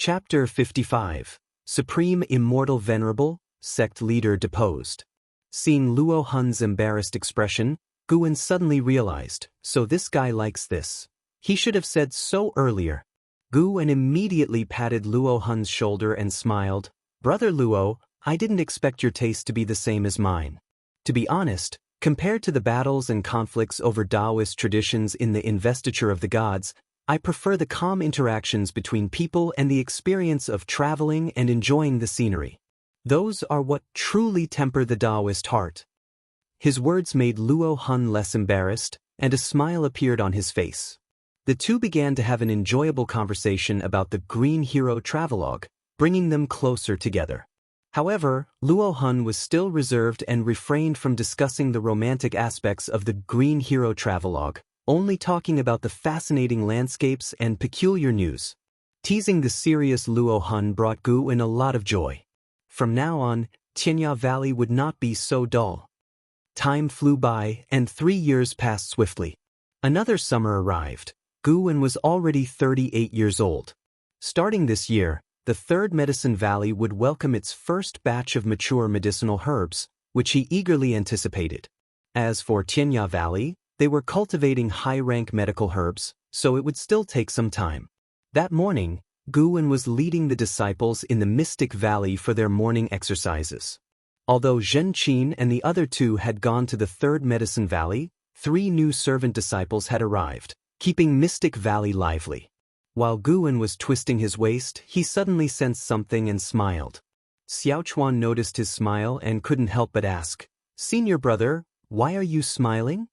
Chapter 55. Supreme Immortal Venerable, Sect Leader Deposed. Seeing Luo Hun's embarrassed expression, Guwen suddenly realized, so this guy likes this. He should have said so earlier. Guwen immediately patted Luo Hun's shoulder and smiled. Brother Luo, I didn't expect your taste to be the same as mine. To be honest, compared to the battles and conflicts over Taoist traditions in the investiture of the gods, I prefer the calm interactions between people and the experience of traveling and enjoying the scenery. Those are what truly temper the Taoist heart. His words made Luo Hun less embarrassed, and a smile appeared on his face. The two began to have an enjoyable conversation about the Green Hero travelogue, bringing them closer together. However, Luo Hun was still reserved and refrained from discussing the romantic aspects of the Green Hero travelogue, only talking about the fascinating landscapes and peculiar news. Teasing the serious Luo Hun brought Guwen a lot of joy. From now on, Xianxia Valley would not be so dull. Time flew by, and 3 years passed swiftly. Another summer arrived. Guwen was already 38 years old. Starting this year, the Third Medicine Valley would welcome its first batch of mature medicinal herbs, which he eagerly anticipated. As for Xianxia Valley, they were cultivating high-rank medical herbs, so it would still take some time. That morning, Guwen was leading the disciples in the Mystic Valley for their morning exercises. Although Zhen Qin and the other two had gone to the Third Medicine Valley, 3 new servant disciples had arrived, keeping Mystic Valley lively. While Guwen was twisting his waist, he suddenly sensed something and smiled. Xiaochuan noticed his smile and couldn't help but ask, "Senior brother, why are you smiling?"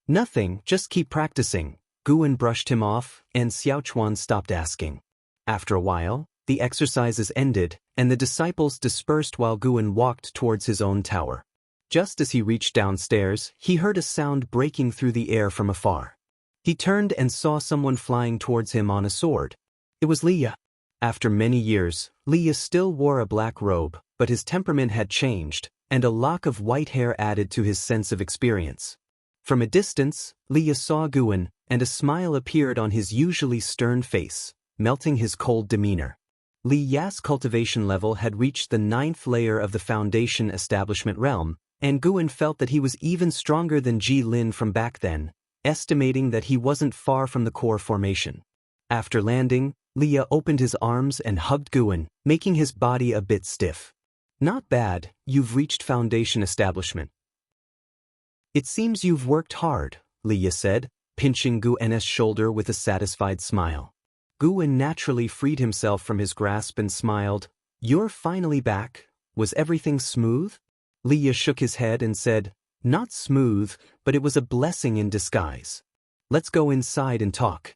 "Nothing, just keep practicing." Guwen brushed him off, and Xiaochuan stopped asking. After a while, the exercises ended, and the disciples dispersed while Guwen walked towards his own tower. Just as he reached downstairs, he heard a sound breaking through the air from afar. He turned and saw someone flying towards him on a sword. It was Liya. After many years, Liya still wore a black robe, but his temperament had changed, and a lock of white hair added to his sense of experience. From a distance, Liya saw Guwen, and a smile appeared on his usually stern face, melting his cold demeanor. Liya's cultivation level had reached the 9th layer of the Foundation Establishment realm, and Guwen felt that he was even stronger than Ji Lin from back then, estimating that he wasn't far from the core formation. After landing, Liya opened his arms and hugged Guwen, making his body a bit stiff. "Not bad, you've reached Foundation Establishment. It seems you've worked hard," Liya said, pinching Guwen's shoulder with a satisfied smile. Guwen naturally freed himself from his grasp and smiled. "You're finally back. Was everything smooth?" Liya shook his head and said, "Not smooth, but it was a blessing in disguise. Let's go inside and talk."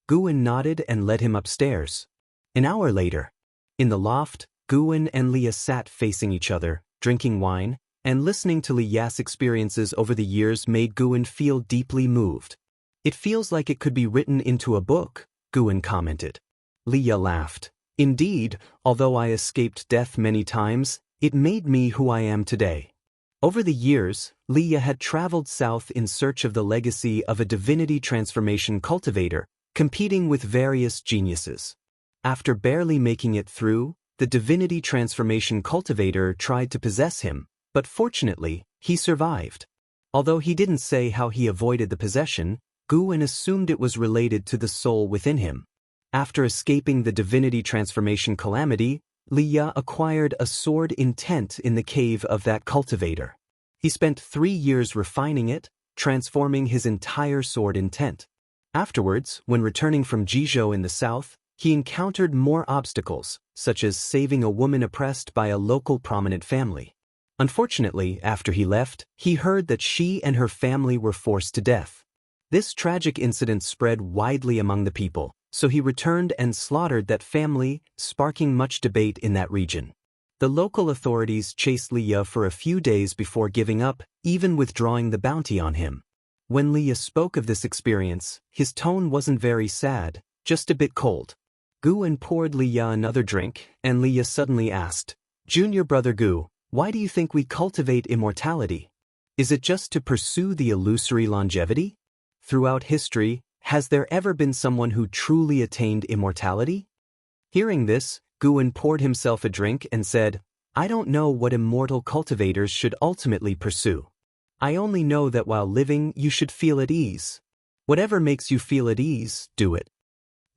Guwen nodded and led him upstairs. An hour later, in the loft, Guwen and Liya sat facing each other, drinking wine, and listening to Liya's experiences over the years made Guwen feel deeply moved. "It feels like it could be written into a book," Guwen commented. Liya laughed. "Indeed, although I escaped death many times, it made me who I am today." Over the years, Liya had traveled south in search of the legacy of a divinity transformation cultivator, competing with various geniuses. After barely making it through, the divinity transformation cultivator tried to possess him, but fortunately, he survived. Although he didn't say how he avoided the possession, Guwen assumed it was related to the soul within him. After escaping the divinity transformation calamity, Liya acquired a sword intent in the cave of that cultivator. He spent 3 years refining it, transforming his entire sword intent. Afterwards, when returning from Jizhou in the south, he encountered more obstacles, such as saving a woman oppressed by a local prominent family. Unfortunately, after he left, he heard that she and her family were forced to death. This tragic incident spread widely among the people, so he returned and slaughtered that family, sparking much debate in that region. The local authorities chased Liya for a few days before giving up, even withdrawing the bounty on him. When Liya spoke of this experience, his tone wasn't very sad, just a bit cold. Guwen poured Liya another drink, and Liya suddenly asked, "Junior brother Gu, why do you think we cultivate immortality? Is it just to pursue the illusory longevity? Throughout history, has there ever been someone who truly attained immortality?" Hearing this, Guan poured himself a drink and said, I don't know what immortal cultivators should ultimately pursue. I only know that while living you should feel at ease. Whatever makes you feel at ease, do it.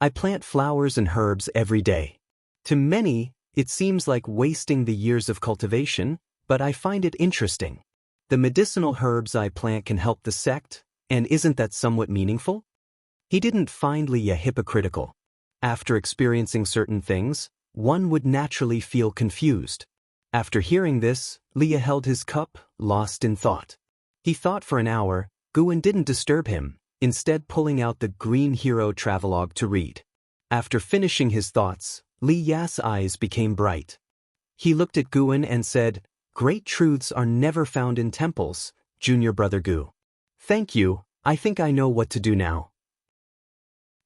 I plant flowers and herbs every day. To many, it seems like wasting the years of cultivation, but I find it interesting. The medicinal herbs I plant can help the sect, and isn't that somewhat meaningful? He didn't find Leah hypocritical. After experiencing certain things, one would naturally feel confused. After hearing this, Leah held his cup, lost in thought. He thought for an hour. Guan didn't disturb him, instead pulling out the Green Hero Travelogue to read. After finishing his thoughts, Li Ya's eyes became bright. He looked at Guan and said, Great truths are never found in temples, Junior Brother Gu. Thank you, I think I know what to do now.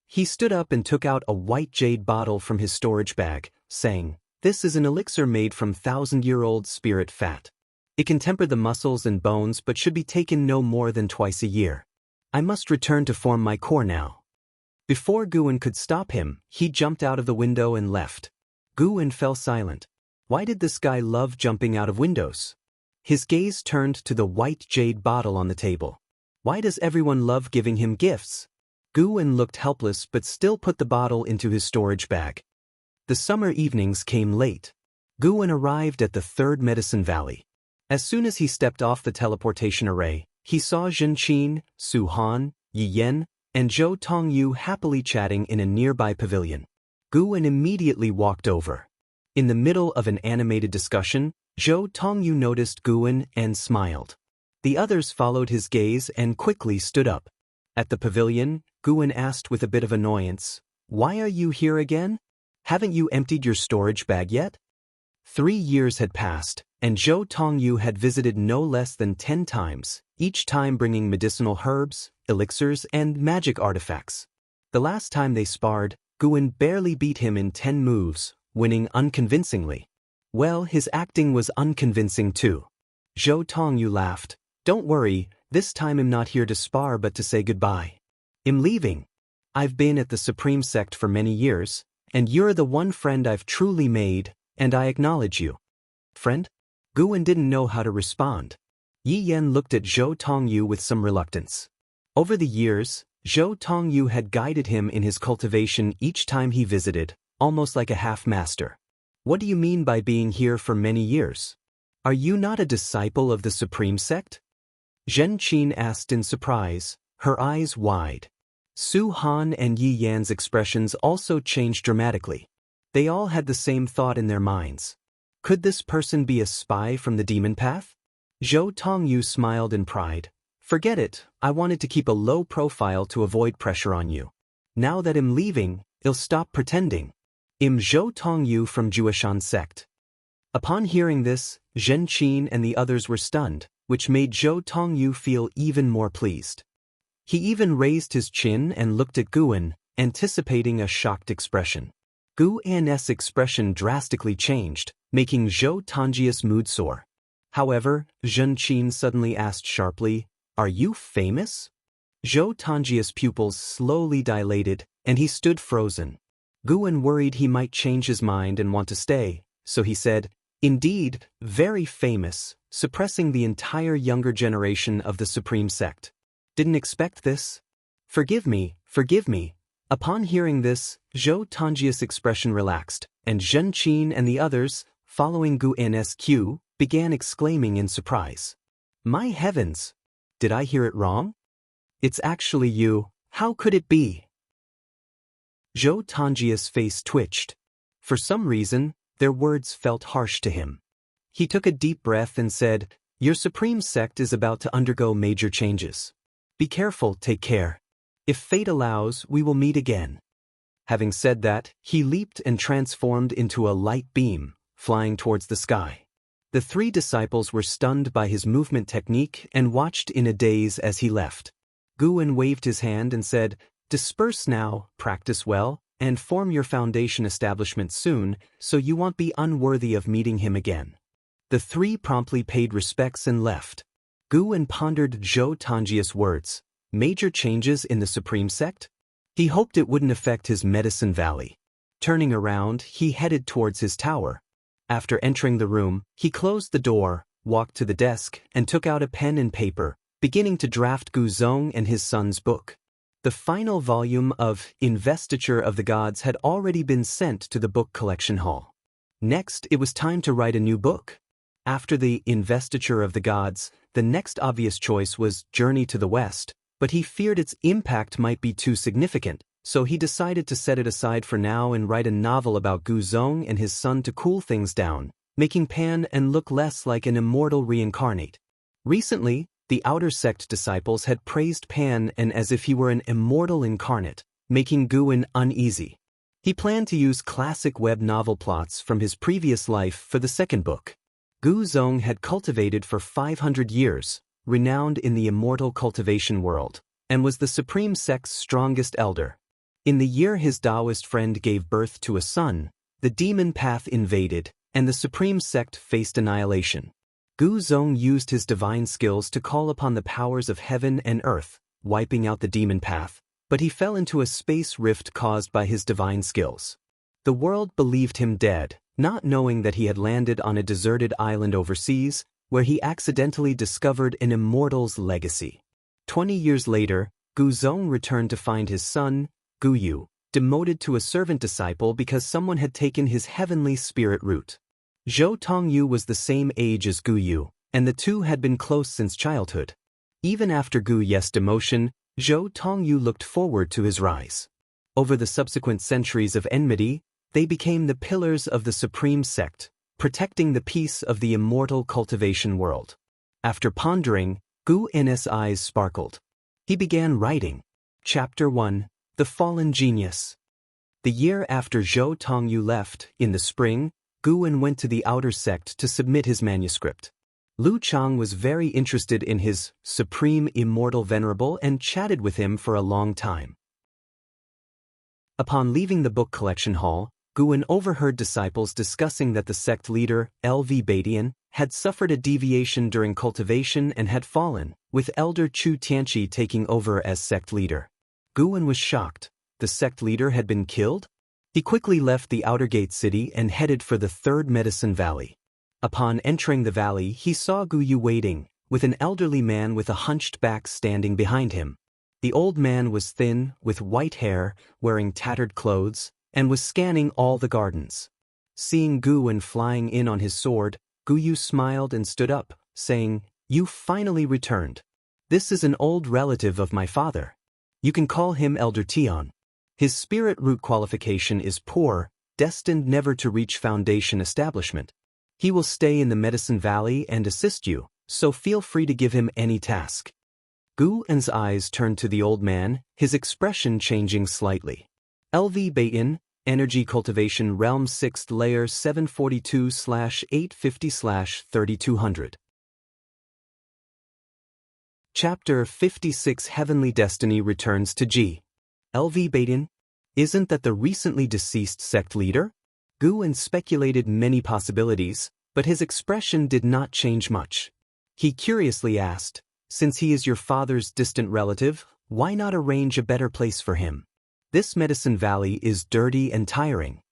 He stood up and took out a white jade bottle from his storage bag, saying, This is an elixir made from 1,000-year-old spirit fat. It can temper the muscles and bones but should be taken no more than twice a year. I must return to form my core now. Before Guan could stop him, he jumped out of the window and left. Guan fell silent. Why did this guy love jumping out of windows? His gaze turned to the white jade bottle on the table. Why does everyone love giving him gifts? Guan looked helpless but still put the bottle into his storage bag. The summer evenings came late. Guan arrived at the third Medicine Valley. As soon as he stepped off the teleportation array, he saw Zhenqin, Su Han, Yi Yan, and Zhou Tongyu happily chatting in a nearby pavilion. Guan immediately walked over. In the middle of an animated discussion, Zhou Tongyu noticed Guan and smiled. The others followed his gaze and quickly stood up. At the pavilion, Guan asked with a bit of annoyance, Why are you here again? Haven't you emptied your storage bag yet? 3 years had passed, and Zhou Tongyu had visited no less than 10 times, each time bringing medicinal herbs, elixirs, and magic artifacts. The last time they sparred, Guan barely beat him in 10 moves, winning unconvincingly. Well, his acting was unconvincing too. Zhou Tongyu laughed. Don't worry, this time I'm not here to spar but to say goodbye. I'm leaving. I've been at the Supreme Sect for many years, and you're the one friend I've truly made, and I acknowledge you. Friend? Guan didn't know how to respond. Yi Yan looked at Zhou Tongyu with some reluctance. Over the years, Zhou Tongyu had guided him in his cultivation each time he visited, almost like a half-master. What do you mean by being here for many years? Are you not a disciple of the Supreme Sect? Zhenqin asked in surprise, her eyes wide. Su Han and Yi Yan's expressions also changed dramatically. They all had the same thought in their minds. Could this person be a spy from the demon path? Zhou Tongyu smiled in pride. Forget it, I wanted to keep a low profile to avoid pressure on you. Now that I'm leaving, I'll stop pretending. I'm Zhou Tongyu from Juishan Sect. Upon hearing this, Zhenqin and the others were stunned, which made Zhou Tongyu feel even more pleased. He even raised his chin and looked at Guan, anticipating a shocked expression. Guan's expression drastically changed, making Zhou Tongju's mood soar. However, Zhenqin suddenly asked sharply, Are you famous? Zhou Tongju's pupils slowly dilated, and he stood frozen. Guan worried he might change his mind and want to stay, so he said, Indeed, very famous, suppressing the entire younger generation of the Supreme Sect. Didn't expect this? Forgive me, forgive me. Upon hearing this, Zhou Tongju's expression relaxed, and Zhenqin and the others, following Guan's cue, began exclaiming in surprise. My heavens! Did I hear it wrong? It's actually you, how could it be? Zhou Tongju's face twitched. For some reason, their words felt harsh to him. He took a deep breath and said, Your Supreme Sect is about to undergo major changes. Be careful, take care. If fate allows, we will meet again. Having said that, he leaped and transformed into a light beam, flying towards the sky. The 3 disciples were stunned by his movement technique and watched in a daze as he left. Guan waved his hand and said, Disperse now, practice well, and form your foundation establishment soon, so you won't be unworthy of meeting him again. The 3 promptly paid respects and left. Guan pondered Zhou Tongju's words. Major changes in the Supreme Sect? He hoped it wouldn't affect his Medicine Valley. Turning around, he headed towards his tower. After entering the room, he closed the door, walked to the desk, and took out a pen and paper, beginning to draft Gu Zong and his son's book. The final volume of Investiture of the Gods had already been sent to the book collection hall. Next, it was time to write a new book. After the Investiture of the Gods, the next obvious choice was Journey to the West, but he feared its impact might be too significant, so he decided to set it aside for now and write a novel about Gu Zong and his son to cool things down, making Pan and look less like an immortal reincarnate. Recently, the outer sect disciples had praised Pan and as if he were an immortal incarnate, making Guan uneasy. He planned to use classic web novel plots from his previous life for the second book. Gu Zong had cultivated for 500 years, renowned in the immortal cultivation world, and was the Supreme Sect's strongest elder. In the year his Taoist friend gave birth to a son, the demon path invaded, and the Supreme Sect faced annihilation. Gu Zong used his divine skills to call upon the powers of heaven and earth, wiping out the demon path, but he fell into a space rift caused by his divine skills. The world believed him dead, not knowing that he had landed on a deserted island overseas, where he accidentally discovered an immortal's legacy. 20 years later, Gu Zong returned to find his son, Gu Yu, demoted to a servant disciple because someone had taken his heavenly spirit root. Zhou Tongyu was the same age as Gu Yu, and the two had been close since childhood. Even after Gu Yu's demotion, Zhou Tongyu looked forward to his rise. Over the subsequent centuries of enmity, they became the pillars of the Supreme Sect, protecting the peace of the immortal cultivation world. After pondering, Gu N's eyes sparkled. He began writing. Chapter 1, The Fallen Genius. The year after Zhou Tongyu left, in the spring, Guan went to the outer sect to submit his manuscript. Lu Chang was very interested in his Supreme Immortal Venerable and chatted with him for a long time. Upon leaving the book collection hall, Guan overheard disciples discussing that the sect leader, L.V. Badian, had suffered a deviation during cultivation and had fallen, with Elder Chu Tianqi taking over as sect leader. Guan was shocked. The sect leader had been killed? He quickly left the outer gate city and headed for the third Medicine Valley. Upon entering the valley, he saw Gu Yu waiting, with an elderly man with a hunched back standing behind him. The old man was thin, with white hair, wearing tattered clothes, and was scanning all the gardens. Seeing Guan flying in on his sword, Gu Yu smiled and stood up, saying, "You finally returned. This is an old relative of my father. You can call him Elder Tian. His spirit root qualification is poor, destined never to reach foundation establishment. He will stay in the Medicine Valley and assist you, so feel free to give him any task." Guan's eyes turned to the old man, his expression changing slightly. L.V. Baitin, Energy Cultivation Realm 6th Layer 742/850/3200. Chapter 56 Heavenly Destiny returns to G. L.V. Baitin, isn't that the recently deceased sect leader? Guan speculated many possibilities, but his expression did not change much. He curiously asked, "Since he is your father's distant relative, why not arrange a better place for him? This Medicine Valley is dirty and tiring."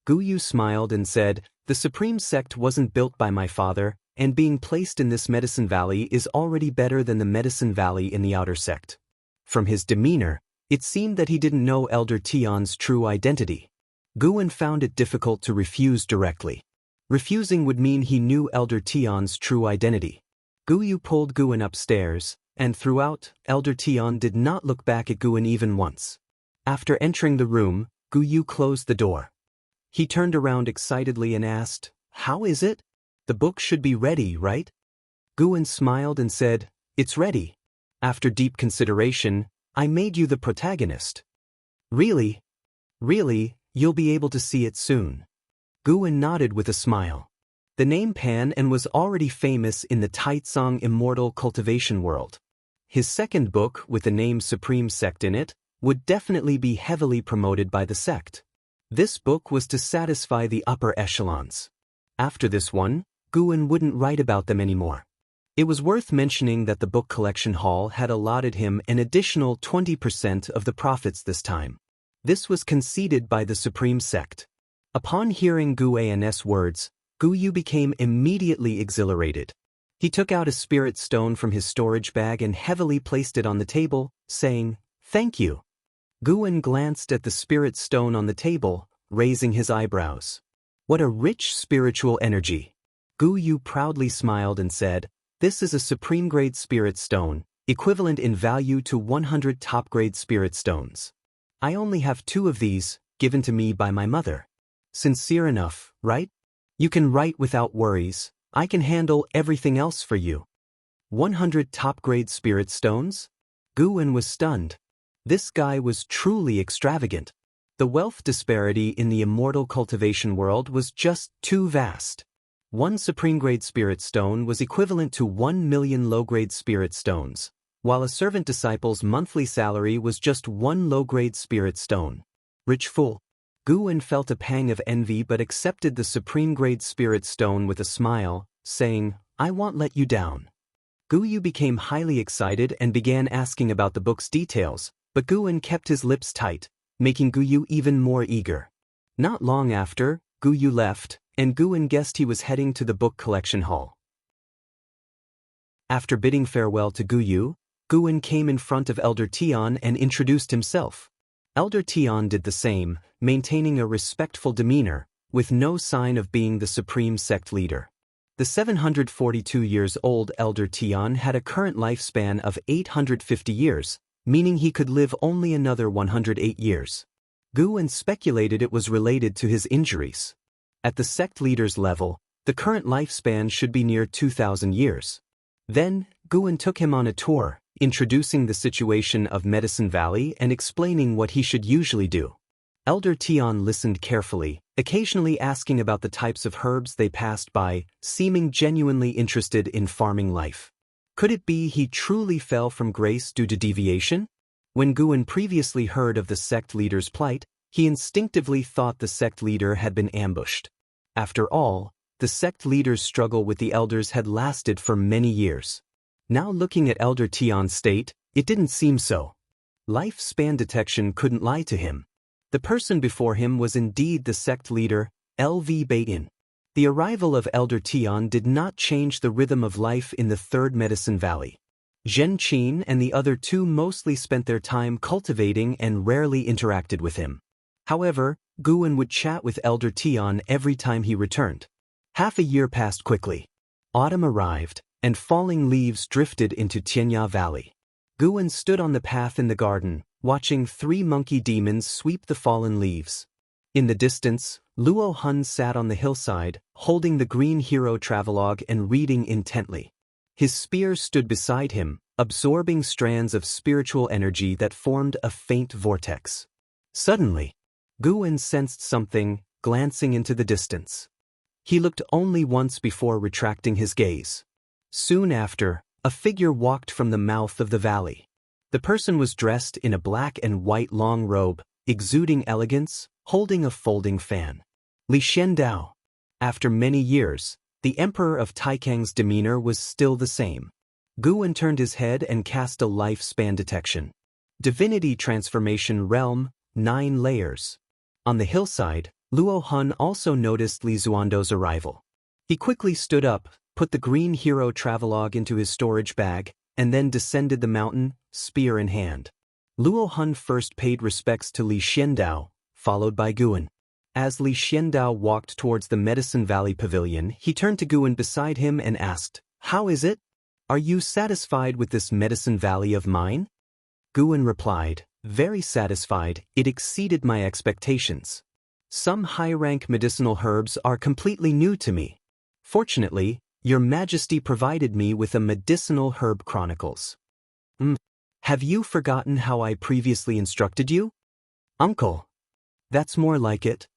Gu Yu smiled and said, "The Supreme Sect wasn't built by my father, and being placed in this Medicine Valley is already better than the Medicine Valley in the outer sect." From his demeanor, it seemed that he didn't know Elder Tian's true identity. Guan found it difficult to refuse directly. Refusing would mean he knew Elder Tian's true identity. Gu Yu pulled Guan upstairs, and throughout, Elder Tian did not look back at Guan even once. After entering the room, Gu Yu closed the door. He turned around excitedly and asked, "How is it? The book should be ready, right?" Guan smiled and said, "It's ready. After deep consideration, I made you the protagonist." "Really? Really, you'll be able to see it soon." Guan nodded with a smile. The name Pan and was already famous in the Taitsong immortal cultivation world. His second book, with the name Supreme Sect in it, would definitely be heavily promoted by the sect. This book was to satisfy the upper echelons. After this one, Guan wouldn't write about them anymore. It was worth mentioning that the book collection hall had allotted him an additional 20% of the profits this time. This was conceded by the Supreme Sect. Upon hearing Gu An's words, Gu Yu became immediately exhilarated. He took out a spirit stone from his storage bag and heavily placed it on the table, saying, "Thank you." Guan glanced at the spirit stone on the table, raising his eyebrows. What a rich spiritual energy. Gu Yu proudly smiled and said, "This is a supreme-grade spirit stone, equivalent in value to 100 top-grade spirit stones. I only have 2 of these, given to me by my mother. Sincere enough, right? You can write without worries. I can handle everything else for you." 100 top-grade spirit stones? Guan was stunned. This guy was truly extravagant. The wealth disparity in the immortal cultivation world was just too vast. 1 supreme-grade spirit stone was equivalent to 1 million low-grade spirit stones, while a servant disciple's monthly salary was just 1 low-grade spirit stone. Rich fool. Guan felt a pang of envy but accepted the supreme-grade spirit stone with a smile, saying, "I won't let you down." Gu Yu became highly excited and began asking about the book's details, but Guan kept his lips tight, making Gu Yu even more eager. Not long after, Gu Yu left, and Guan guessed he was heading to the book collection hall. After bidding farewell to Gu Yu, Guan came in front of Elder Tian and introduced himself. Elder Tian did the same, maintaining a respectful demeanor, with no sign of being the supreme sect leader. The 742 years old Elder Tian had a current lifespan of 850 years, meaning he could live only another 108 years. Guan speculated it was related to his injuries. At the sect leader's level, the current lifespan should be near 2,000 years. Then, Guan took him on a tour, introducing the situation of Medicine Valley and explaining what he should usually do. Elder Tian listened carefully, occasionally asking about the types of herbs they passed by, seeming genuinely interested in farming life. Could it be he truly fell from grace due to deviation? When Guan previously heard of the sect leader's plight, he instinctively thought the sect leader had been ambushed. After all, the sect leader's struggle with the elders had lasted for many years. Now looking at Elder Tian's state, it didn't seem so. Lifespan detection couldn't lie to him. The person before him was indeed the sect leader, LV Baitin. The arrival of Elder Tian did not change the rhythm of life in the Third Medicine Valley. Zhen Qin and the other 2 mostly spent their time cultivating and rarely interacted with him. However, Guan would chat with Elder Tian every time he returned. Half a year passed quickly. Autumn arrived, and falling leaves drifted into Xianxia Valley. Guan stood on the path in the garden, watching 3 monkey demons sweep the fallen leaves. In the distance, Luo Hun sat on the hillside, holding the green hero travelogue and reading intently. His spear stood beside him, absorbing strands of spiritual energy that formed a faint vortex. Suddenly, Guan sensed something, glancing into the distance. He looked only once before retracting his gaze. Soon after, a figure walked from the mouth of the valley. The person was dressed in a black and white long robe, exuding elegance, holding a folding fan. Li Xiandao. After many years, the Emperor of Taikang's demeanor was still the same. Guan turned his head and cast a lifespan detection. Divinity Transformation Realm, 9 layers. On the hillside, Luo Hun also noticed Li Zuando's arrival. He quickly stood up, put the green hero travelogue into his storage bag, and then descended the mountain, spear in hand. Luo Hun first paid respects to Li Xiandao, followed by Guan. As Li Xiandao walked towards the Medicine Valley Pavilion, he turned to Guan beside him and asked, "How is it? Are you satisfied with this Medicine Valley of mine?" Guan replied, "Very satisfied, it exceeded my expectations. Some high-rank medicinal herbs are completely new to me. Fortunately, Your Majesty provided me with a medicinal herb chronicles." Have you forgotten how I previously instructed you?" "Uncle. That's more like it."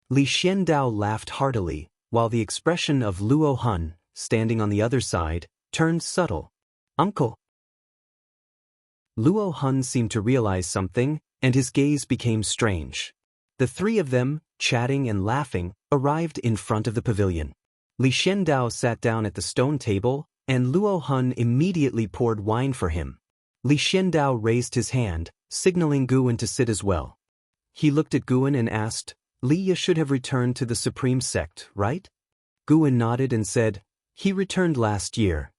Li Xiandao laughed heartily, while the expression of Luo Hun, standing on the other side, turned subtle. "Uncle." Luo Hun seemed to realize something, and his gaze became strange. The 3 of them, chatting and laughing, arrived in front of the pavilion. Li Xiandao sat down at the stone table, and Luo Hun immediately poured wine for him. Li Xiandao raised his hand, signaling Guan to sit as well. He looked at Guan and asked, Liya should have returned to the Supreme Sect, right? Guan nodded and said, he returned last year.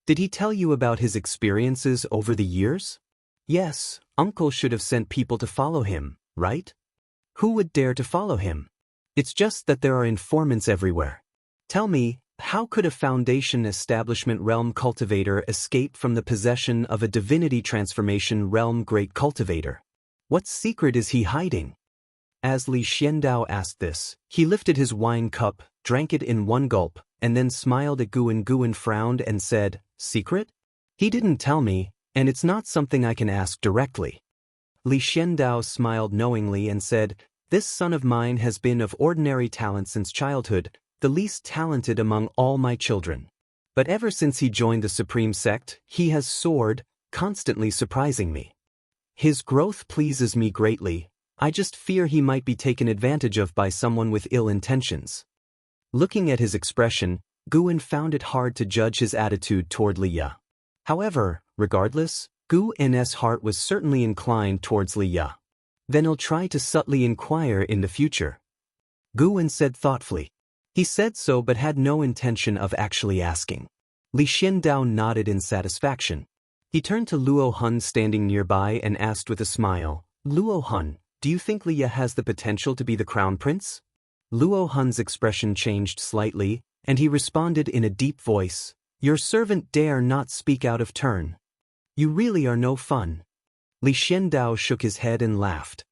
Did he tell you about his experiences over the years? Yes, Uncle should have sent people to follow him, right? Who would dare to follow him? It's just that there are informants everywhere. Tell me, how could a Foundation establishment realm cultivator escape from the possession of a divinity transformation realm great cultivator? What secret is he hiding? As Li Xiandao asked this, he lifted his wine cup, drank it in one gulp, and then smiled at Guan. Guan frowned and said, secret? He didn't tell me, and it's not something I can ask directly. Li Xiandao smiled knowingly and said, this son of mine has been of ordinary talent since childhood, the least talented among all my children. But ever since he joined the Supreme Sect, he has soared, constantly surprising me. His growth pleases me greatly. I just fear he might be taken advantage of by someone with ill intentions. Looking at his expression, Guan found it hard to judge his attitude toward Liya. However, regardless, Guan's heart was certainly inclined towards Liya. Then he'll try to subtly inquire in the future. Guan said thoughtfully. He said so but had no intention of actually asking. Li Xiandao nodded in satisfaction. He turned to Luo Hun standing nearby and asked with a smile, Luo Hun, do you think Liya has the potential to be the crown prince? Luo Hun's expression changed slightly, and he responded in a deep voice, your servant dare not speak out of turn. You really are no fun. Li Xiandao shook his head and laughed.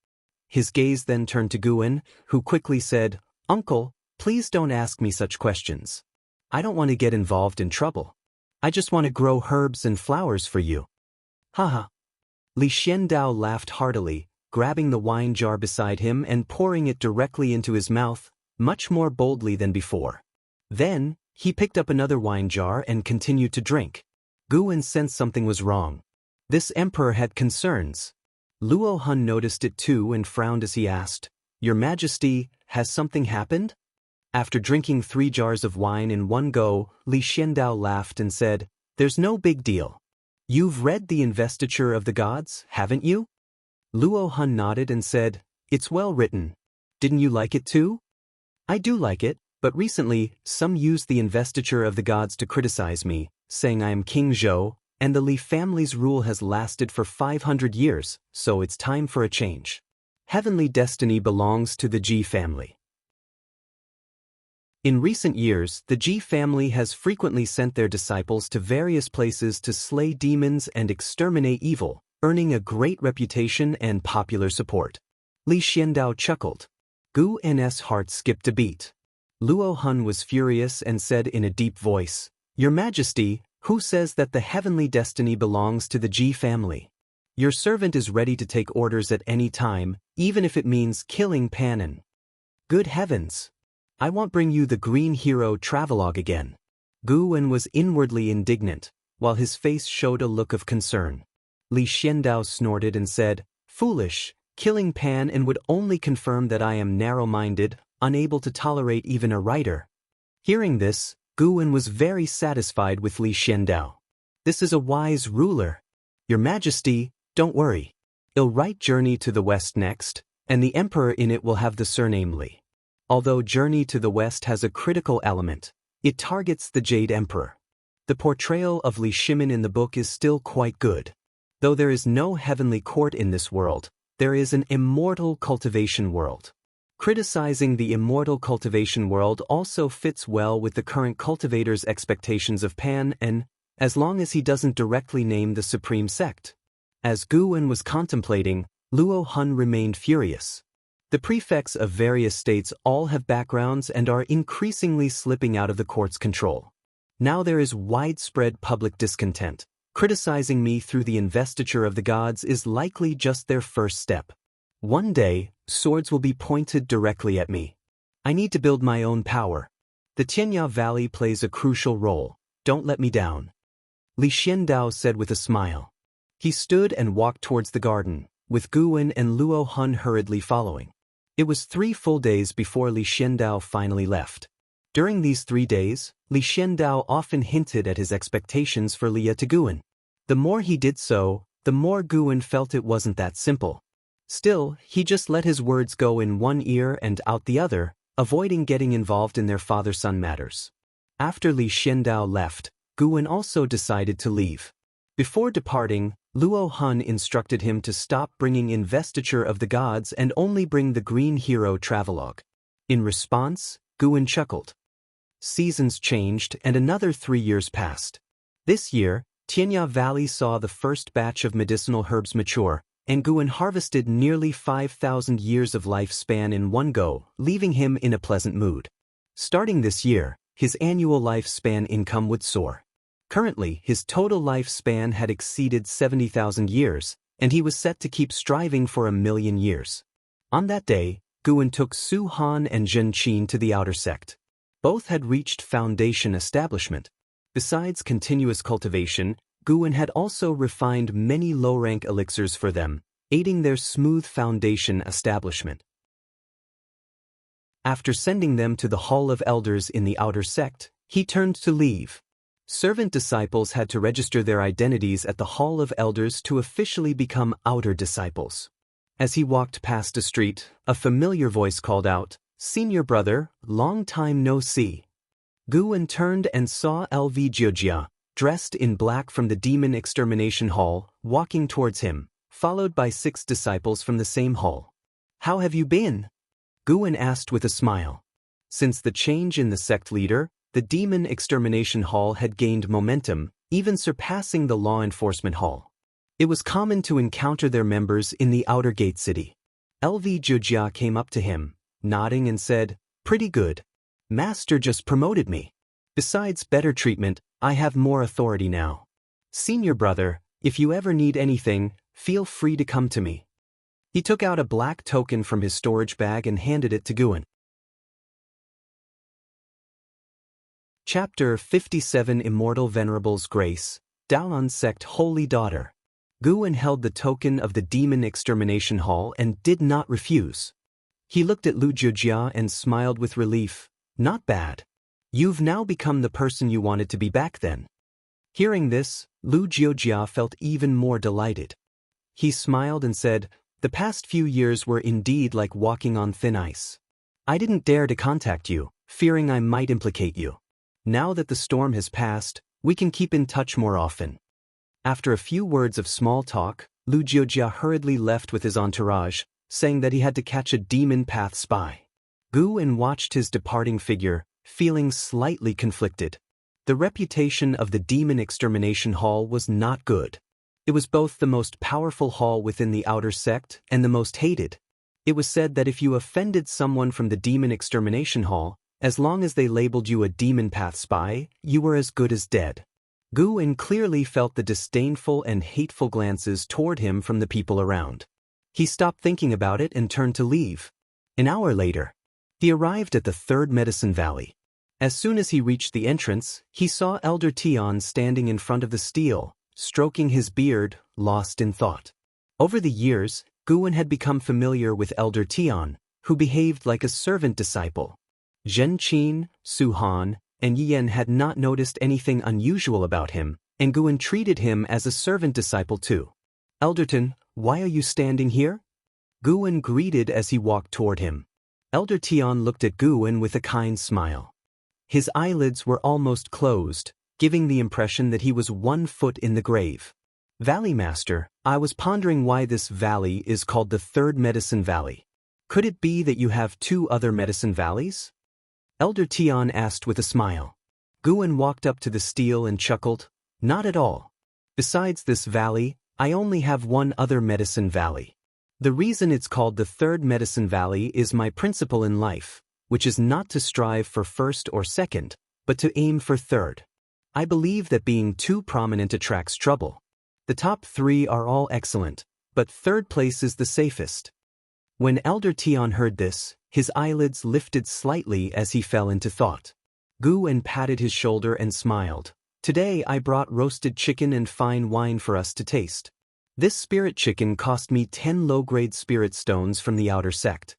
His gaze then turned to Guan, who quickly said, Uncle, please don't ask me such questions. I don't want to get involved in trouble. I just want to grow herbs and flowers for you. Haha. Li Xiandao laughed heartily, grabbing the wine jar beside him and pouring it directly into his mouth, much more boldly than before. Then, he picked up another wine jar and continued to drink. Guan sensed something was wrong. This emperor had concerns. Luo Hun noticed it too and frowned as he asked, Your Majesty, has something happened? After drinking 3 jars of wine in one go, Li Xiandao laughed and said, There's no big deal. You've read The Investiture of the Gods, haven't you? Luo Hun nodded and said, It's well written. Didn't you like it too? I do like it, but recently, some used the Investiture of the Gods to criticize me, saying I am King Zhou, and the Li family's rule has lasted for 500 years, so it's time for a change. Heavenly destiny belongs to the Ji family. In recent years, the Ji family has frequently sent their disciples to various places to slay demons and exterminate evil, earning a great reputation and popular support. Li Xiandao chuckled. Guan's heart skipped a beat. Luo Hun was furious and said in a deep voice, Your Majesty, who says that the heavenly destiny belongs to the Ji family? Your servant is ready to take orders at any time, even if it means killing Panin. Good heavens! I won't bring you the green hero travelogue again. Guan was inwardly indignant, while his face showed a look of concern. Li Xiandao snorted and said, Foolish, killing Panin would only confirm that I am narrow-minded, unable to tolerate even a writer. Hearing this, Guan was very satisfied with Li Xiandao. This is a wise ruler. Your Majesty, don't worry. I'll write Journey to the West next, and the Emperor in it will have the surname Li. Although Journey to the West has a critical element, it targets the Jade Emperor. The portrayal of Li Shimin in the book is still quite good. Though there is no heavenly court in this world, there is an immortal cultivation world. Criticizing the immortal cultivation world also fits well with the current cultivator's expectations of Panin, as long as he doesn't directly name the Supreme Sect. As Guan was contemplating, Luo Hun remained furious. The prefects of various states all have backgrounds and are increasingly slipping out of the court's control. Now there is widespread public discontent. Criticizing me through the investiture of the gods is likely just their first step. One day, swords will be pointed directly at me. I need to build my own power. The Tianya Valley plays a crucial role. Don't let me down. Li Xiandao said with a smile. He stood and walked towards the garden, with Guan and Luo Hun hurriedly following. It was 3 full days before Li Xiandao finally left. During these 3 days, Li Xiandao often hinted at his expectations for Liya to Guan. The more he did so, the more Guan felt it wasn't that simple. Still, he just let his words go in one ear and out the other, avoiding getting involved in their father-son matters. After Li Xiandao left, Guwen also decided to leave. Before departing, Luo Han instructed him to stop bringing Investiture of the Gods and only bring the Green Hero Travelogue. In response, Guwen chuckled. Seasons changed and another 3 years passed. This year, Tianya Valley saw the first batch of medicinal herbs mature, and Guwen harvested nearly 5,000 years of lifespan in one go, leaving him in a pleasant mood. Starting this year, his annual lifespan income would soar. Currently, his total lifespan had exceeded 70,000 years, and he was set to keep striving for 1,000,000 years. On that day, Guwen took Su Han and Zhen Qin to the outer sect. Both had reached foundation establishment. Besides continuous cultivation, Guwen had also refined many low-rank elixirs for them, aiding their smooth foundation establishment. After sending them to the Hall of Elders in the outer sect, he turned to leave. Servant disciples had to register their identities at the Hall of Elders to officially become outer disciples. As he walked past a street, a familiar voice called out, "Senior brother, long time no see." Guwen turned and saw LV Jiojia, dressed in black from the Demon Extermination Hall, walking towards him, followed by 6 disciples from the same hall. "How have you been?" Guwen asked with a smile. Since the change in the sect leader, the Demon Extermination Hall had gained momentum, even surpassing the Law Enforcement Hall. It was common to encounter their members in the outer gate city. LV Jiojia came up to him, nodding and said, "Pretty good. Master just promoted me. Besides better treatment, I have more authority now. Senior brother, if you ever need anything, feel free to come to me." He took out a black token from his storage bag and handed it to Guwen. Chapter 57 Immortal Venerable's Grace, Daotian Sect Holy Daughter. Guwen held the token of the Demon Extermination Hall and did not refuse. He looked at Lu Jiojia and smiled with relief. "Not bad. You've now become the person you wanted to be back then." Hearing this, Lu Jiojia felt even more delighted. He smiled and said, "The past few years were indeed like walking on thin ice. I didn't dare to contact you, fearing I might implicate you. Now that the storm has passed, we can keep in touch more often." After a few words of small talk, Lu Jiojia hurriedly left with his entourage, saying that he had to catch a demon path spy. Guwen watched his departing figure, feeling slightly conflicted. The reputation of the Demon Extermination Hall was not good. It was both the most powerful hall within the outer sect and the most hated. It was said that if you offended someone from the Demon Extermination Hall, as long as they labeled you a demon path spy, you were as good as dead. Guwen clearly felt the disdainful and hateful glances toward him from the people around. He stopped thinking about it and turned to leave. An hour later, he arrived at the 3rd Medicine Valley. As soon as he reached the entrance, he saw Elder Tian standing in front of the stele, stroking his beard, lost in thought. Over the years, Guwen had become familiar with Elder Tian, who behaved like a servant disciple. Zhen Qin, Su Han, and Yiyan had not noticed anything unusual about him, and Guwen treated him as a servant disciple too. "Elderton, why are you standing here?" Guwen greeted as he walked toward him. Elder Tian looked at Guwen with a kind smile. His eyelids were almost closed, giving the impression that he was 1 foot in the grave. "Valley Master, I was pondering why this valley is called the 3rd Medicine Valley. Could it be that you have 2 other medicine valleys?" Elder Tian asked with a smile. Guwen walked up to the stele and chuckled, "Not at all. Besides this valley, I only have 1 other medicine valley. The reason it's called the 3rd Medicine Valley is my principle in life, which is not to strive for 1st or 2nd, but to aim for 3rd. I believe that being too prominent attracts trouble. The top 3 are all excellent, but 3rd place is the safest." When Elder Tian heard this, his eyelids lifted slightly as he fell into thought. Guwen patted his shoulder and smiled. "Today I brought roasted chicken and fine wine for us to taste. This spirit chicken cost me 10 low-grade spirit stones from the outer sect."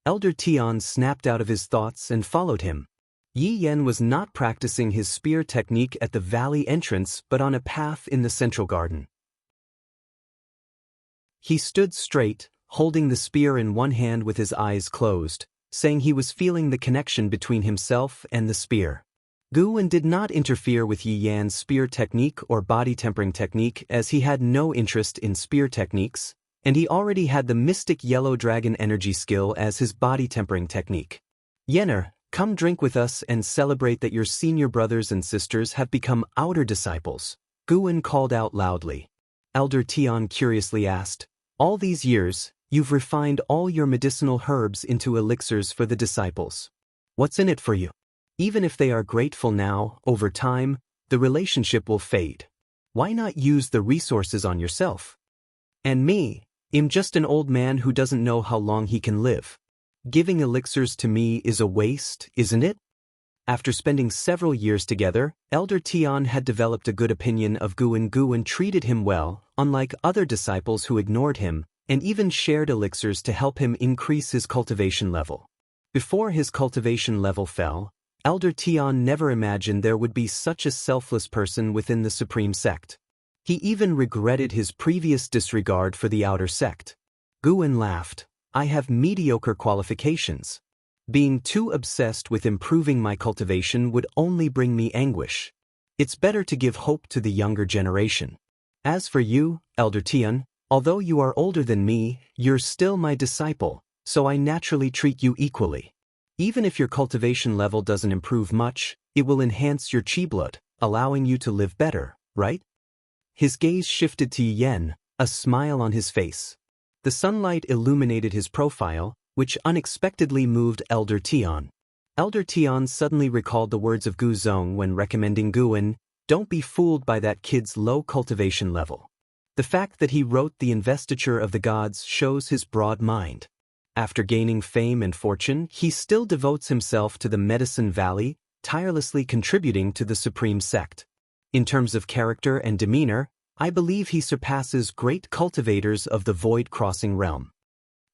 Elder Tian snapped out of his thoughts and followed him. Yi Yan was not practicing his spear technique at the valley entrance but on a path in the central garden. He stood straight, holding the spear in one hand with his eyes closed, saying he was feeling the connection between himself and the spear. Guwen did not interfere with Yi Yan's spear technique or body tempering technique as he had no interest in spear techniques, and he already had the mystic yellow dragon energy skill as his body tempering technique. Yener, come drink with us and celebrate that your senior brothers and sisters have become outer disciples, Guwen called out loudly. Elder Tian curiously asked, all these years, you've refined all your medicinal herbs into elixirs for the disciples. What's in it for you? Even if they are grateful now, over time, the relationship will fade. Why not use the resources on yourself? And me, I'm just an old man who doesn't know how long he can live. Giving elixirs to me is a waste, isn't it? After spending several years together, Elder Tian had developed a good opinion of Guwen. Guwen treated him well, unlike other disciples who ignored him, and even shared elixirs to help him increase his cultivation level. Before his cultivation level fell, Elder Tian never imagined there would be such a selfless person within the Supreme Sect. He even regretted his previous disregard for the outer sect. Guwen laughed. I have mediocre qualifications. Being too obsessed with improving my cultivation would only bring me anguish. It's better to give hope to the younger generation. As for you, Elder Tian, although you are older than me, you're still my disciple, so I naturally treat you equally. Even if your cultivation level doesn't improve much, it will enhance your chi blood, allowing you to live better, right? His gaze shifted to Yen, a smile on his face. The sunlight illuminated his profile, which unexpectedly moved Elder Tian. Elder Tian suddenly recalled the words of Gu Zong when recommending Guwen, don't be fooled by that kid's low cultivation level. The fact that he wrote the investiture of the gods shows his broad mind. After gaining fame and fortune, he still devotes himself to the Medicine Valley, tirelessly contributing to the Supreme Sect. In terms of character and demeanor, I believe he surpasses great cultivators of the void-crossing realm.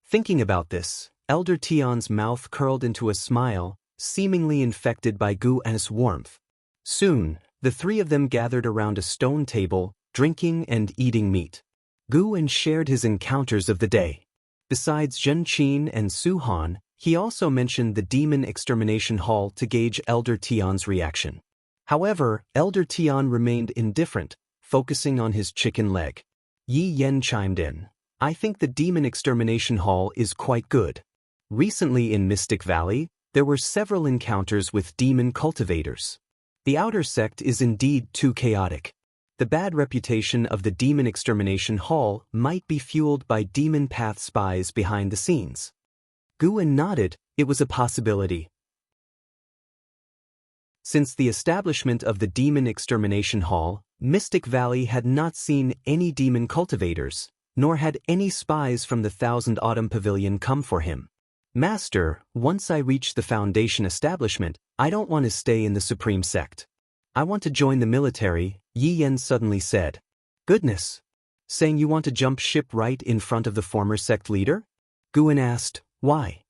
Thinking about this, Elder Tian's mouth curled into a smile, seemingly infected by Guwen's warmth. Soon, the three of them gathered around a stone table, drinking and eating meat. Guwen shared his encounters of the day. Besides Zhen Qin and Su Han, he also mentioned the Demon Extermination Hall to gauge Elder Tian's reaction. However, Elder Tian remained indifferent, focusing on his chicken leg. Yi Yen chimed in. I think the Demon Extermination Hall is quite good. Recently in Mystic Valley, there were several encounters with demon cultivators. The outer sect is indeed too chaotic. The bad reputation of the Demon Extermination Hall might be fueled by demon path spies behind the scenes. Guwen nodded, it was a possibility. Since the establishment of the Demon Extermination Hall, Mystic Valley had not seen any demon cultivators, nor had any spies from the Thousand Autumn Pavilion come for him. Master, once I reach the Foundation establishment, I don't want to stay in the Supreme Sect. I want to join the military, Yi Yen suddenly said. Goodness! Saying you want to jump ship right in front of the former sect leader? Guwen asked, why?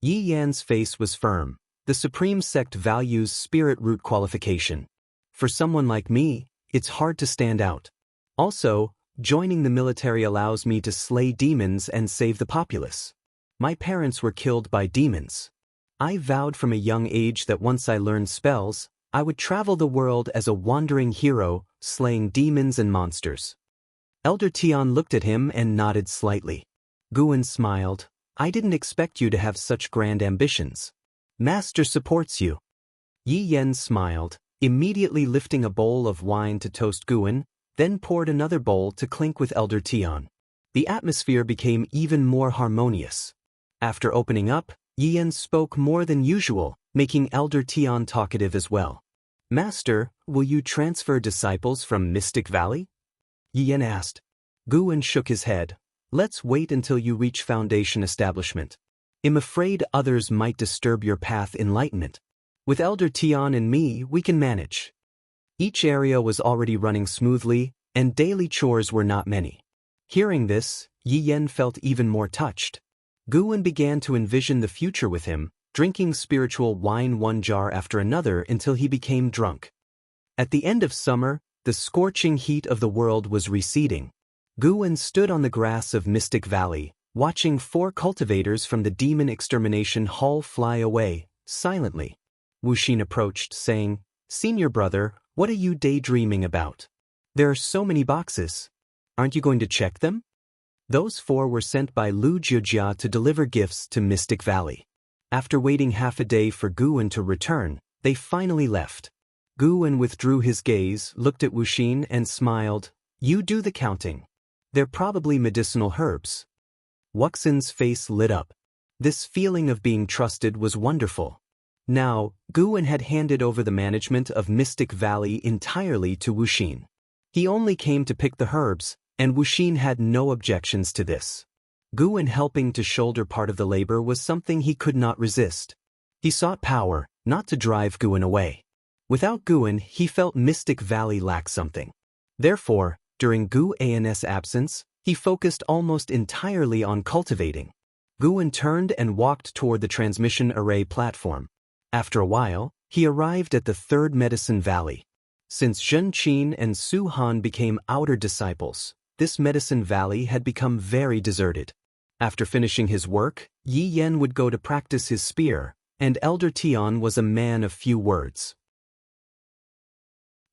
Yi Yan's face was firm. The Supreme Sect values spirit root qualification. For someone like me, it's hard to stand out. Also, joining the military allows me to slay demons and save the populace. My parents were killed by demons. I vowed from a young age that once I learned spells, I would travel the world as a wandering hero, slaying demons and monsters. Elder Tian looked at him and nodded slightly. Guwen smiled. I didn't expect you to have such grand ambitions. Master supports you. Yi Yen smiled, immediately lifting a bowl of wine to toast Guwen, then poured another bowl to clink with Elder Tian. The atmosphere became even more harmonious. After opening up, Yi Yen spoke more than usual, making Elder Tian talkative as well. Master, will you transfer disciples from Mystic Valley? Yi Yen asked. Guwen shook his head. Let's wait until you reach Foundation establishment. I'm afraid others might disturb your path enlightenment. With Elder Tian and me, we can manage. Each area was already running smoothly, and daily chores were not many. Hearing this, Yi Yen felt even more touched. Guwen began to envision the future with him, drinking spiritual wine one jar after another until he became drunk. At the end of summer, the scorching heat of the world was receding. Guwen stood on the grass of Mystic Valley, watching 4 cultivators from the demon extermination hall fly away, silently. Wuxia approached, saying, "Senior brother, what are you daydreaming about? There are so many boxes. Aren't you going to check them?" Those 4 were sent by Lu Jiujia to deliver gifts to Mystic Valley. After waiting half a day for Guan to return, they finally left. Guan withdrew his gaze, looked at Wuxia and smiled. "You do the counting. They're probably medicinal herbs." Wuxia's face lit up. This feeling of being trusted was wonderful. Now, Guan had handed over the management of Mystic Valley entirely to Wuxia. He only came to pick the herbs, and Wuxia had no objections to this. Guan helping to shoulder part of the labor was something he could not resist. He sought power, not to drive Guan away. Without Guan, he felt Mystic Valley lacked something. Therefore, during Guan's absence, he focused almost entirely on cultivating. Guan turned and walked toward the transmission array platform. After a while, he arrived at the 3rd Medicine Valley. Since Zhen Qin and Su Han became outer disciples, this Medicine Valley had become very deserted. After finishing his work, Yi Yan would go to practice his spear, and Elder Tian was a man of few words.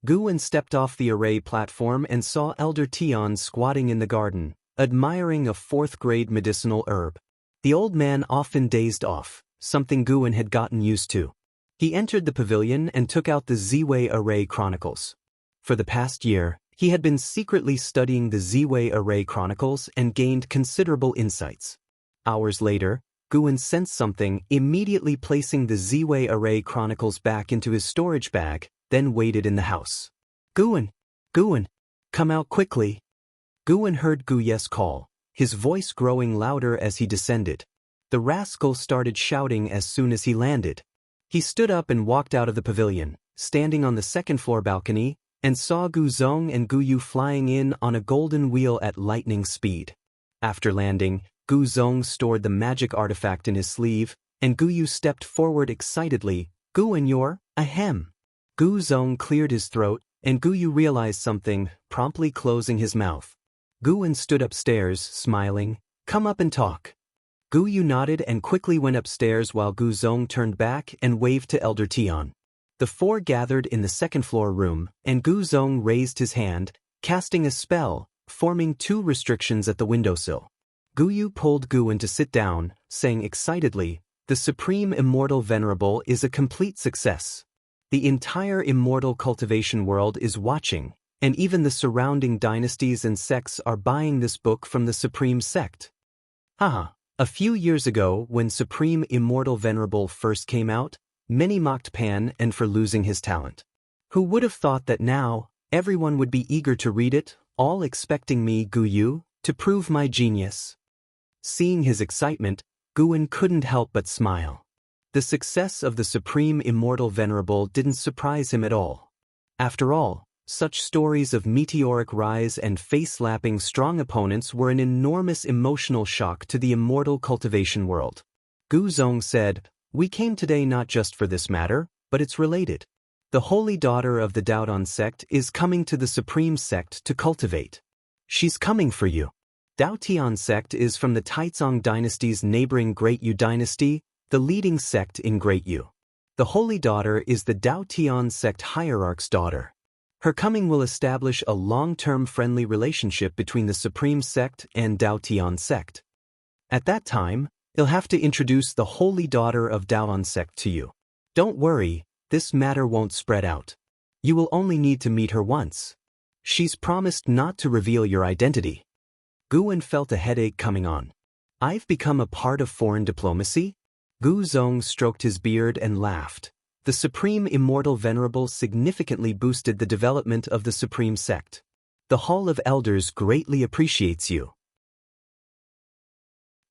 Guan stepped off the array platform and saw Elder Tian squatting in the garden, admiring a 4th-grade medicinal herb. The old man often dazed off, something Guan had gotten used to. He entered the pavilion and took out the Ziwei Array Chronicles. For the past year, he had been secretly studying the Ziwei Array Chronicles and gained considerable insights. Hours later, Guan sensed something, immediately placing the Ziwei Array Chronicles back into his storage bag, then waited in the house. "Guan! Guan! Come out quickly!" Guan heard Guye's call, his voice growing louder as he descended. The rascal started shouting as soon as he landed. He stood up and walked out of the pavilion, standing on the 2nd-floor balcony, and saw Gu Zong and Gu Yu flying in on a golden wheel at lightning speed. After landing, Gu Zong stored the magic artifact in his sleeve, and Gu Yu stepped forward excitedly. "Guan, you're ahem." Gu Zong cleared his throat, and Gu Yu realized something, promptly closing his mouth. Guan stood upstairs, smiling. "Come up and talk." Gu Yu nodded and quickly went upstairs while Gu Zong turned back and waved to Elder Tian. The 4 gathered in the 2nd-floor room, and Gu Zong raised his hand, casting a spell, forming 2 restrictions at the windowsill. Gu Yu pulled Guan to sit down, saying excitedly, "The Supreme Immortal Venerable is a complete success. The entire Immortal cultivation world is watching, and even the surrounding dynasties and sects are buying this book from the Supreme Sect." Haha. A few years ago, when Supreme Immortal Venerable first came out, many mocked Pan and for losing his talent. Who would have thought that now, everyone would be eager to read it, all expecting me, Gu Yu, to prove my genius? Seeing his excitement, Guan couldn't help but smile. The success of the Supreme Immortal Venerable didn't surprise him at all. After all, such stories of meteoric rise and face-slapping strong opponents were an enormous emotional shock to the immortal cultivation world. Gu Zong said, "We came today not just for this matter, but it's related. The holy daughter of the Daotian sect is coming to the Supreme Sect to cultivate. She's coming for you." Daotian sect is from the Taizong dynasty's neighboring Great Yu dynasty, the leading sect in Great Yu. The holy daughter is the Daotian sect hierarch's daughter. Her coming will establish a long-term friendly relationship between the Supreme Sect and Daotian sect. At that time, you'll have to introduce the holy daughter of Daotian sect to you. Don't worry, this matter won't spread out. You will only need to meet her once. She's promised not to reveal your identity. Guan felt a headache coming on. I've become a part of foreign diplomacy? Gu Zong stroked his beard and laughed. The Supreme Immortal Venerable significantly boosted the development of the Supreme Sect. The Hall of Elders greatly appreciates you.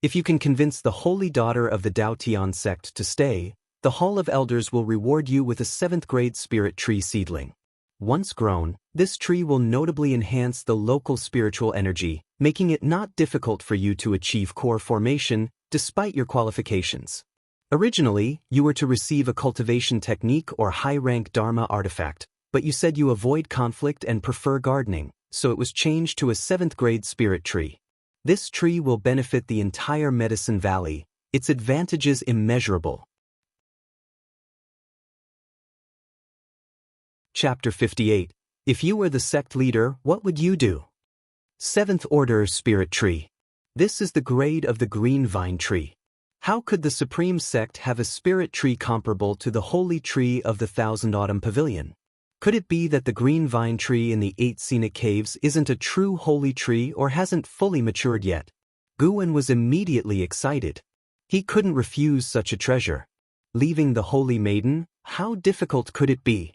If you can convince the holy daughter of the Daotian sect to stay, the Hall of Elders will reward you with a 7th-grade spirit tree seedling. Once grown, this tree will notably enhance the local spiritual energy, making it not difficult for you to achieve core formation, despite your qualifications. Originally, you were to receive a cultivation technique or high-rank Dharma artifact, but you said you avoid conflict and prefer gardening, so it was changed to a 7th-grade spirit tree. This tree will benefit the entire Medicine Valley, its advantages immeasurable. Chapter 58. If you were the sect leader, what would you do? 7th Order Spirit Tree. This is the grade of the green vine tree. How could the Supreme Sect have a spirit tree comparable to the holy tree of the Thousand Autumn Pavilion? Could it be that the green vine tree in the 8 scenic caves isn't a true holy tree or hasn't fully matured yet? Guwen was immediately excited. He couldn't refuse such a treasure. Leaving the holy maiden, how difficult could it be?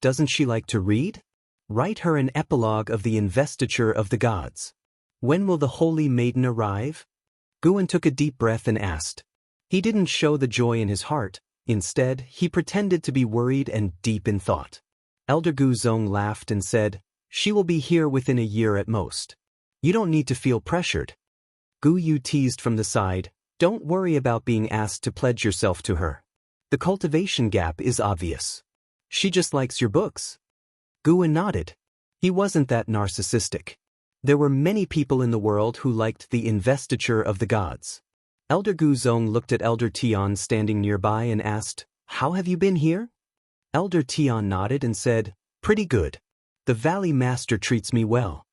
Doesn't she like to read? Write her an epilogue of the investiture of the gods. When will the holy maiden arrive? Guwen took a deep breath and asked. He didn't show the joy in his heart. Instead, he pretended to be worried and deep in thought. Elder Guzong laughed and said, "She will be here within a year at most. You don't need to feel pressured." Gu Yu teased from the side, "Don't worry about being asked to pledge yourself to her. The cultivation gap is obvious. She just likes your books." Guwen nodded. He wasn't that narcissistic. There were many people in the world who liked the investiture of the gods. Elder Guzong looked at Elder Tian standing nearby and asked, "How have you been here?" Elder Tian nodded and said, "Pretty good. The Valley Master treats me well."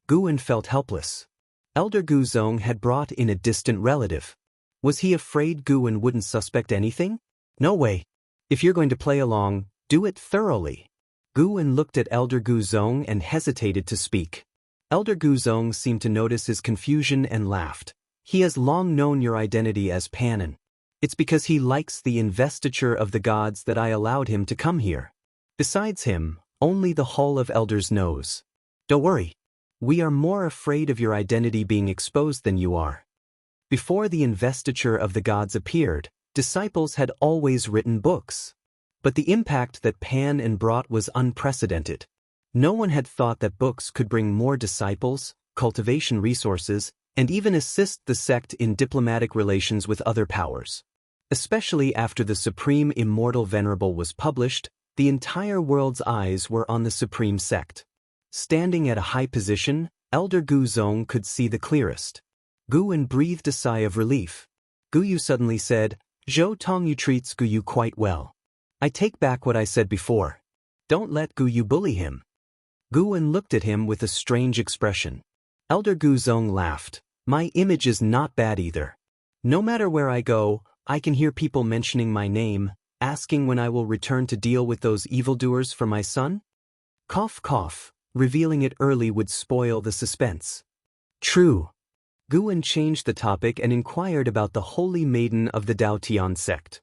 Guwen felt helpless. Elder Guzong had brought in a distant relative. Was he afraid Guwen wouldn't suspect anything? No way. If you're going to play along, do it thoroughly. Guwen looked at Elder Guzong and hesitated to speak. Elder Guzong seemed to notice his confusion and laughed. "He has long known your identity as Panin. It's because he likes the investiture of the gods that I allowed him to come here. Besides him, only the Hall of Elders knows. Don't worry. We are more afraid of your identity being exposed than you are." Before the investiture of the gods appeared, disciples had always written books. But the impact that Panin brought was unprecedented. No one had thought that books could bring more disciples, cultivation resources, and even assist the sect in diplomatic relations with other powers. Especially after the Supreme Immortal Venerable was published, the entire world's eyes were on the Supreme Sect. Standing at a high position, Elder Guzong could see the clearest. Guwen breathed a sigh of relief. Guyu suddenly said, "Zhou Tongyu treats Guyu quite well. I take back what I said before. Don't let Guyu bully him." Guwen looked at him with a strange expression. Elder Guzong laughed. "My image is not bad either. No matter where I go, I can hear people mentioning my name, asking when I will return to deal with those evildoers for my son." Cough cough, revealing it early would spoil the suspense. True. Guwen changed the topic and inquired about the holy maiden of the Daotian sect.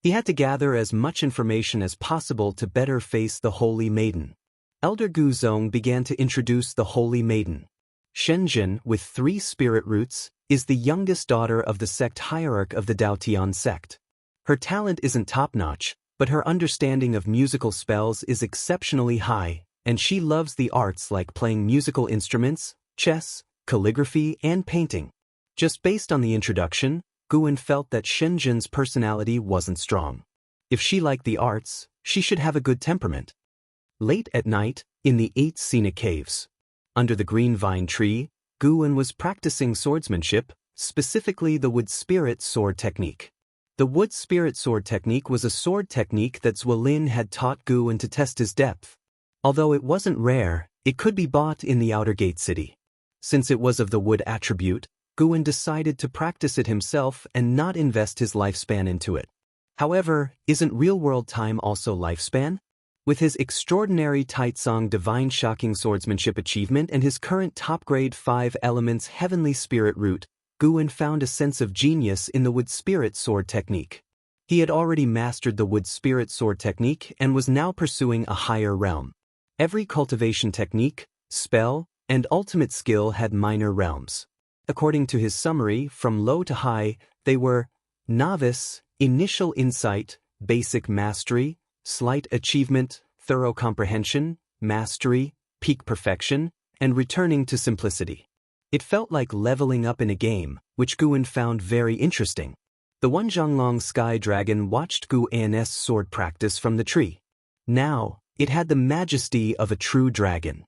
He had to gather as much information as possible to better face the holy maiden. Elder Guzong began to introduce the holy maiden. Shenzhen, with 3 spirit roots, is the youngest daughter of the sect hierarch of the Daotian sect. Her talent isn't top-notch, but her understanding of musical spells is exceptionally high, and she loves the arts like playing musical instruments, chess, calligraphy, and painting. Just based on the introduction, Guwen felt that Shenzhen's personality wasn't strong. If she liked the arts, she should have a good temperament. Late at night, in the 8 scenic caves. Under the green vine tree, Guwen was practicing swordsmanship, specifically the wood spirit sword technique. The wood spirit sword technique was a sword technique that Zwolin had taught Guwen to test his depth. Although it wasn't rare, it could be bought in the outer gate city. Since it was of the wood attribute, Guwen decided to practice it himself and not invest his lifespan into it. However, isn't real-world time also lifespan? With his extraordinary Taitsong divine shocking swordsmanship achievement and his current top-grade 5 elements heavenly spirit root, Guwen found a sense of genius in the wood spirit sword technique. He had already mastered the wood spirit sword technique and was now pursuing a higher realm. Every cultivation technique, spell, and ultimate skill had minor realms. According to his summary, from low to high, they were novice, initial insight, basic mastery, slight achievement, thorough comprehension, mastery, peak perfection, and returning to simplicity. It felt like leveling up in a game, which Guwen found very interesting. The one Zhonglong sky dragon watched Guwen's sword practice from the tree. Now, it had the majesty of a true dragon.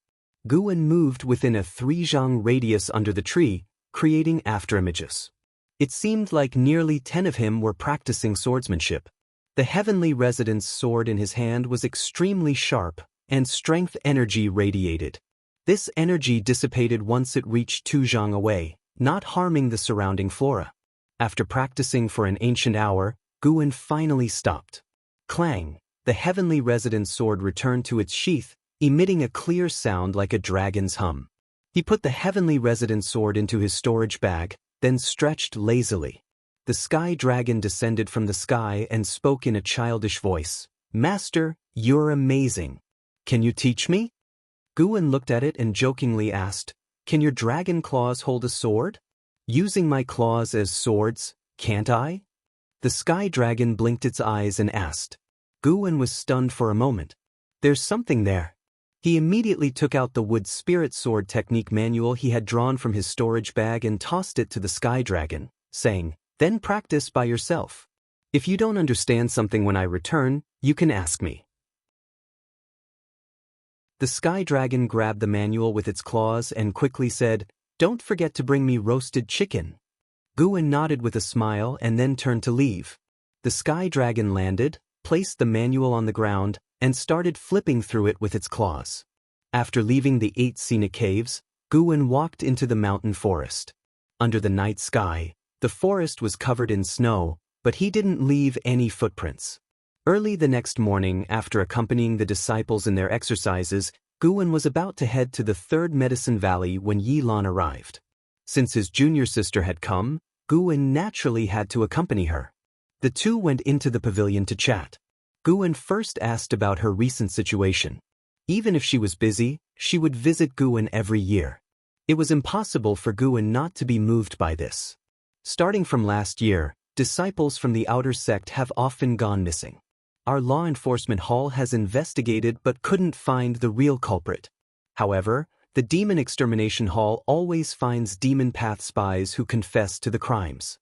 Guwen moved within a 3-zhang radius under the tree, creating afterimages. It seemed like nearly 10 of him were practicing swordsmanship. The heavenly resident's sword in his hand was extremely sharp, and strength energy radiated. This energy dissipated once it reached 2 zhang away, not harming the surrounding flora. After practicing for an ancient hour, Guwen finally stopped. Clang! The heavenly resident's sword returned to its sheath, emitting a clear sound like a dragon's hum. He put the heavenly resident's sword into his storage bag, then stretched lazily. The sky dragon descended from the sky and spoke in a childish voice. "Master, you're amazing. Can you teach me?" Guwen looked at it and jokingly asked, "Can your dragon claws hold a sword? Using my claws as swords, can't I?" The sky dragon blinked its eyes and asked. Guwen was stunned for a moment. "There's something there." He immediately took out the wood spirit sword technique manual he had drawn from his storage bag and tossed it to the sky dragon, saying, "Then practice by yourself. If you don't understand something when I return, you can ask me." The sky dragon grabbed the manual with its claws and quickly said, "Don't forget to bring me roasted chicken." Guwen nodded with a smile and then turned to leave. The sky dragon landed, placed the manual on the ground, and started flipping through it with its claws. After leaving the 8 scenic caves, Guwen walked into the mountain forest. Under the night sky, the forest was covered in snow, but he didn't leave any footprints. Early the next morning, after accompanying the disciples in their exercises, Guwen was about to head to the 3rd Medicine Valley when Yilan arrived. Since his junior sister had come, Guwen naturally had to accompany her. The two went into the pavilion to chat. Guwen first asked about her recent situation. Even if she was busy, she would visit Guwen every year. It was impossible for Guwen not to be moved by this. Starting from last year, disciples from the outer sect have often gone missing. Our law enforcement hall has investigated but couldn't find the real culprit. However, the Demon Extermination Hall always finds demon path spies who confess to the crimes.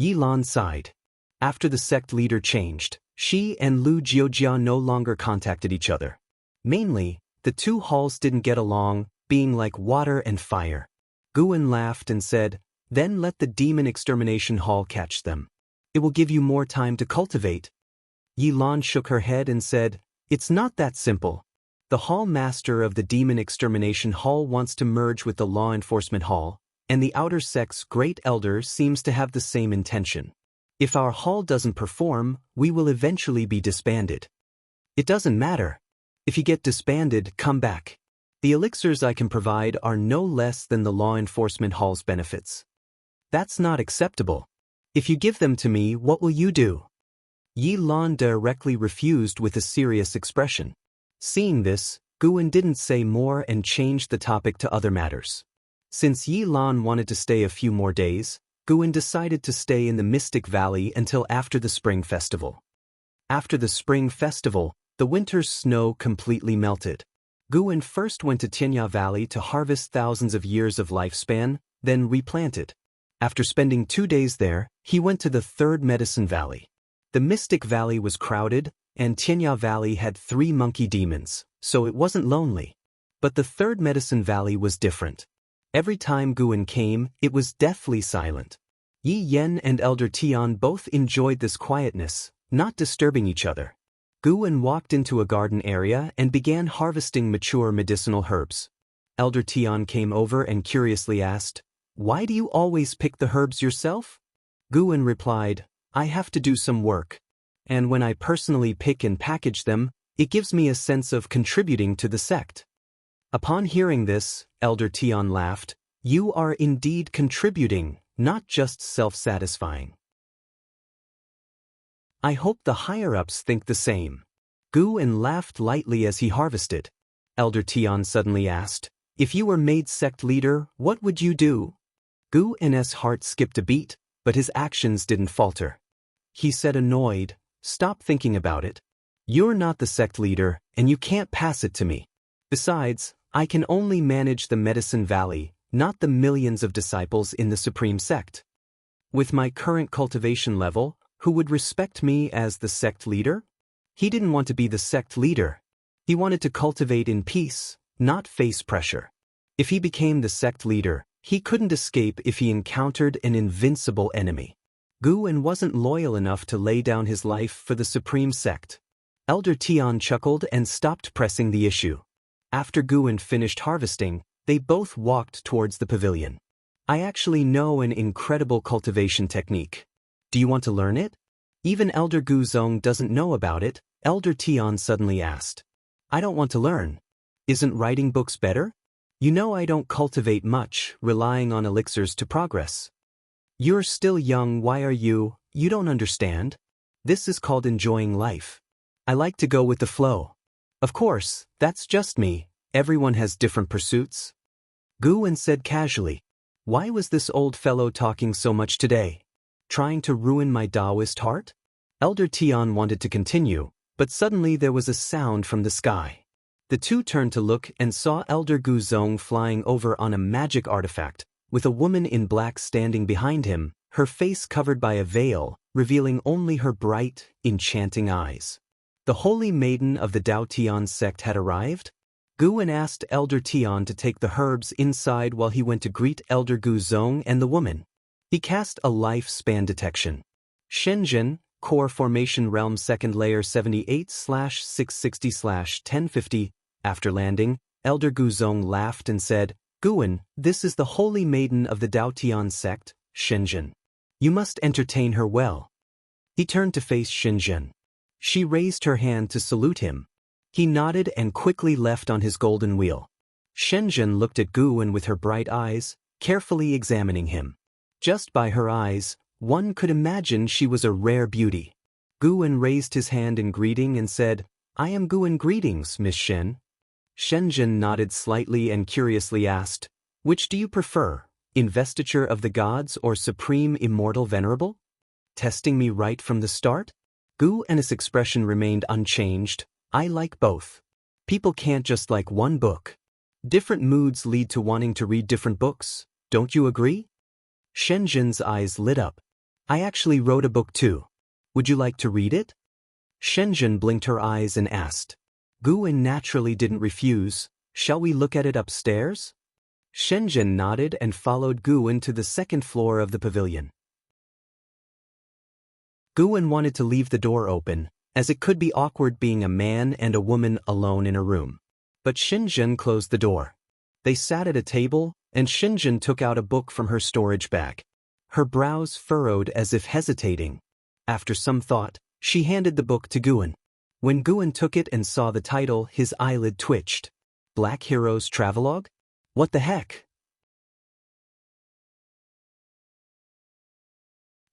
Yilan sighed. After the sect leader changed, she and Lu Jiojia no longer contacted each other. Mainly, the two halls didn't get along, being like water and fire. Guwen laughed and said, "Then let the Demon Extermination Hall catch them. It will give you more time to cultivate." Yilan shook her head and said, "It's not that simple. The hall master of the Demon Extermination Hall wants to merge with the Law Enforcement Hall, and the outer sect's great elder seems to have the same intention. If our hall doesn't perform, we will eventually be disbanded. It doesn't matter. If you get disbanded, come back. The elixirs I can provide are no less than the Law Enforcement Hall's benefits. That's not acceptable. If you give them to me, what will you do?" Yilan directly refused with a serious expression. Seeing this, Guwen didn't say more and changed the topic to other matters. Since Yilan wanted to stay a few more days, Guwen decided to stay in the Mystic Valley until after the Spring Festival. After the Spring Festival, the winter's snow completely melted. Guwen first went to Xianxia Valley to harvest thousands of years of lifespan, then replanted. After spending 2 days there, he went to the 3rd Medicine Valley. The Mystic Valley was crowded, and Xianxia Valley had 3 monkey demons, so it wasn't lonely. But the 3rd Medicine Valley was different. Every time Guwen came, it was deathly silent. Yi Yen and Elder Tian both enjoyed this quietness, not disturbing each other. Guwen walked into a garden area and began harvesting mature medicinal herbs. Elder Tian came over and curiously asked, "Why do you always pick the herbs yourself?" Guwen replied, "I have to do some work. And when I personally pick and package them, it gives me a sense of contributing to the sect." Upon hearing this, Elder Tian laughed, "You are indeed contributing, not just self-satisfying." I hope the higher-ups think the same. Guwen laughed lightly as he harvested. Elder Tian suddenly asked, "If you were made sect leader, what would you do?" Guwen's heart skipped a beat, but his actions didn't falter. He said annoyed, "Stop thinking about it. You're not the sect leader, and you can't pass it to me. Besides, I can only manage the Medicine Valley, not the millions of disciples in the Supreme Sect. With my current cultivation level, who would respect me as the sect leader?" He didn't want to be the sect leader. He wanted to cultivate in peace, not face pressure. If he became the sect leader, he couldn't escape if he encountered an invincible enemy. Guwen wasn't loyal enough to lay down his life for the supreme sect. Elder Tian chuckled and stopped pressing the issue. After Guwen finished harvesting, they both walked towards the pavilion. I actually know an incredible cultivation technique. Do you want to learn it? Even Elder Guzong doesn't know about it, Elder Tian suddenly asked. I don't want to learn. Isn't writing books better? You know I don't cultivate much, relying on elixirs to progress. You're still young, why are you don't understand? This is called enjoying life. I like to go with the flow. Of course, that's just me, everyone has different pursuits. Guwen said casually. Why was this old fellow talking so much today? Trying to ruin my Taoist heart? Elder Tian wanted to continue, but suddenly there was a sound from the sky. The two turned to look and saw Elder Guzong flying over on a magic artifact, with a woman in black standing behind him, her face covered by a veil, revealing only her bright, enchanting eyes. The holy maiden of the Daotian sect had arrived? Guwen asked Elder Tian to take the herbs inside while he went to greet Elder Guzong and the woman. He cast a life span detection. Shenzhen, Core Formation Realm 2nd Layer 78/660/1050. After landing, Elder Guzong laughed and said, Guwen, this is the holy maiden of the Daotian sect, Shenzhen. You must entertain her well. He turned to face Shenzhen. She raised her hand to salute him. He nodded and quickly left on his golden wheel. Shenzhen looked at Guwen with her bright eyes, carefully examining him. Just by her eyes, one could imagine she was a rare beauty. Guwen raised his hand in greeting and said, I am Guwen, greetings, Miss Shen. Shenzhen nodded slightly and curiously asked, Which do you prefer, Investiture of the Gods or Supreme Immortal Venerable? Testing me right from the start? Guwen's expression remained unchanged. I like both. People can't just like one book. Different moods lead to wanting to read different books, don't you agree? Shenzhen's eyes lit up. I actually wrote a book too. Would you like to read it? Shenzhen blinked her eyes and asked. Guwen naturally didn't refuse. Shall we look at it upstairs? Shenzhen nodded and followed Guwen to the second floor of the pavilion. Guwen wanted to leave the door open, as it could be awkward being a man and a woman alone in a room. But Shenzhen closed the door. They sat at a table, and Shenzhen took out a book from her storage bag. Her brows furrowed as if hesitating. After some thought, she handed the book to Guwen. When Guwen took it and saw the title, his eyelid twitched. Black Heroes Travelogue? What the heck?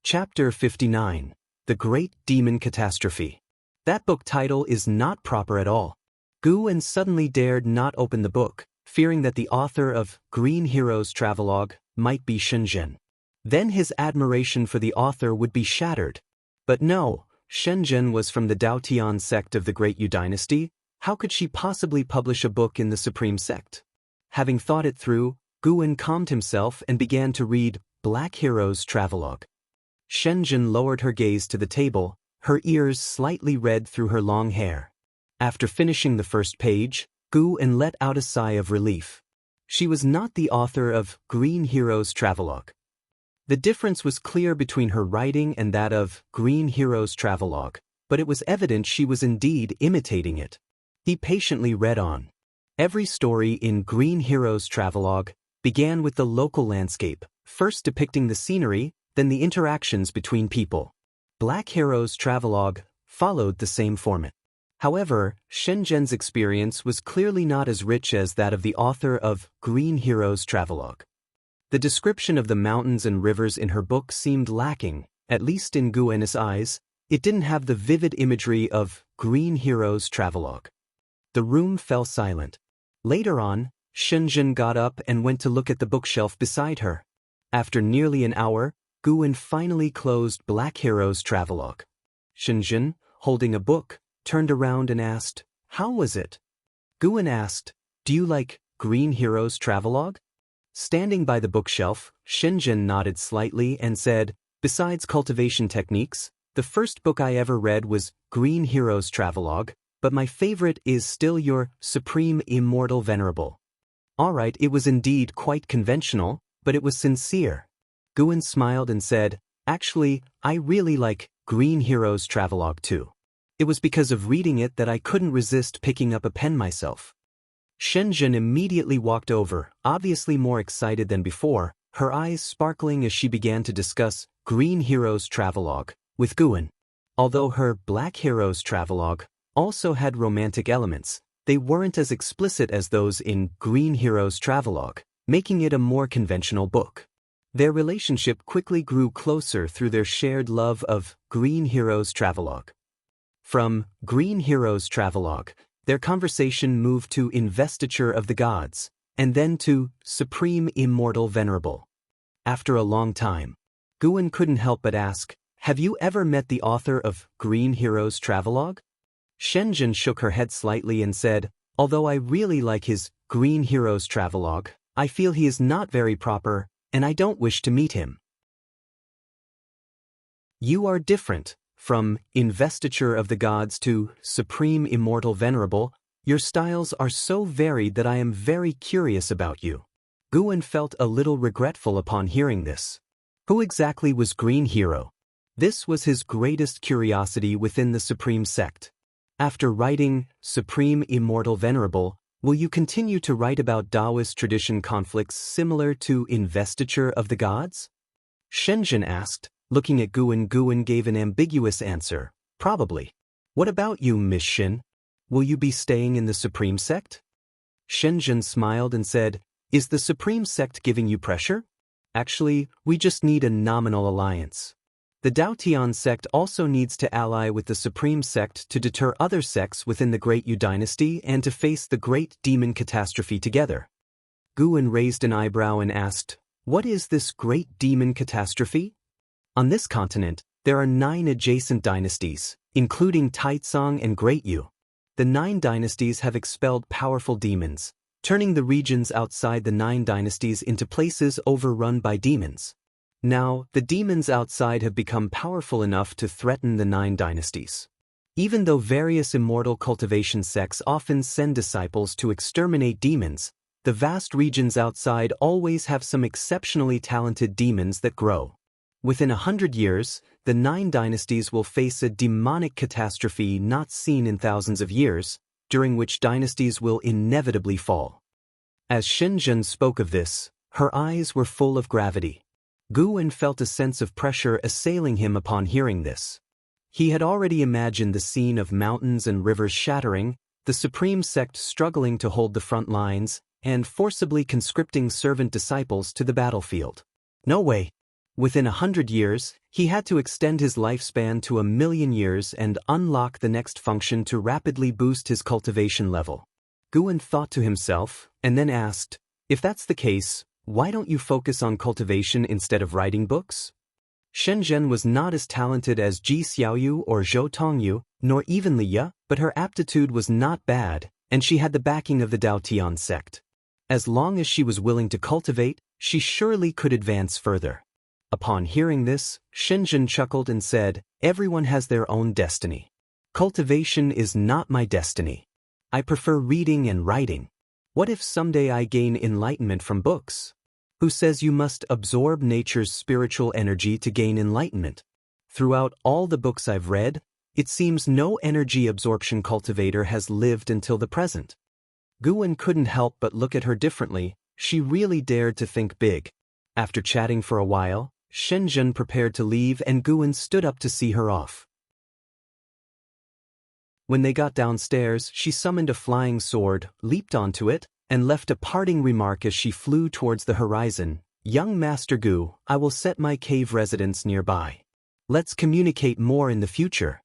Chapter 59. The Great Demon Catastrophe. That book title is not proper at all. Guwen suddenly dared not open the book, fearing that the author of Green Heroes Travelogue might be Shenzhen. Then his admiration for the author would be shattered. But no, Shenzhen was from the Daotian sect of the Great Yu dynasty. How could she possibly publish a book in the Supreme Sect? Having thought it through, Guwen calmed himself and began to read Black Heroes Travelogue. Shenzhen lowered her gaze to the table, her ears slightly red through her long hair. After finishing the first page, Guwen let out a sigh of relief. She was not the author of Green Heroes Travelogue. The difference was clear between her writing and that of Green Heroes Travelogue, but it was evident she was indeed imitating it. He patiently read on. Every story in Green Heroes Travelogue began with the local landscape, first depicting the scenery, then the interactions between people. Black Heroes Travelogue followed the same format. However, Shenzhen's experience was clearly not as rich as that of the author of Green Heroes Travelogue. The description of the mountains and rivers in her book seemed lacking, at least in Guwen's eyes. It didn't have the vivid imagery of Green Heroes Travelogue. The room fell silent. Later on, Shenzhen got up and went to look at the bookshelf beside her. After nearly an hour, Guwen finally closed Black Heroes Travelogue. Shenzhen, holding a book, turned around and asked, How was it? Guwen asked, Do you like Green Heroes Travelogue? Standing by the bookshelf, Shenzhen nodded slightly and said, Besides cultivation techniques, the first book I ever read was Green Heroes Travelogue. but my favorite is still your Supreme Immortal Venerable. Alright, it was indeed quite conventional, but it was sincere. Guan smiled and said, actually, I really like Green Hero's Travelogue too. It was because of reading it that I couldn't resist picking up a pen myself. Shenzhen immediately walked over, obviously more excited than before, her eyes sparkling as she began to discuss Green Hero's Travelogue with Guan. Although her Black Hero's Travelogue also had romantic elements, they weren't as explicit as those in Green Hero's Travelogue, making it a more conventional book. Their relationship quickly grew closer through their shared love of Green Hero's Travelogue. From Green Hero's Travelogue, their conversation moved to Investiture of the Gods, and then to Supreme Immortal Venerable. After a long time, Guan couldn't help but ask, have you ever met the author of Green Hero's Travelogue? Shenzhen shook her head slightly and said, although I really like his Green Hero's Travelogue, I feel he is not very proper, and I don't wish to meet him. You are different. From Investiture of the Gods to Supreme Immortal Venerable, your styles are so varied that I am very curious about you. Guan felt a little regretful upon hearing this. Who exactly was Green Hero? This was his greatest curiosity within the Supreme Sect. After writing Supreme Immortal Venerable, will you continue to write about Taoist tradition conflicts similar to Investiture of the Gods? Shenzhen asked. Looking at Guan, Guan gave an ambiguous answer. Probably. What about you, Miss Shin? Will you be staying in the Supreme Sect? Shenzhen smiled and said, is the Supreme Sect giving you pressure? Actually, we just need a nominal alliance. The Daotian sect also needs to ally with the Supreme Sect to deter other sects within the Great Yu dynasty and to face the Great Demon Catastrophe together. Guan raised an eyebrow and asked, what is this Great Demon Catastrophe? On this continent, there are 9 adjacent dynasties, including Taizong and Great Yu. The 9 dynasties have expelled powerful demons, turning the regions outside the 9 dynasties into places overrun by demons. Now, the demons outside have become powerful enough to threaten the 9 dynasties. Even though various immortal cultivation sects often send disciples to exterminate demons, the vast regions outside always have some exceptionally talented demons that grow. Within 100 years, the 9 dynasties will face a demonic catastrophe not seen in thousands of years, during which dynasties will inevitably fall. As Shenzhen spoke of this, her eyes were full of gravity. Guan felt a sense of pressure assailing him upon hearing this. He had already imagined the scene of mountains and rivers shattering, the Supreme Sect struggling to hold the front lines, and forcibly conscripting servant disciples to the battlefield. No way. Within 100 years, he had to extend his lifespan to 1,000,000 years and unlock the next function to rapidly boost his cultivation level. Guan thought to himself, and then asked, if that's the case, why don't you focus on cultivation instead of writing books? Shenzhen was not as talented as Ji Xiaoyu or Zhou Tongyu, nor even Li Ye, but her aptitude was not bad, and she had the backing of the Daotian sect. As long as she was willing to cultivate, she surely could advance further. Upon hearing this, Shenzhen chuckled and said, everyone has their own destiny. Cultivation is not my destiny. I prefer reading and writing. What if someday I gain enlightenment from books? Who says you must absorb nature's spiritual energy to gain enlightenment? Throughout all the books I've read, it seems no energy absorption cultivator has lived until the present. Guan couldn't help but look at her differently. She really dared to think big. After chatting for a while, Shenzhen prepared to leave and Guan stood up to see her off. When they got downstairs, she summoned a flying sword, leaped onto it, and left a parting remark as she flew towards the horizon. Young Master Gu, I will set my cave residence nearby. Let's communicate more in the future.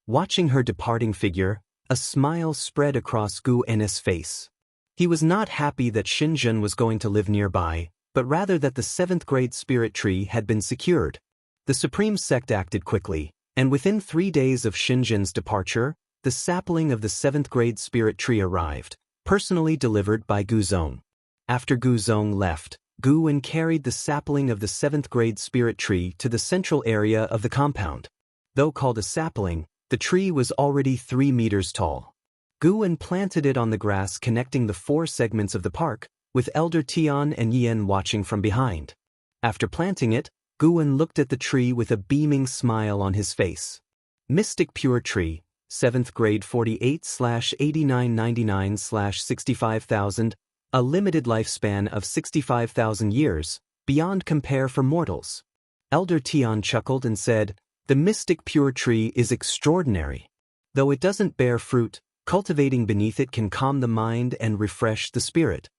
Watching her departing figure, a smile spread across Gu En's face. He was not happy that Shenzhen was going to live nearby, but rather that the 7th grade spirit tree had been secured. The Supreme Sect acted quickly, and within 3 days of Shenzhen's departure, the sapling of the 7th grade spirit tree arrived, personally delivered by Gu Zong. After Gu Zong left, Guan carried the sapling of the 7th grade spirit tree to the central area of the compound. Though called a sapling, The tree was already 3 meters tall. Guwen planted it on the grass connecting the 4 segments of the park, with Elder Tian and Yen watching from behind. After planting it, Guwen looked at the tree with a beaming smile on his face. Mystic Pure Tree, 7th grade 48/8999/65,000, a limited lifespan of 65,000 years, beyond compare for mortals. Elder Tian chuckled and said, "The Mystic Pure Tree is extraordinary. Though it doesn't bear fruit, cultivating beneath it can calm the mind and refresh the spirit."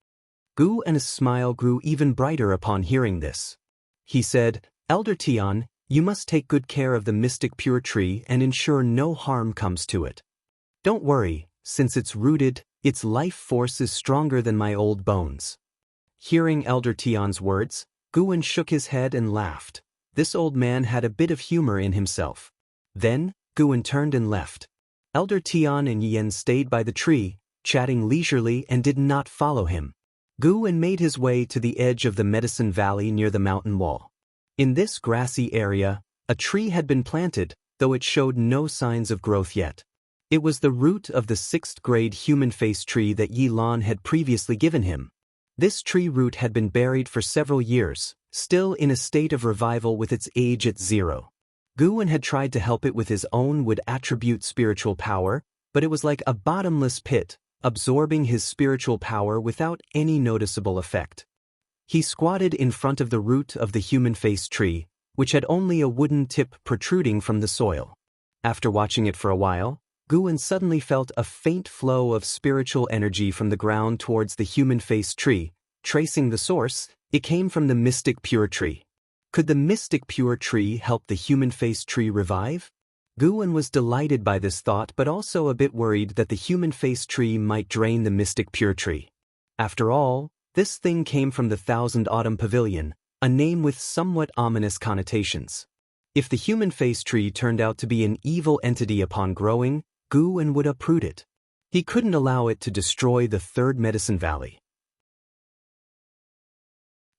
Gu and his smile grew even brighter upon hearing this. He said, "Elder Tian, you must take good care of the Mystic Pure Tree and ensure no harm comes to it. Don't worry, since it's rooted, its life force is stronger than my old bones." Hearing Elder Tian's words, Guwen shook his head and laughed. This old man had a bit of humor in himself. Then, Guwen turned and left. Elder Tian and Yen stayed by the tree, chatting leisurely and did not follow him. Guwen made his way to the edge of the Medicine Valley near the mountain wall. In this grassy area, a tree had been planted, though it showed no signs of growth yet. It was the root of the 6th grade human face tree that Yi Lan had previously given him. This tree root had been buried for several years, still in a state of revival with its age at 0. Guwen had tried to help it with his own would attribute spiritual power, but it was like a bottomless pit, absorbing his spiritual power without any noticeable effect. He squatted in front of the root of the human face tree, which had only a wooden tip protruding from the soil. After watching it for a while, Guwen suddenly felt a faint flow of spiritual energy from the ground towards the human face tree. Tracing the source, it came from the Mystic Pure Tree. Could the Mystic Pure Tree help the human face tree revive? Guwen was delighted by this thought but also a bit worried that the human face tree might drain the Mystic Pure Tree. After all, this thing came from the Thousand Autumn Pavilion, a name with somewhat ominous connotations. If the human face tree turned out to be an evil entity upon growing, Guwen would uproot it. He couldn't allow it to destroy the 3rd Medicine Valley.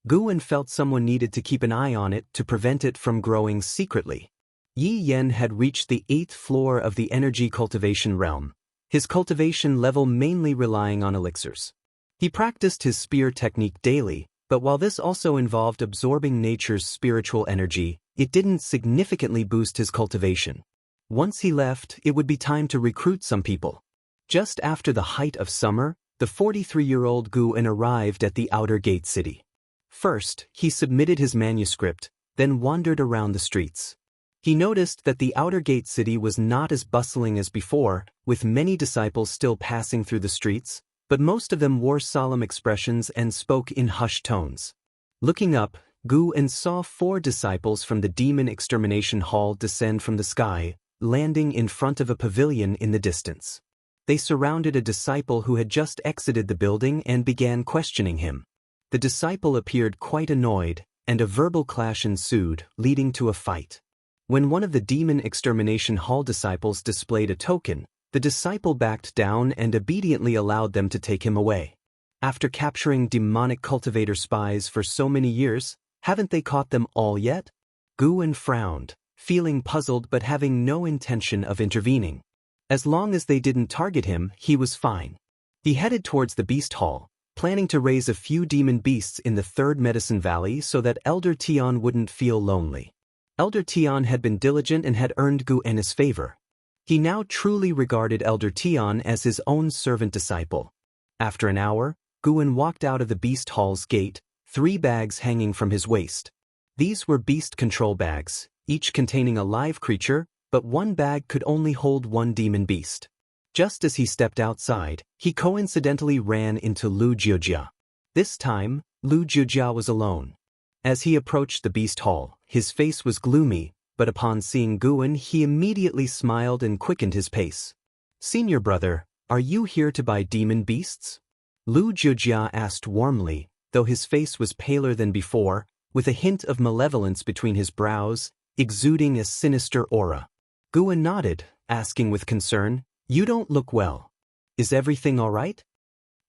Guwen felt someone needed to keep an eye on it to prevent it from growing secretly. Yi Yen had reached the 8th floor of the energy cultivation realm, his cultivation level mainly relying on elixirs. He practiced his spear technique daily, but while this also involved absorbing nature's spiritual energy, it didn't significantly boost his cultivation. Once he left, it would be time to recruit some people. Just after the height of summer, the 43-year-old Guwen arrived at the outer gate city. First, he submitted his manuscript, then wandered around the streets. He noticed that the outer gate city was not as bustling as before, with many disciples still passing through the streets, but most of them wore solemn expressions and spoke in hushed tones. Looking up, Guwen saw 4 disciples from the Demon Extermination Hall descend from the sky, landing in front of a pavilion in the distance. They surrounded a disciple who had just exited the building and began questioning him. The disciple appeared quite annoyed, and a verbal clash ensued, leading to a fight. When one of the Demon Extermination Hall disciples displayed a token, the disciple backed down and obediently allowed them to take him away. After capturing demonic cultivator spies for so many years, haven't they caught them all yet? Guwen frowned, feeling puzzled but having no intention of intervening. As long as they didn't target him, he was fine. He headed towards the Beast Hall, planning to raise a few demon beasts in the 3rd Medicine Valley so that Elder Tian wouldn't feel lonely. Elder Tian had been diligent and had earned Guwen's favor. He now truly regarded Elder Tian as his own servant disciple. After an hour, Guwen walked out of the Beast Hall's gate, 3 bags hanging from his waist. These were beast control bags, each containing a live creature, but one bag could only hold 1 demon beast. Just as he stepped outside, he coincidentally ran into Lu Jiujia. This time, Lu Jiujia was alone. As he approached the Beast Hall, his face was gloomy, but upon seeing Guwen, he immediately smiled and quickened his pace. "Senior brother, are you here to buy demon beasts?" Lu Jiujia asked warmly, though his face was paler than before, with a hint of malevolence between his brows, exuding a sinister aura. Guwen nodded, asking with concern, "You don't look well. Is everything all right?"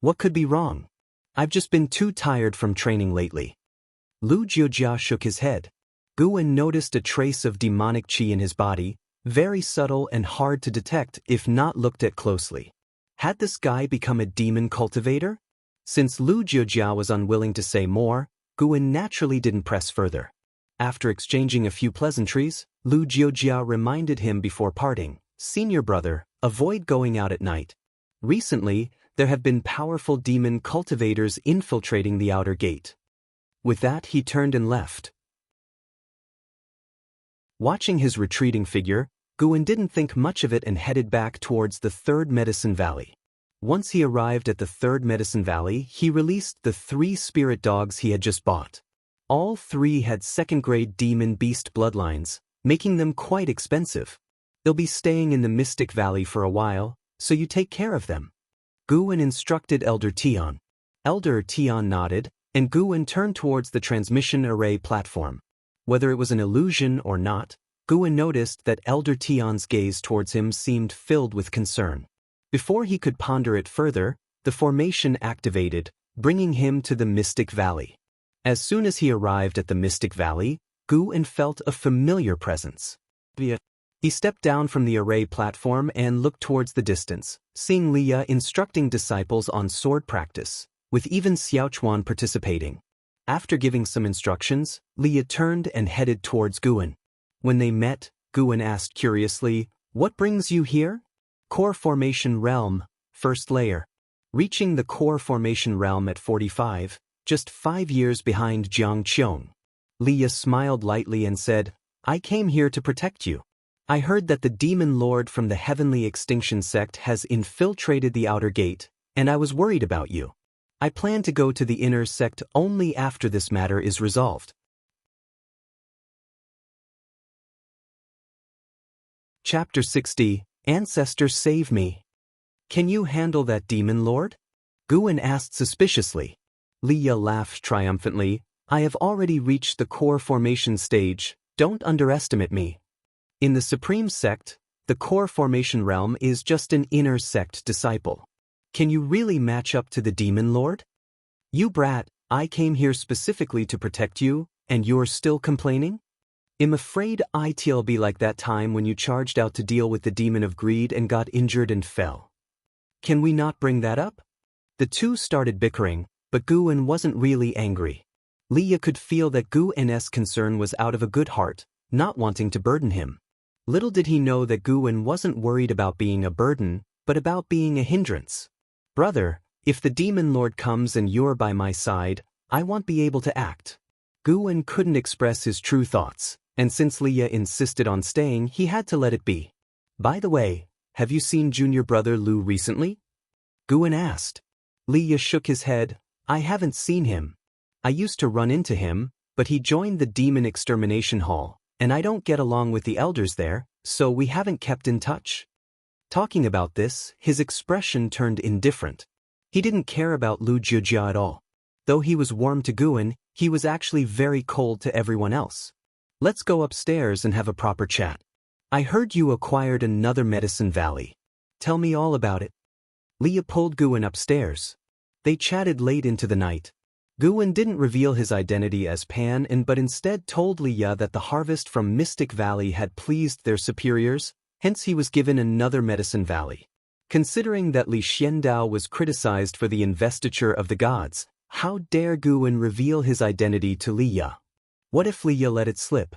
"What could be wrong? I've just been too tired from training lately." Lu Jiujia shook his head. Guwen noticed a trace of demonic qi in his body, Very subtle and hard to detect if not looked at closely. Had this guy become a demon cultivator? Since Lu Jiujia was unwilling to say more, Guwen naturally didn't press further. After exchanging a few pleasantries, Lu Jiujia reminded him before parting, "Senior brother, avoid going out at night. Recently, there have been powerful demon cultivators infiltrating the outer gate." With that, he turned and left. Watching his retreating figure, Guwen didn't think much of it and headed back towards the third Medicine Valley. Once he arrived at the third Medicine Valley, he released the 3 spirit dogs he had just bought. All 3 had second-grade demon beast bloodlines, making them quite expensive. They'll be staying in the Mystic Valley for a while, so you take care of them. Guwen instructed Elder Tian. Elder Tian nodded, and Guwen turned towards the transmission array platform. Whether it was an illusion or not, Guwen noticed that Elder Tian's gaze towards him seemed filled with concern. Before he could ponder it further, the formation activated, bringing him to the Mystic Valley. As soon as he arrived at the Mystic Valley, Guwen felt a familiar presence. He stepped down from the array platform and looked towards the distance, seeing Leah instructing disciples on sword practice, with even Xiaochuan participating. After giving some instructions, Leah turned and headed towards Guwen. When they met, Guwen asked curiously, "What brings you here?" Core Formation Realm, First Layer. Reaching the Core Formation Realm at 45, just 5 years behind Jiang Qiong. Leah smiled lightly and said, "I came here to protect you. I heard that the demon lord from the Heavenly Extinction Sect has infiltrated the outer gate, and I was worried about you. I plan to go to the inner sect only after this matter is resolved." Chapter 60, Ancestor Save Me. "Can you handle that demon lord?" Guwen asked suspiciously. Leah laughed triumphantly, "I have already reached the core formation stage, don't underestimate me. In the Supreme Sect, the core formation realm is just an inner sect disciple. Can you really match up to the demon lord? You brat, I came here specifically to protect you, and you're still complaining? I'm afraid it'll be like that time when you charged out to deal with the demon of greed and got injured and fell. Can we not bring that up?" The two started bickering, but Guwen wasn't really angry. Leah could feel that Guwen's concern was out of a good heart, not wanting to burden him. Little did he know that Guwen wasn't worried about being a burden, but about being a hindrance. "Brother, if the demon lord comes and you're by my side, I won't be able to act." Guwen couldn't express his true thoughts, and since Leah insisted on staying, he had to let it be. "By the way, have you seen junior brother Lu recently?" Guwen asked. Leah shook his head. "I haven't seen him. I used to run into him, but he joined the Demon Extermination Hall, and I don't get along with the elders there, so we haven't kept in touch." Talking about this, his expression turned indifferent. He didn't care about Lu Jiujia at all. Though he was warm to Guwen, he was actually very cold to everyone else. "Let's go upstairs and have a proper chat. I heard you acquired another Medicine Valley. Tell me all about it." Leah pulled Guwen upstairs. They chatted late into the night. Guwen didn't reveal his identity as Pan but instead told Leah that the harvest from Mystic Valley had pleased their superiors, hence he was given another Medicine Valley. Considering that Li Xiandao was criticized for the investiture of the gods, how dare Guwen reveal his identity to Leah? What if Leah let it slip?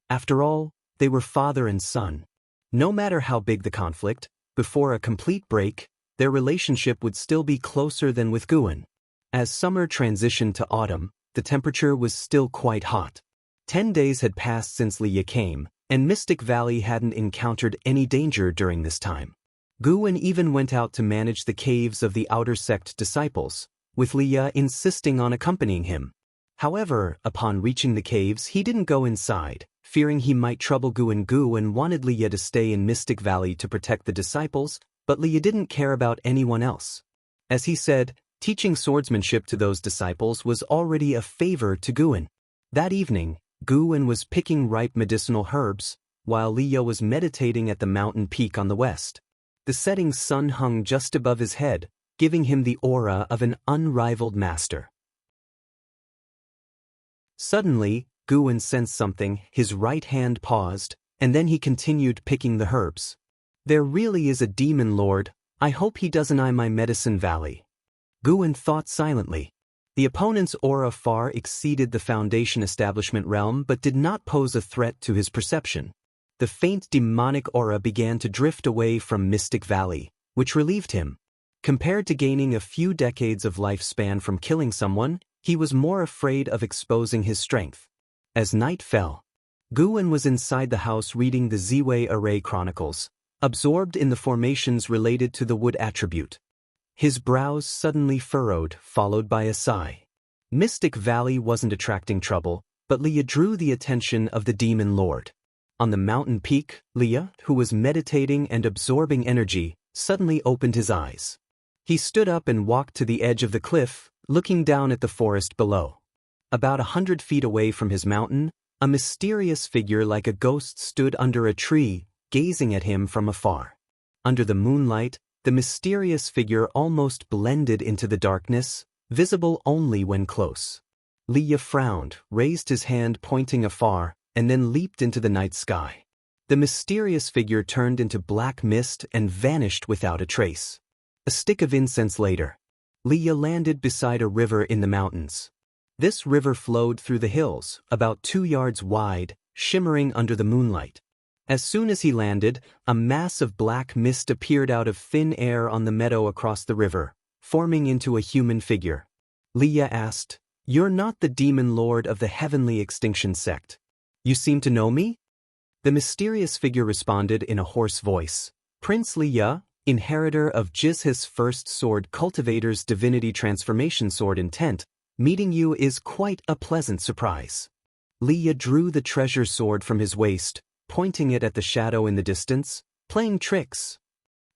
After all, they were father and son. No matter how big the conflict, before a complete break, their relationship would still be closer than with Guwen. As summer transitioned to autumn, the temperature was still quite hot. 10 days had passed since Leah came, and Mystic Valley hadn't encountered any danger during this time. Guwen even went out to manage the caves of the outer sect disciples, with Leah insisting on accompanying him. However, upon reaching the caves, he didn't go inside, fearing he might trouble Guwen. Guwen wanted Leah to stay in Mystic Valley to protect the disciples, but Leah didn't care about anyone else. As he said, teaching swordsmanship to those disciples was already a favor to Guwen. That evening, Guwen was picking ripe medicinal herbs, while Leah was meditating at the mountain peak on the west. The setting sun hung just above his head, giving him the aura of an unrivaled master. Suddenly, Guwen sensed something, his right hand paused, and then he continued picking the herbs. There really is a demon lord, I hope he doesn't eye my medicine valley. Guan thought silently. The opponent's aura far exceeded the Foundation establishment realm but did not pose a threat to his perception. The faint demonic aura began to drift away from Mystic Valley, which relieved him. Compared to gaining a few decades of lifespan from killing someone, he was more afraid of exposing his strength. As night fell, Guan was inside the house reading the Ziwei Array Chronicles, absorbed in the formations related to the wood attribute. His brows suddenly furrowed, followed by a sigh. Mystic Valley wasn't attracting trouble, but Leah drew the attention of the Demon Lord. On the mountain peak, Leah, who was meditating and absorbing energy, suddenly opened his eyes. He stood up and walked to the edge of the cliff, looking down at the forest below. About 100 feet away from his mountain, a mysterious figure like a ghost stood under a tree, gazing at him from afar. Under the moonlight, the mysterious figure almost blended into the darkness, visible only when close. Leah frowned, raised his hand pointing afar, and then leaped into the night sky. The mysterious figure turned into black mist and vanished without a trace. A stick of incense later, Leah landed beside a river in the mountains. This river flowed through the hills, about 2 yards wide, shimmering under the moonlight. As soon as he landed, a mass of black mist appeared out of thin air on the meadow across the river, forming into a human figure. Leah asked, "You're not the demon lord of the Heavenly Extinction Sect. You seem to know me?" The mysterious figure responded in a hoarse voice. "Prince Leah, inheritor of Jizha's first sword cultivator's divinity transformation sword intent, meeting you is quite a pleasant surprise." Leah drew the treasure sword from his waist, pointing it at the shadow in the distance, playing tricks.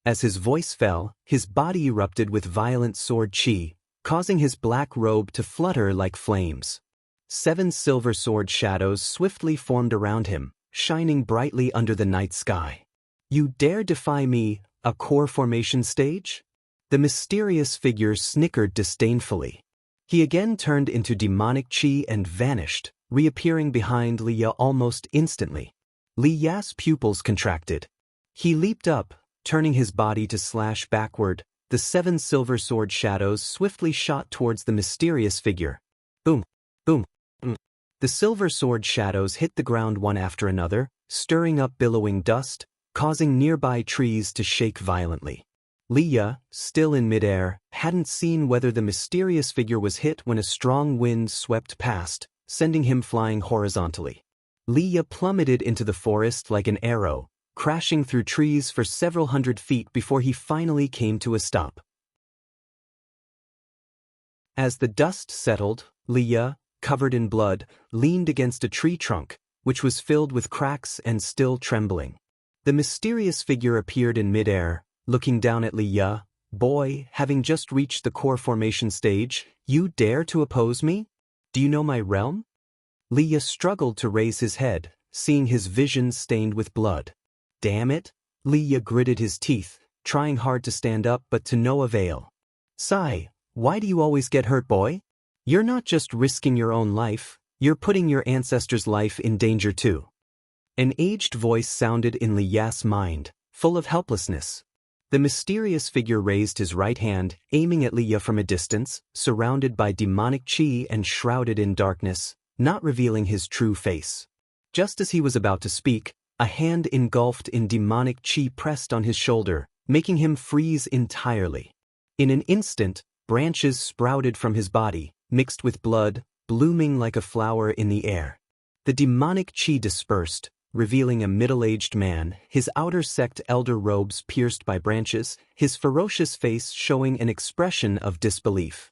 As his voice fell, his body erupted with violent sword chi, causing his black robe to flutter like flames. 7 silver sword shadows swiftly formed around him, shining brightly under the night sky. "You dare defy me, a core formation stage?" The mysterious figure snickered disdainfully. He again turned into demonic chi and vanished, reappearing behind Leah almost instantly. Leah's pupils contracted. He leaped up, turning his body to slash backward. The 7 silver sword shadows swiftly shot towards the mysterious figure. Boom, boom, boom. The silver sword shadows hit the ground one after another, stirring up billowing dust, causing nearby trees to shake violently. Leah, still in midair, hadn't seen whether the mysterious figure was hit when a strong wind swept past, sending him flying horizontally. Leah plummeted into the forest like an arrow, crashing through trees for several hundred feet before he finally came to a stop. As the dust settled, Leah, covered in blood, leaned against a tree trunk, which was filled with cracks and still trembling. The mysterious figure appeared in midair, looking down at Leah. "Boy, having just reached the core formation stage, you dare to oppose me? Do you know my realm?" Leah struggled to raise his head, seeing his vision stained with blood. "Damn it!" Leah gritted his teeth, trying hard to stand up but to no avail. "Sigh, why do you always get hurt, boy? You're not just risking your own life, you're putting your ancestor's life in danger too." An aged voice sounded in Leah's mind, full of helplessness. The mysterious figure raised his right hand, aiming at Leah from a distance, surrounded by demonic chi and shrouded in darkness, not revealing his true face. Just as he was about to speak, a hand engulfed in demonic chi pressed on his shoulder, making him freeze entirely. In an instant, branches sprouted from his body, mixed with blood, blooming like a flower in the air. The demonic chi dispersed, revealing a middle-aged man, his outer sect elder robes pierced by branches, his ferocious face showing an expression of disbelief.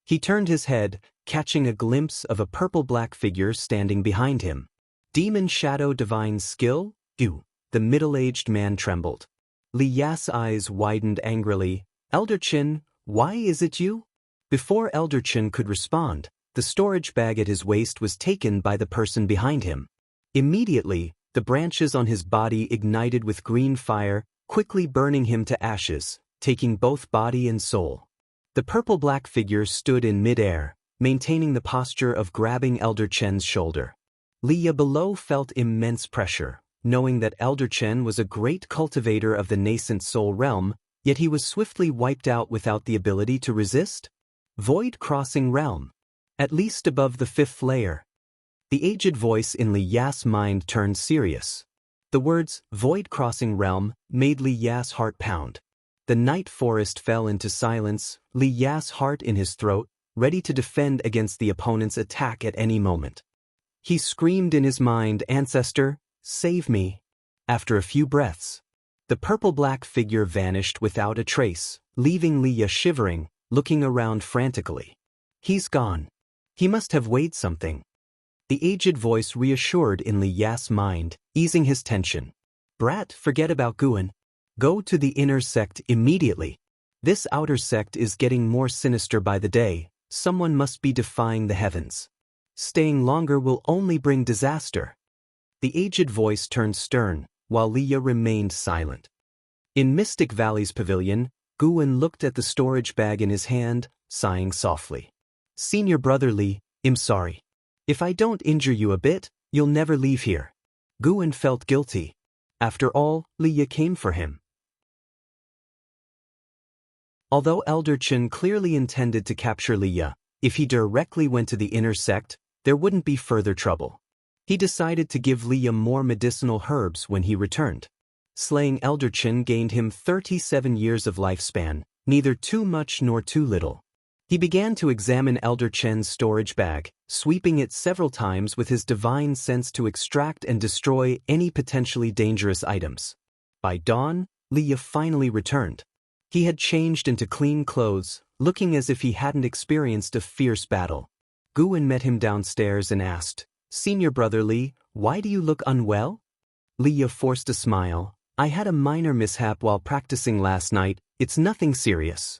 He turned his head, catching a glimpse of a purple-black figure standing behind him. "Demon Shadow Divine Skill? You." The middle-aged man trembled. Leah's eyes widened angrily. "Elder Qin, why is it you?" Before Elder Qin could respond, the storage bag at his waist was taken by the person behind him. Immediately, the branches on his body ignited with green fire, quickly burning him to ashes, taking both body and soul. The purple-black figure stood in mid-air, maintaining the posture of grabbing Elder Chen's shoulder. Leah below felt immense pressure, knowing that Elder Chen was a great cultivator of the nascent soul realm, yet he was swiftly wiped out without the ability to resist? Void crossing realm. At least above the 5th layer. The aged voice in Li Ya's mind turned serious. The words, void crossing realm, made Li Ya's heart pound. The night forest fell into silence, Li Ya's heart in his throat, ready to defend against the opponent's attack at any moment. He screamed in his mind, "Ancestor, save me." After a few breaths, the purple-black figure vanished without a trace, leaving Li Ya shivering, looking around frantically. He's gone. He must have weighed something. The aged voice reassured in Li Ya's mind, easing his tension. Brat, forget about Guan. Go to the inner sect immediately. This outer sect is getting more sinister by the day. Someone must be defying the heavens. Staying longer will only bring disaster. The aged voice turned stern, while Li Ya remained silent. In Mystic Valley's pavilion, Guan looked at the storage bag in his hand, sighing softly. Senior brother Li, I'm sorry. If I don't injure you a bit, you'll never leave here. Guan felt guilty. After all, Li Ya came for him. Although Elder Chen clearly intended to capture Li Ya, if he directly went to the inner sect, there wouldn't be further trouble. He decided to give Li Ya more medicinal herbs when he returned. Slaying Elder Chen gained him 37 years of lifespan, neither too much nor too little. He began to examine Elder Chen's storage bag, sweeping it several times with his divine sense to extract and destroy any potentially dangerous items. By dawn, Li Ya finally returned. He had changed into clean clothes, looking as if he hadn't experienced a fierce battle. Guan met him downstairs and asked, Senior brother Li, why do you look unwell? Li Ya forced a smile. I had a minor mishap while practicing last night, it's nothing serious.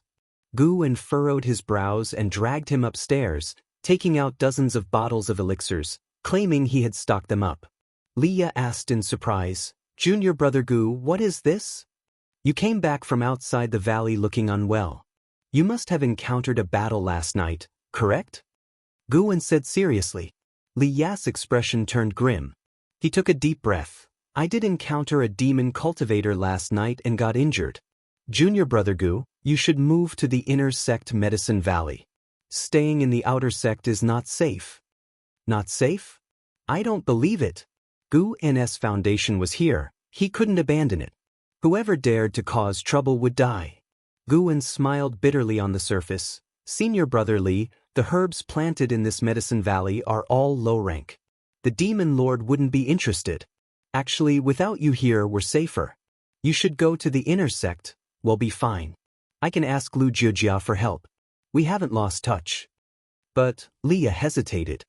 Guan furrowed his brows and dragged him upstairs, taking out dozens of bottles of elixirs, claiming he had stocked them up. Li Ya asked in surprise, Junior brother Gu, what is this? You came back from outside the valley looking unwell. You must have encountered a battle last night, correct? Guan said seriously. Li Ya's expression turned grim. He took a deep breath. I did encounter a demon cultivator last night and got injured. Junior brother Gu, you should move to the inner sect Medicine Valley. Staying in the outer sect is not safe. Not safe? I don't believe it. Gu N's foundation was here, he couldn't abandon it. Whoever dared to cause trouble would die. Guan smiled bitterly on the surface. Senior brother Li, the herbs planted in this Medicine Valley are all low rank. The demon lord wouldn't be interested. Actually, without you here, we're safer. You should go to the inner sect. We'll be fine. I can ask Lu Jiujia for help. We haven't lost touch. But, Li Ya hesitated.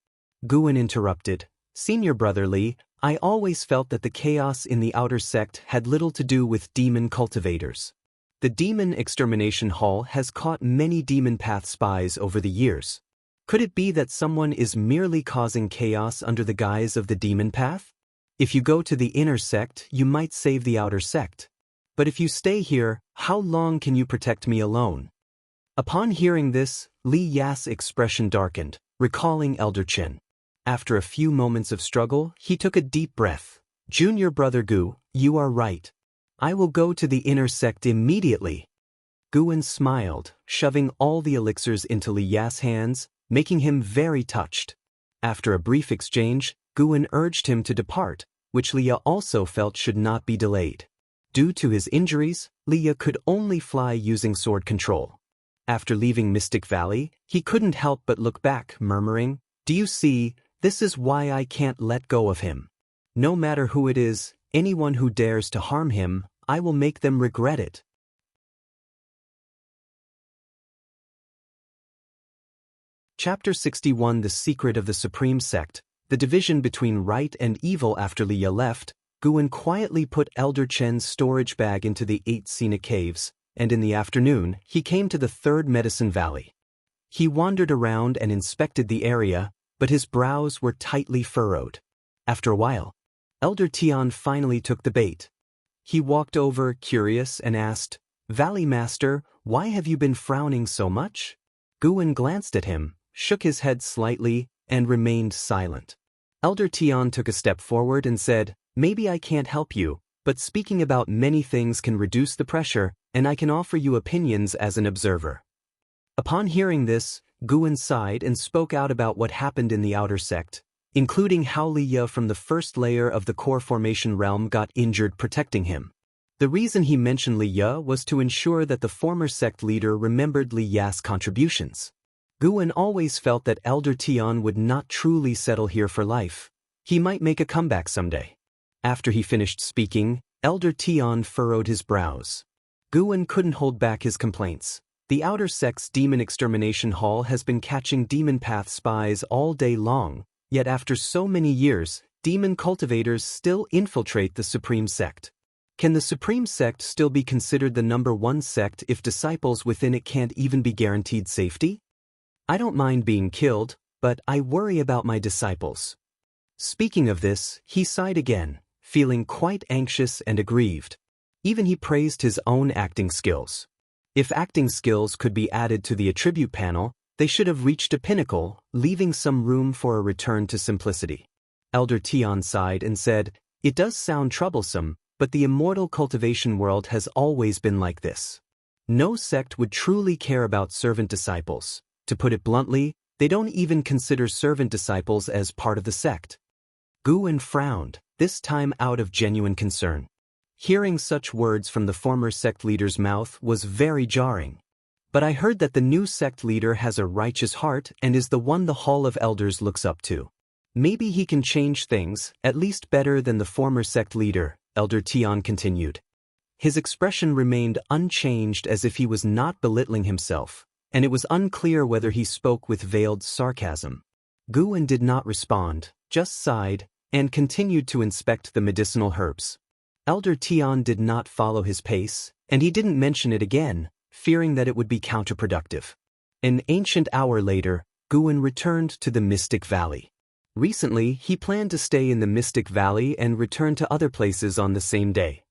Guan interrupted. Senior brother Li, I always felt that the chaos in the outer sect had little to do with demon cultivators. The Demon Extermination Hall has caught many demon path spies over the years. Could it be that someone is merely causing chaos under the guise of the demon path? If you go to the inner sect, you might save the outer sect. But if you stay here, how long can you protect me alone? Upon hearing this, Li Ya's expression darkened, recalling Elder Chen. After a few moments of struggle, he took a deep breath. Junior brother Gu, you are right. I will go to the inner sect immediately. Guan smiled, shoving all the elixirs into Li Ya's hands, making him very touched. After a brief exchange, Guan urged him to depart, which Li Ya also felt should not be delayed. Due to his injuries, Li Ya could only fly using sword control. After leaving Mystic Valley, he couldn't help but look back, murmuring, Do you see, this is why I can't let go of him. No matter who it is, anyone who dares to harm him, I will make them regret it. Chapter 61 The Secret of the Supreme Sect, the division between right and evil. After Li Ya left, Guan quietly put Elder Chen's storage bag into the 8 scenic caves, and in the afternoon, he came to the 3rd Medicine Valley. He wandered around and inspected the area, but his brows were tightly furrowed. After a while, Elder Tian finally took the bait. He walked over, curious, and asked, Valley Master, why have you been frowning so much? Guan glanced at him, shook his head slightly, and remained silent. Elder Tian took a step forward and said, Maybe I can't help you, but speaking about many things can reduce the pressure, and I can offer you opinions as an observer." Upon hearing this, Guan sighed and spoke out about what happened in the outer sect, including how Li Ye from the first layer of the core formation realm got injured protecting him. The reason he mentioned Li Ye was to ensure that the former sect leader remembered Li Ye's contributions. Guan always felt that Elder Tian would not truly settle here for life. He might make a comeback someday. After he finished speaking, Elder Tian furrowed his brows. Guan couldn't hold back his complaints. The outer sect's demon extermination hall has been catching demon path spies all day long, yet after so many years, demon cultivators still infiltrate the Supreme Sect. Can the Supreme Sect still be considered the #1 sect if disciples within it can't even be guaranteed safety? I don't mind being killed, but I worry about my disciples. Speaking of this, he sighed again, feeling quite anxious and aggrieved. Even he praised his own acting skills. If acting skills could be added to the attribute panel, they should have reached a pinnacle, leaving some room for a return to simplicity. Elder Tian sighed and said, "It does sound troublesome, but the immortal cultivation world has always been like this. No sect would truly care about servant disciples. To put it bluntly, they don't even consider servant disciples as part of the sect." Guan frowned, this time out of genuine concern. Hearing such words from the former sect leader's mouth was very jarring. "But I heard that the new sect leader has a righteous heart and is the one the Hall of Elders looks up to. Maybe he can change things, at least better than the former sect leader," Elder Tian continued. His expression remained unchanged as if he was not belittling himself, and it was unclear whether he spoke with veiled sarcasm. Guan did not respond, just sighed, and continued to inspect the medicinal herbs. Elder Tian did not follow his pace, and he didn't mention it again, fearing that it would be counterproductive. An ancient hour later, Guan returned to the Mystic Valley. Recently, he planned to stay in the Mystic Valley and return to other places on the same day.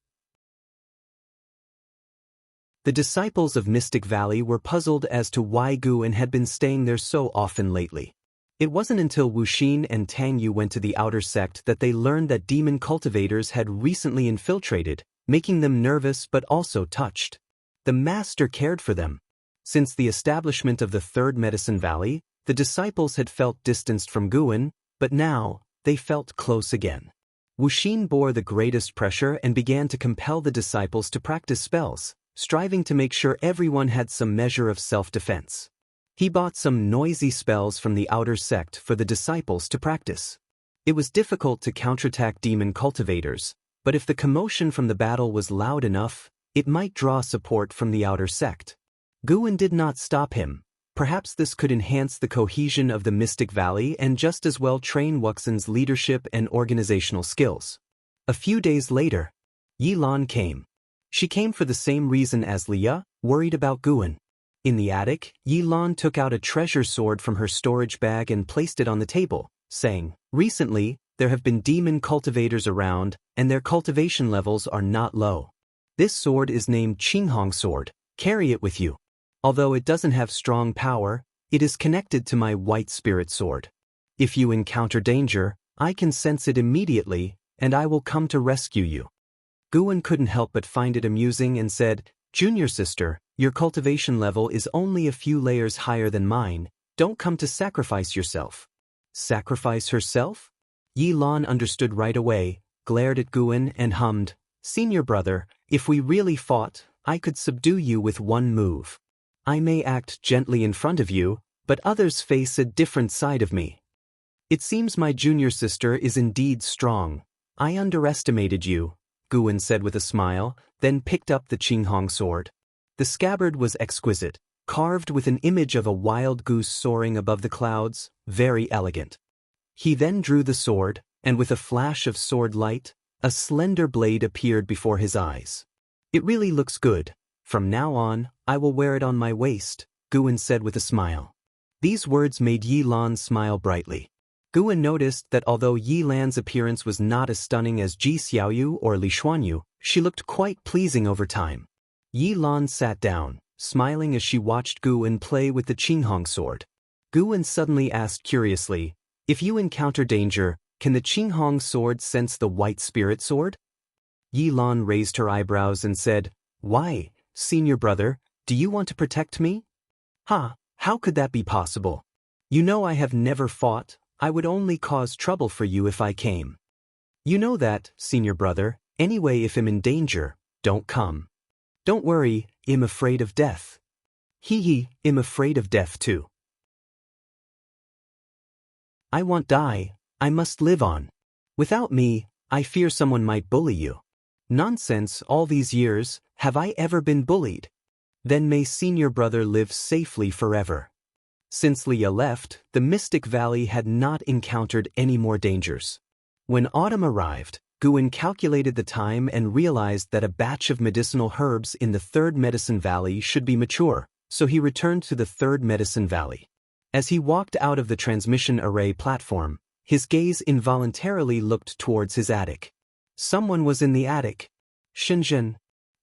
The disciples of Mystic Valley were puzzled as to why Guan had been staying there so often lately. It wasn't until Wuxin and Tang Yu went to the outer sect that they learned that demon cultivators had recently infiltrated, making them nervous but also touched. The master cared for them. Since the establishment of the Third Medicine Valley, the disciples had felt distanced from Guan, but now, they felt close again. Wuxin bore the greatest pressure and began to compel the disciples to practice spells, striving to make sure everyone had some measure of self-defense. He bought some noisy spells from the outer sect for the disciples to practice. It was difficult to counterattack demon cultivators, but if the commotion from the battle was loud enough, it might draw support from the outer sect. Guan did not stop him. Perhaps this could enhance the cohesion of the Mystic Valley and just as well train Wuxian's leadership and organizational skills. A few days later, Yi Lan came. She came for the same reason as Li Ye, worried about Guan. In the attic, Yi Lan took out a treasure sword from her storage bag and placed it on the table, saying, "Recently, there have been demon cultivators around, and their cultivation levels are not low. This sword is named Qinghong sword. Carry it with you. Although it doesn't have strong power, it is connected to my white spirit sword. If you encounter danger, I can sense it immediately, and I will come to rescue you." Guan couldn't help but find it amusing and said, "Junior sister, your cultivation level is only a few layers higher than mine. Don't come to sacrifice yourself." Sacrifice herself? Yi Lan understood right away, glared at Guan and hummed, "Senior brother, if we really fought, I could subdue you with one move. I may act gently in front of you, but others face a different side of me. It seems my junior sister is indeed strong. I underestimated you," Guan said with a smile, then picked up the Qinghong sword. The scabbard was exquisite, carved with an image of a wild goose soaring above the clouds, very elegant. He then drew the sword, and with a flash of sword light, a slender blade appeared before his eyes. "It really looks good. From now on, I will wear it on my waist," Guan said with a smile. These words made Yi Lan smile brightly. Guan noticed that although Yi Lan's appearance was not as stunning as Ji Xiaoyu or Li Xuanyu, she looked quite pleasing over time. Yi Lan sat down, smiling as she watched Guan play with the Qinghong sword. Guan suddenly asked curiously, "If you encounter danger, can the Qinghong sword sense the white spirit sword? Yi Lan raised her eyebrows and said, Why, senior brother, do you want to protect me? Ha, how could that be possible? You know I have never fought, I would only cause trouble for you if I came. You know that, senior brother, anyway if I'm in danger, don't come. Don't worry, I'm afraid of death. Hee, I'm afraid of death too. I won't die, I must live on. Without me, I fear someone might bully you. Nonsense, all these years, have I ever been bullied? Then may senior brother live safely forever. Since Leah left, the Mystic Valley had not encountered any more dangers. When autumn arrived, Guin calculated the time and realized that a batch of medicinal herbs in the Third Medicine Valley should be mature, so he returned to the Third Medicine Valley. As he walked out of the transmission array platform, his gaze involuntarily looked towards his attic. Someone was in the attic. Shenzhen.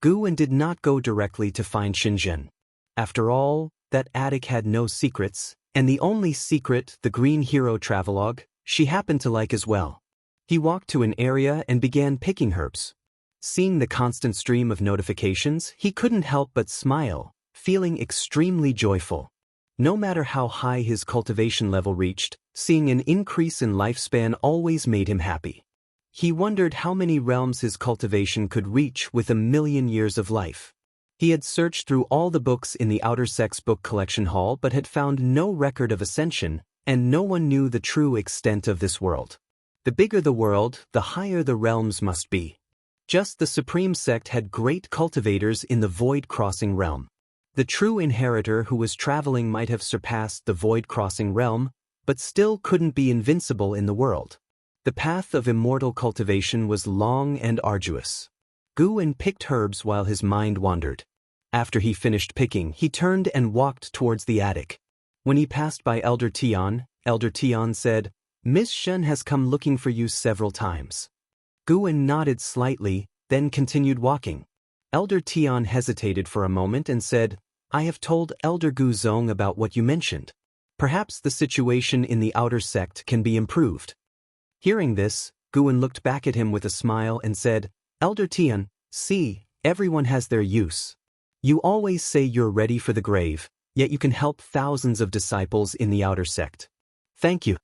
Guin did not go directly to find Shenzhen. After all, that attic had no secrets, and the only secret, the Green Hero Travelogue, she happened to like as well. He walked to an area and began picking herbs. Seeing the constant stream of notifications, he couldn't help but smile, feeling extremely joyful. No matter how high his cultivation level reached, seeing an increase in lifespan always made him happy. He wondered how many realms his cultivation could reach with 1,000,000 years of life. He had searched through all the books in the Outer Sects book collection hall but had found no record of ascension, and no one knew the true extent of this world. The bigger the world, the higher the realms must be. Just the Supreme Sect had great cultivators in the Void Crossing realm. The true inheritor who was traveling might have surpassed the Void Crossing realm, but still couldn't be invincible in the world. The path of immortal cultivation was long and arduous. Guin picked herbs while his mind wandered. After he finished picking, he turned and walked towards the attic. When he passed by Elder Tian said, Miss Shen has come looking for you several times. Guin nodded slightly, then continued walking. Elder Tian hesitated for a moment and said, I have told Elder Gu Zong about what you mentioned. Perhaps the situation in the Outer Sect can be improved. Hearing this, Guin looked back at him with a smile and said, Elder Tian, see, everyone has their use. You always say you're ready for the grave, yet you can help thousands of disciples in the Outer Sect. Thank you.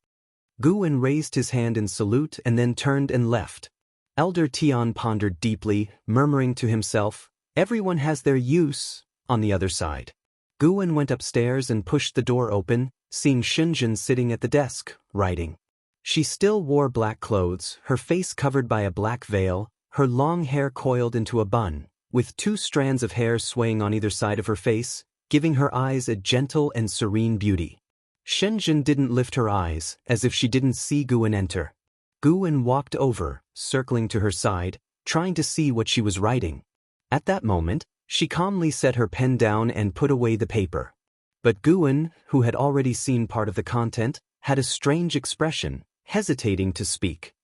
Guin raised his hand in salute and then turned and left. Elder Tian pondered deeply, murmuring to himself, everyone has their use, on the other side. Guin went upstairs and pushed the door open, seeing Shenzhen sitting at the desk, writing. She still wore black clothes, her face covered by a black veil, her long hair coiled into a bun, with 2 strands of hair swaying on either side of her face, giving her eyes a gentle and serene beauty. Shenzhen didn't lift her eyes, as if she didn't see Guin enter. Guin walked over, circling to her side, trying to see what she was writing. At that moment, she calmly set her pen down and put away the paper. But Guin, who had already seen part of the content, had a strange expression, hesitating to speak.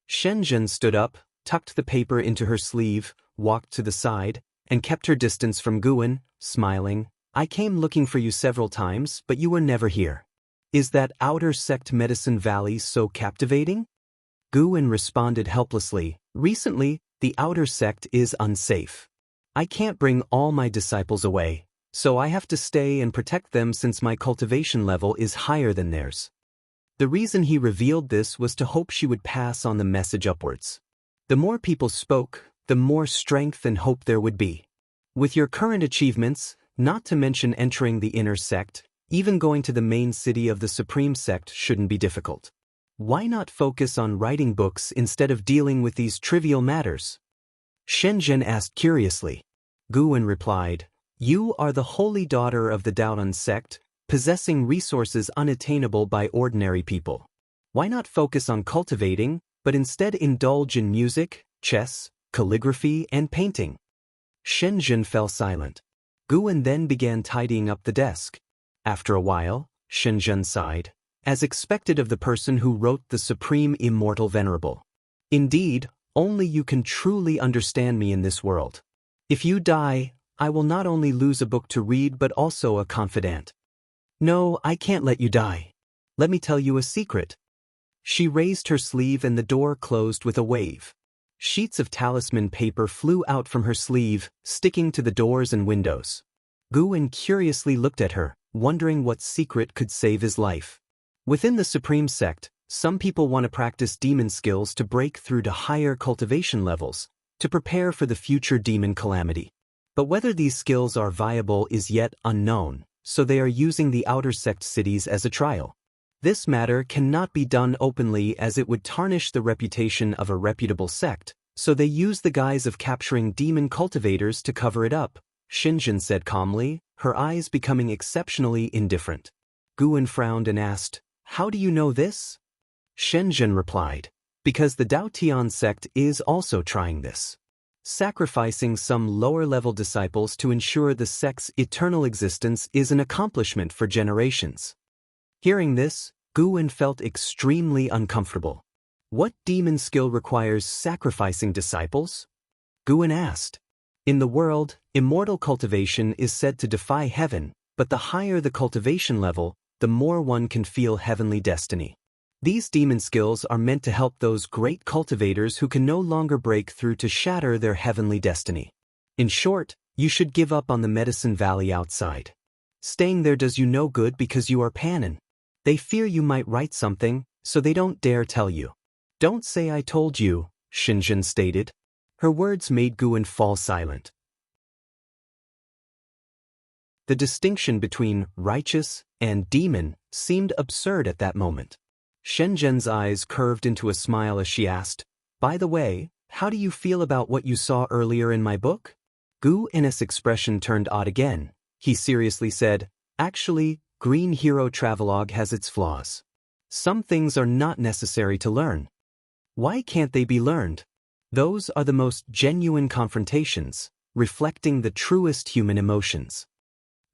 Shenzhen stood up, tucked the paper into her sleeve, walked to the side, and kept her distance from Guin, smiling. I came looking for you several times, but you were never here. Is that Outer Sect Medicine Valley so captivating? Guin responded helplessly, recently, the Outer Sect is unsafe. I can't bring all my disciples away, so I have to stay and protect them since my cultivation level is higher than theirs. The reason he revealed this was to hope she would pass on the message upwards. The more people spoke, the more strength and hope there would be. With your current achievements, not to mention entering the inner sect, even going to the main city of the Supreme Sect shouldn't be difficult. Why not focus on writing books instead of dealing with these trivial matters? Shenzhen asked curiously. Guin replied, You are the holy daughter of the Daotian sect, possessing resources unattainable by ordinary people. Why not focus on cultivating, but instead indulge in music, chess, calligraphy, and painting? Shenzhen fell silent. Guin then began tidying up the desk. After a while, Shenzhen sighed, as expected of the person who wrote the Supreme Immortal Venerable. Indeed, only you can truly understand me in this world. If you die, I will not only lose a book to read but also a confidant. No, I can't let you die. Let me tell you a secret. She raised her sleeve and the door closed with a wave. Sheets of talisman paper flew out from her sleeve, sticking to the doors and windows. Guwen curiously looked at her, wondering what secret could save his life. Within the Supreme Sect, some people want to practice demon skills to break through to higher cultivation levels, to prepare for the future demon calamity. But whether these skills are viable is yet unknown, so they are using the outer sect cities as a trial. This matter cannot be done openly as it would tarnish the reputation of a reputable sect, so they use the guise of capturing demon cultivators to cover it up, Xinjun said calmly, her eyes becoming exceptionally indifferent. Guwen frowned and asked, "How do you know this?" Shenzhen replied, "Because the Daotian sect is also trying this. Sacrificing some lower-level disciples to ensure the sect's eternal existence is an accomplishment for generations." Hearing this, Guwen felt extremely uncomfortable. What demon skill requires sacrificing disciples? Guwen asked. In the world, immortal cultivation is said to defy heaven, but the higher the cultivation level, the more one can feel heavenly destiny. These demon skills are meant to help those great cultivators who can no longer break through to shatter their heavenly destiny. In short, you should give up on the Medicine Valley outside. Staying there does you no good because you are Panin. They fear you might write something, so they don't dare tell you. Don't say I told you, Xinjun stated. Her words made Guwen fall silent. The distinction between righteous and demon seemed absurd at that moment. Shenzhen's eyes curved into a smile as she asked, "By the way, how do you feel about what you saw earlier in my book?" Guwen's expression turned odd again. He seriously said, "Actually, Green Hero Travelogue has its flaws. Some things are not necessary to learn." Why can't they be learned? Those are the most genuine confrontations, reflecting the truest human emotions.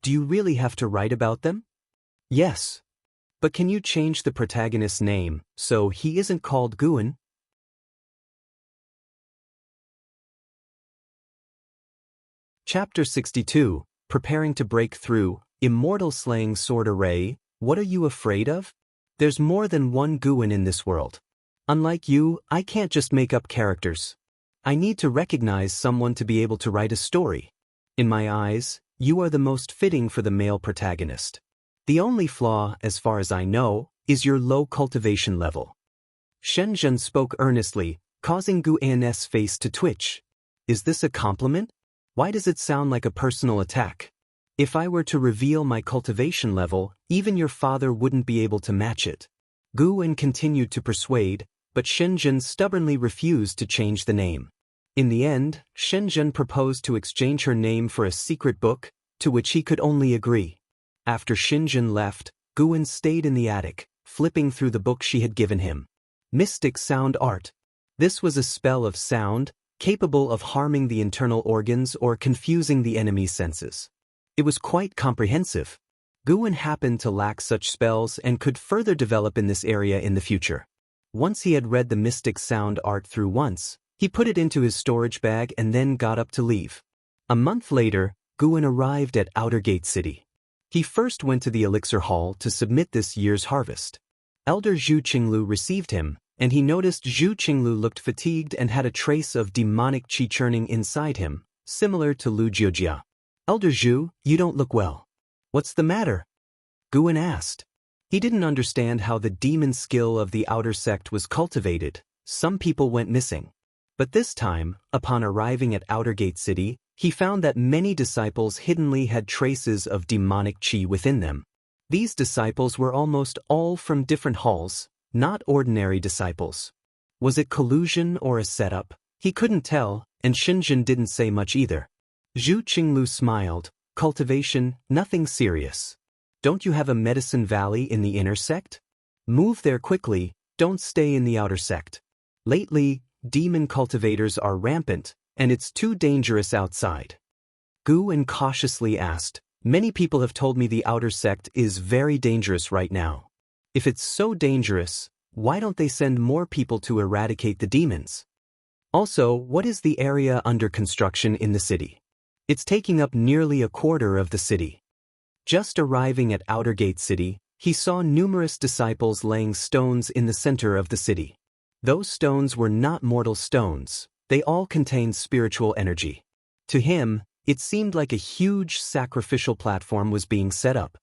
Do you really have to write about them? Yes. But can you change the protagonist's name so he isn't called Guwen? Chapter 62, Preparing to Break Through, Immortal Slaying Sword Array, What Are You Afraid Of? There's more than one Guwen in this world. Unlike you, I can't just make up characters. I need to recognize someone to be able to write a story. In my eyes, you are the most fitting for the male protagonist. The only flaw, as far as I know, is your low cultivation level. Shenzhen spoke earnestly, causing Guwen's face to twitch. Is this a compliment? Why does it sound like a personal attack? If I were to reveal my cultivation level, even your father wouldn't be able to match it. Guwen continued to persuade, but Shenzhen stubbornly refused to change the name. In the end, Shenzhen proposed to exchange her name for a secret book, to which he could only agree. After Shenzhen left, Guwen stayed in the attic, flipping through the book she had given him. Mystic Sound Art. This was a spell of sound, capable of harming the internal organs or confusing the enemy's senses. It was quite comprehensive. Guwen happened to lack such spells and could further develop in this area in the future. Once he had read the Mystic Sound Art through once, he put it into his storage bag and then got up to leave. A month later, Guwen arrived at Outer Gate City. He first went to the Elixir Hall to submit this year's harvest. Elder Zhu Qinglu received him, and he noticed Zhu Qinglu looked fatigued and had a trace of demonic qi churning inside him, similar to Lu Jiujia. "Elder Zhu, you don't look well. What's the matter?" Guwen asked. He didn't understand how the demon skill of the outer sect was cultivated. Some people went missing. But this time, upon arriving at Outer Gate City, he found that many disciples hiddenly had traces of demonic qi within them. These disciples were almost all from different halls, not ordinary disciples. Was it collusion or a setup? He couldn't tell, and Xinjun didn't say much either. Zhu Qinglu smiled. "Cultivation, nothing serious. Don't you have a Medicine Valley in the inner sect? Move there quickly, don't stay in the outer sect. Lately, demon cultivators are rampant, and it's too dangerous outside." Guwen cautiously asked, "Many people have told me the outer sect is very dangerous right now. If it's so dangerous, why don't they send more people to eradicate the demons? Also, what is the area under construction in the city? It's taking up nearly a quarter of the city." Just arriving at Outer Gate City, he saw numerous disciples laying stones in the center of the city. Those stones were not mortal stones, they all contained spiritual energy. To him, it seemed like a huge sacrificial platform was being set up.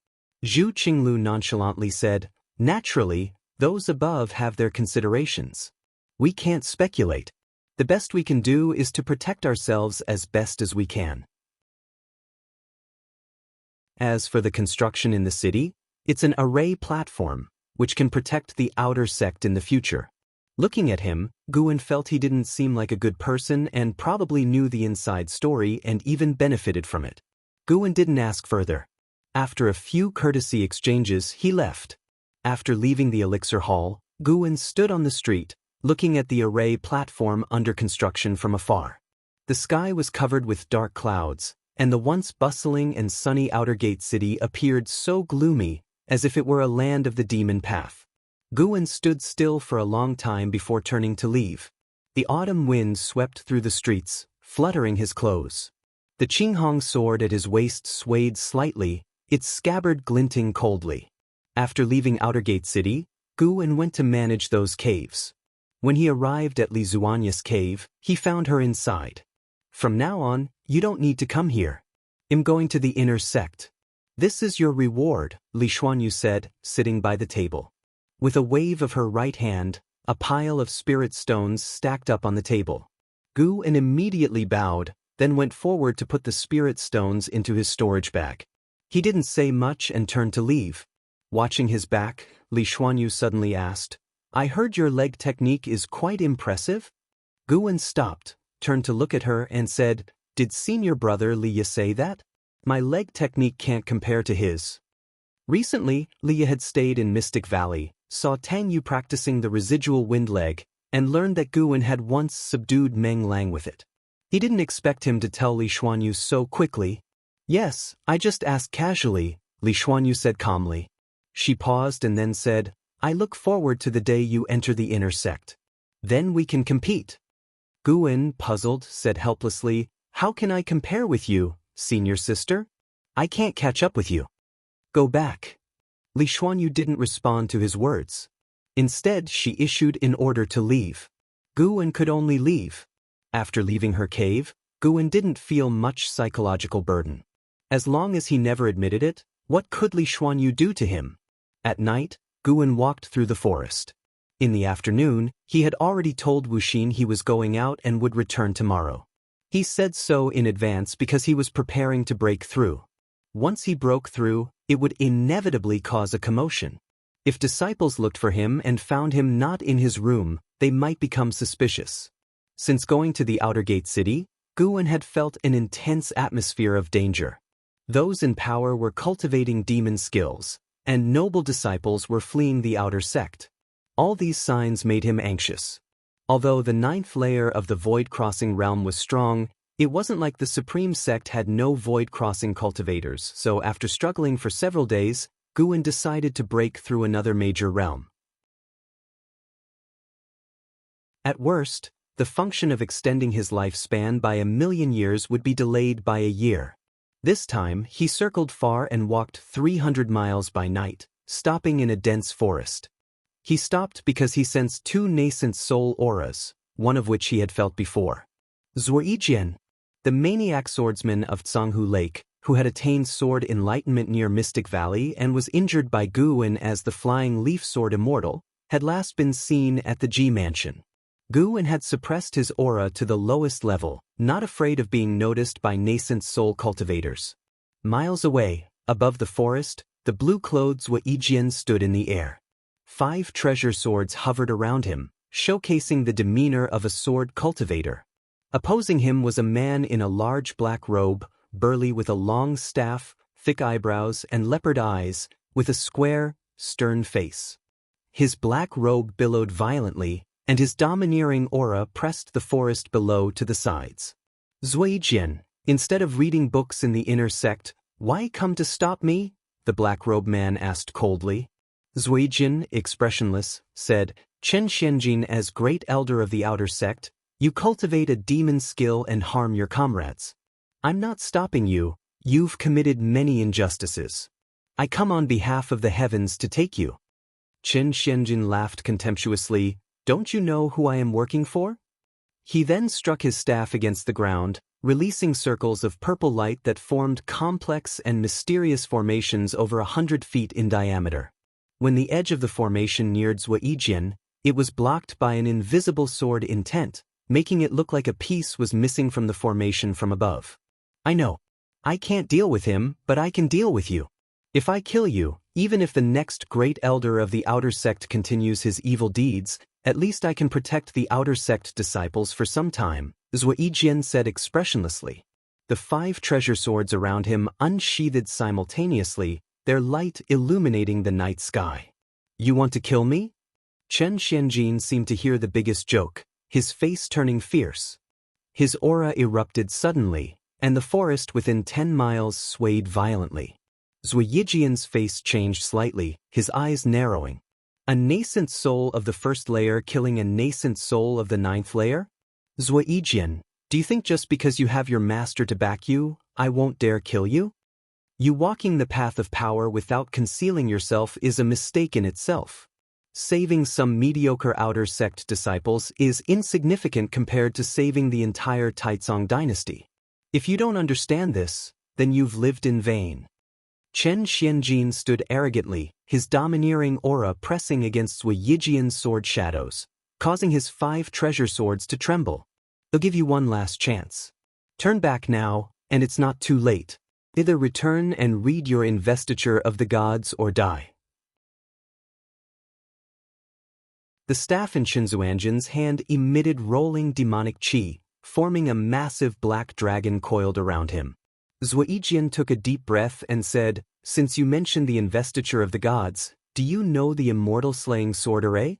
Zhu Qinglu nonchalantly said, "Naturally, those above have their considerations. We can't speculate. The best we can do is to protect ourselves as best as we can." As for the construction in the city, it's an array platform, which can protect the outer sect in the future. Looking at him, Guwen felt he didn't seem like a good person and probably knew the inside story and even benefited from it. Guwen didn't ask further. After a few courtesy exchanges, he left. After leaving the elixir hall, Guwen stood on the street, looking at the array platform under construction from afar. The sky was covered with dark clouds, and the once bustling and sunny outer gate city appeared so gloomy, as if it were a land of the demon path. Guwen stood still for a long time before turning to leave. The autumn wind swept through the streets, fluttering his clothes. The Qinghong sword at his waist swayed slightly, its scabbard glinting coldly. After leaving Outer Gate City, Guwen went to manage those caves. When he arrived at Li Zuanya's cave, he found her inside. "From now on, you don't need to come here. I'm going to the inner sect. This is your reward," Li Xuanyu said, sitting by the table. With a wave of her right hand, a pile of spirit stones stacked up on the table. Guwen immediately bowed, then went forward to put the spirit stones into his storage bag. He didn't say much and turned to leave. Watching his back, Li Xuanyu suddenly asked, "I heard your leg technique is quite impressive?" Guwen stopped, turned to look at her and said, "Did senior brother Liya say that? My leg technique can't compare to his." Recently, Liya had stayed in Mystic Valley, saw Tang Yu practicing the residual wind leg, and learned that Guwen had once subdued Meng Lang with it. He didn't expect him to tell Li Xuanyu so quickly. "Yes, I just asked casually," Li Xuanyu said calmly. She paused and then said, "I look forward to the day you enter the inner sect. Then we can compete." Guwen, puzzled, said helplessly, "How can I compare with you, senior sister? I can't catch up with you. Go back." Li Xuanyu didn't respond to his words. Instead, she issued an order to leave. Guwen could only leave. After leaving her cave, Guwen didn't feel much psychological burden. As long as he never admitted it, what could Li Xuanyu do to him? At night, Guwen walked through the forest. In the afternoon, he had already told Wuxin he was going out and would return tomorrow. He said so in advance because he was preparing to break through. Once he broke through, it would inevitably cause a commotion. If disciples looked for him and found him not in his room, they might become suspicious. Since going to the Outer Gate City, Guwen had felt an intense atmosphere of danger. Those in power were cultivating demon skills, and noble disciples were fleeing the outer sect. All these signs made him anxious. Although the 9th layer of the void-crossing realm was strong, it wasn't like the Supreme Sect had no void-crossing cultivators, so after struggling for several days, Guwen decided to break through another major realm. At worst, the function of extending his lifespan by 1,000,000 years would be delayed by a year. This time, he circled far and walked 300 miles by night, stopping in a dense forest. He stopped because he sensed 2 nascent soul auras, one of which he had felt before. Zuoyijian, the maniac swordsman of Zhanghu Lake, who had attained sword enlightenment near Mystic Valley and was injured by Guwen as the flying leaf sword Immortal, had last been seen at the Ji Mansion. Guwen had suppressed his aura to the lowest level, not afraid of being noticed by nascent soul cultivators. Miles away, above the forest, the blue-clothed Zuoyijian stood in the air. 5 treasure swords hovered around him, showcasing the demeanor of a sword cultivator. Opposing him was a man in a large black robe, burly with a long staff, thick eyebrows, and leopard eyes, with a square, stern face. His black robe billowed violently, and his domineering aura pressed the forest below to the sides. "Zuoyijian, instead of reading books in the inner sect, why come to stop me?" the black-robed man asked coldly. Zuoyijian, expressionless, said, "Chen Xianjin, as great elder of the outer sect, you cultivate a demon skill and harm your comrades. I'm not stopping you, you've committed many injustices. I come on behalf of the heavens to take you. Chen Xianjin laughed contemptuously. Don't you know who I am working for? He then struck his staff against the ground, releasing circles of purple light that formed complex and mysterious formations over 100 feet in diameter. When the edge of the formation neared Zuijian, it was blocked by an invisible sword intent, making it look like a piece was missing from the formation from above. I know. I can't deal with him, but I can deal with you. If I kill you, even if the next great elder of the outer sect continues his evil deeds, at least I can protect the outer sect disciples for some time, Zuijian said expressionlessly. The 5 treasure swords around him unsheathed simultaneously, their light illuminating the night sky. You want to kill me? Chen Xianjin seemed to hear the biggest joke, his face turning fierce. His aura erupted suddenly, and the forest within 10 miles swayed violently. Zuijian's face changed slightly, his eyes narrowing. A nascent soul of the first layer killing a nascent soul of the 9th layer? Zuijian, do you think just because you have your master to back you, I won't dare kill you? You walking the path of power without concealing yourself is a mistake in itself. Saving some mediocre outer sect disciples is insignificant compared to saving the entire Taizong dynasty. If you don't understand this, then you've lived in vain. Chen Xianjin stood arrogantly, his domineering aura pressing against Zuijian's sword shadows, causing his 5 treasure swords to tremble. They'll give you one last chance. Turn back now, and it's not too late. Either return and read your investiture of the gods or die. The staff in Qinzuanjin's hand emitted rolling demonic qi, forming a massive black dragon coiled around him. Zuijian took a deep breath and said, Since you mentioned the investiture of the gods, do you know the Immortal Slaying Sword Array?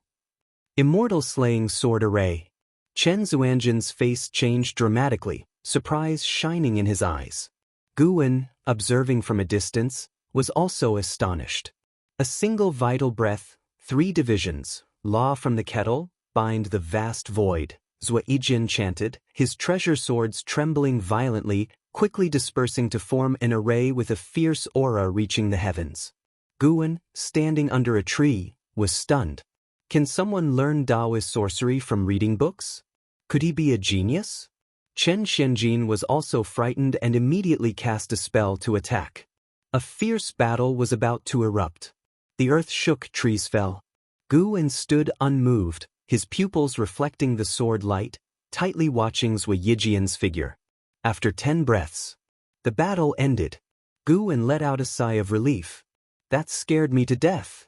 Immortal Slaying Sword Array. Chen Zuanjin's face changed dramatically, surprise shining in his eyes. Guwen, observing from a distance, was also astonished. A single vital breath, 3 divisions, law from the kettle, bind the vast void, Zuijian chanted, his treasure swords trembling violently, quickly dispersing to form an array with a fierce aura reaching the heavens. Guwen, standing under a tree, was stunned. Can someone learn Taoist sorcery from reading books? Could he be a genius? Chen Xianjin was also frightened and immediately cast a spell to attack. A fierce battle was about to erupt. The earth shook, trees fell. Guwen stood unmoved, his pupils reflecting the sword light, tightly watching Zuijian's figure. After 10 breaths, the battle ended. Guwen let out a sigh of relief. That scared me to death.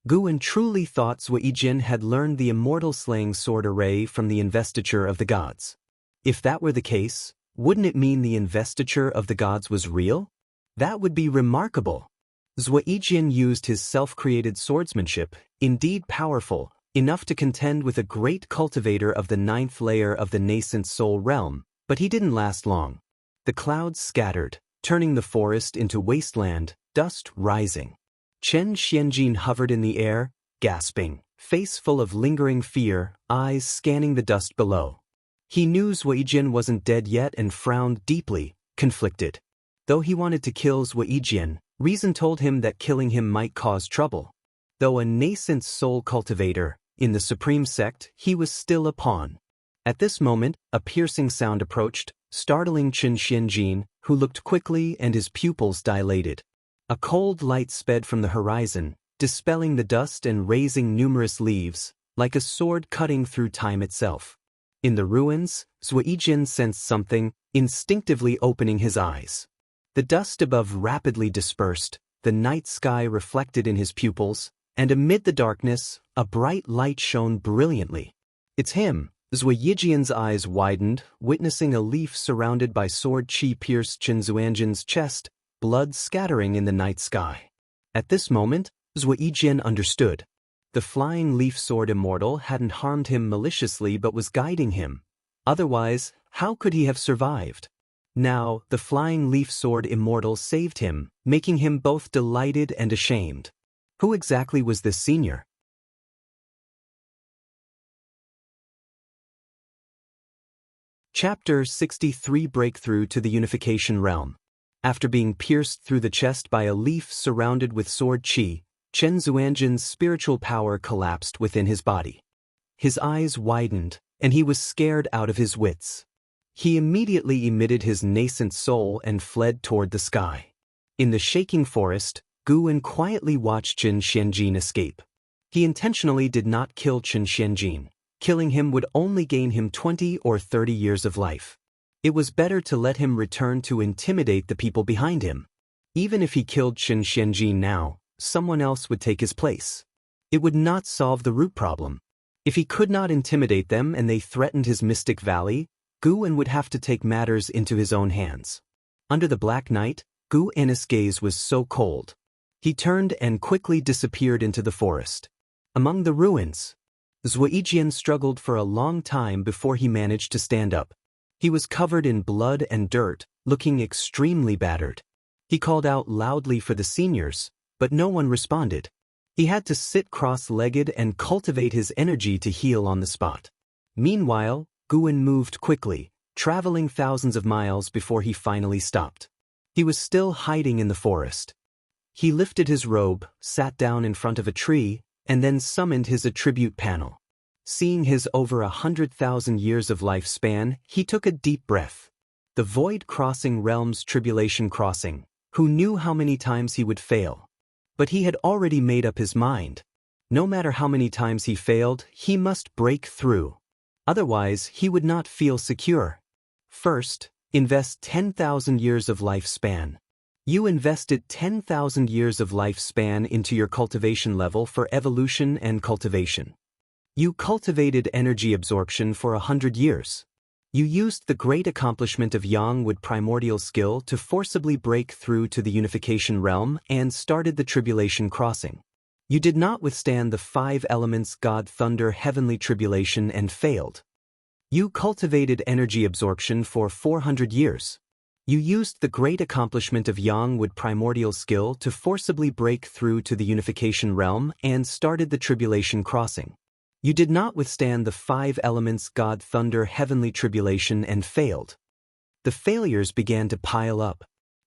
Guwen truly thought Zuijian had learned the Immortal Slaying Sword Array from the investiture of the gods. If that were the case, wouldn't it mean the investiture of the gods was real? That would be remarkable. Zuijian used his self-created swordsmanship, indeed powerful, enough to contend with a great cultivator of the 9th layer of the nascent soul realm, but he didn't last long. The clouds scattered, turning the forest into wasteland, dust rising. Chen Xianjin hovered in the air, gasping, face full of lingering fear, eyes scanning the dust below. He knew Zuijian wasn't dead yet and frowned deeply, conflicted. Though he wanted to kill Zuijian, reason told him that killing him might cause trouble. Though a nascent soul cultivator, in the supreme sect, he was still a pawn. At this moment, a piercing sound approached, startling Chen Xianjin, who looked quickly and his pupils dilated. A cold light sped from the horizon, dispelling the dust and raising numerous leaves, like a sword cutting through time itself. In the ruins, Zuijian sensed something, instinctively opening his eyes. The dust above rapidly dispersed, the night sky reflected in his pupils, and amid the darkness, a bright light shone brilliantly. It's him. Zuijian's eyes widened, witnessing a leaf surrounded by sword qi pierce Qinzuanjin's chest, blood scattering in the night sky. At this moment, Zuijian understood. The flying leaf sword immortal hadn't harmed him maliciously but was guiding him. Otherwise, how could he have survived? Now, the flying leaf sword immortal saved him, making him both delighted and ashamed. Who exactly was this senior? Chapter 63 Breakthrough to the Unification Realm. After being pierced through the chest by a leaf surrounded with sword qi, Chen Zuanjin's spiritual power collapsed within his body. His eyes widened, and he was scared out of his wits. He immediately emitted his nascent soul and fled toward the sky. In the shaking forest, Guwen quietly watched Qin Xianjin escape. He intentionally did not kill Qin Xianjin. Killing him would only gain him 20 or 30 years of life. It was better to let him return to intimidate the people behind him. Even if he killed Qin Xianjin now, someone else would take his place. It would not solve the root problem. If he could not intimidate them and they threatened his mystic valley, Guwen would have to take matters into his own hands. Under the black night, Guwen's gaze was so cold. He turned and quickly disappeared into the forest. Among the ruins, Zuijian struggled for a long time before he managed to stand up. He was covered in blood and dirt, looking extremely battered. He called out loudly for the seniors, but no one responded. He had to sit cross-legged and cultivate his energy to heal on the spot. Meanwhile, Guwen moved quickly, traveling thousands of miles before he finally stopped. He was still hiding in the forest. He lifted his robe, sat down in front of a tree, and then summoned his attribute panel. Seeing his over 100,000 years of lifespan, he took a deep breath. The void crossing realm's tribulation crossing. Who knew how many times he would fail? But he had already made up his mind. No matter how many times he failed, he must break through. Otherwise, he would not feel secure. First, invest 10,000 years of lifespan. You invested 10,000 years of lifespan into your cultivation level for evolution and cultivation. You cultivated energy absorption for 100 years. You used the great accomplishment of Yang with primordial skill to forcibly break through to the unification realm and started the tribulation crossing. You did not withstand the 5 elements God, thunder, heavenly tribulation and failed. You cultivated energy absorption for 400 years. You used the great accomplishment of Yang with primordial skill to forcibly break through to the unification realm and started the tribulation crossing. You did not withstand the 5 elements God, thunder, heavenly tribulation and failed. The failures began to pile up.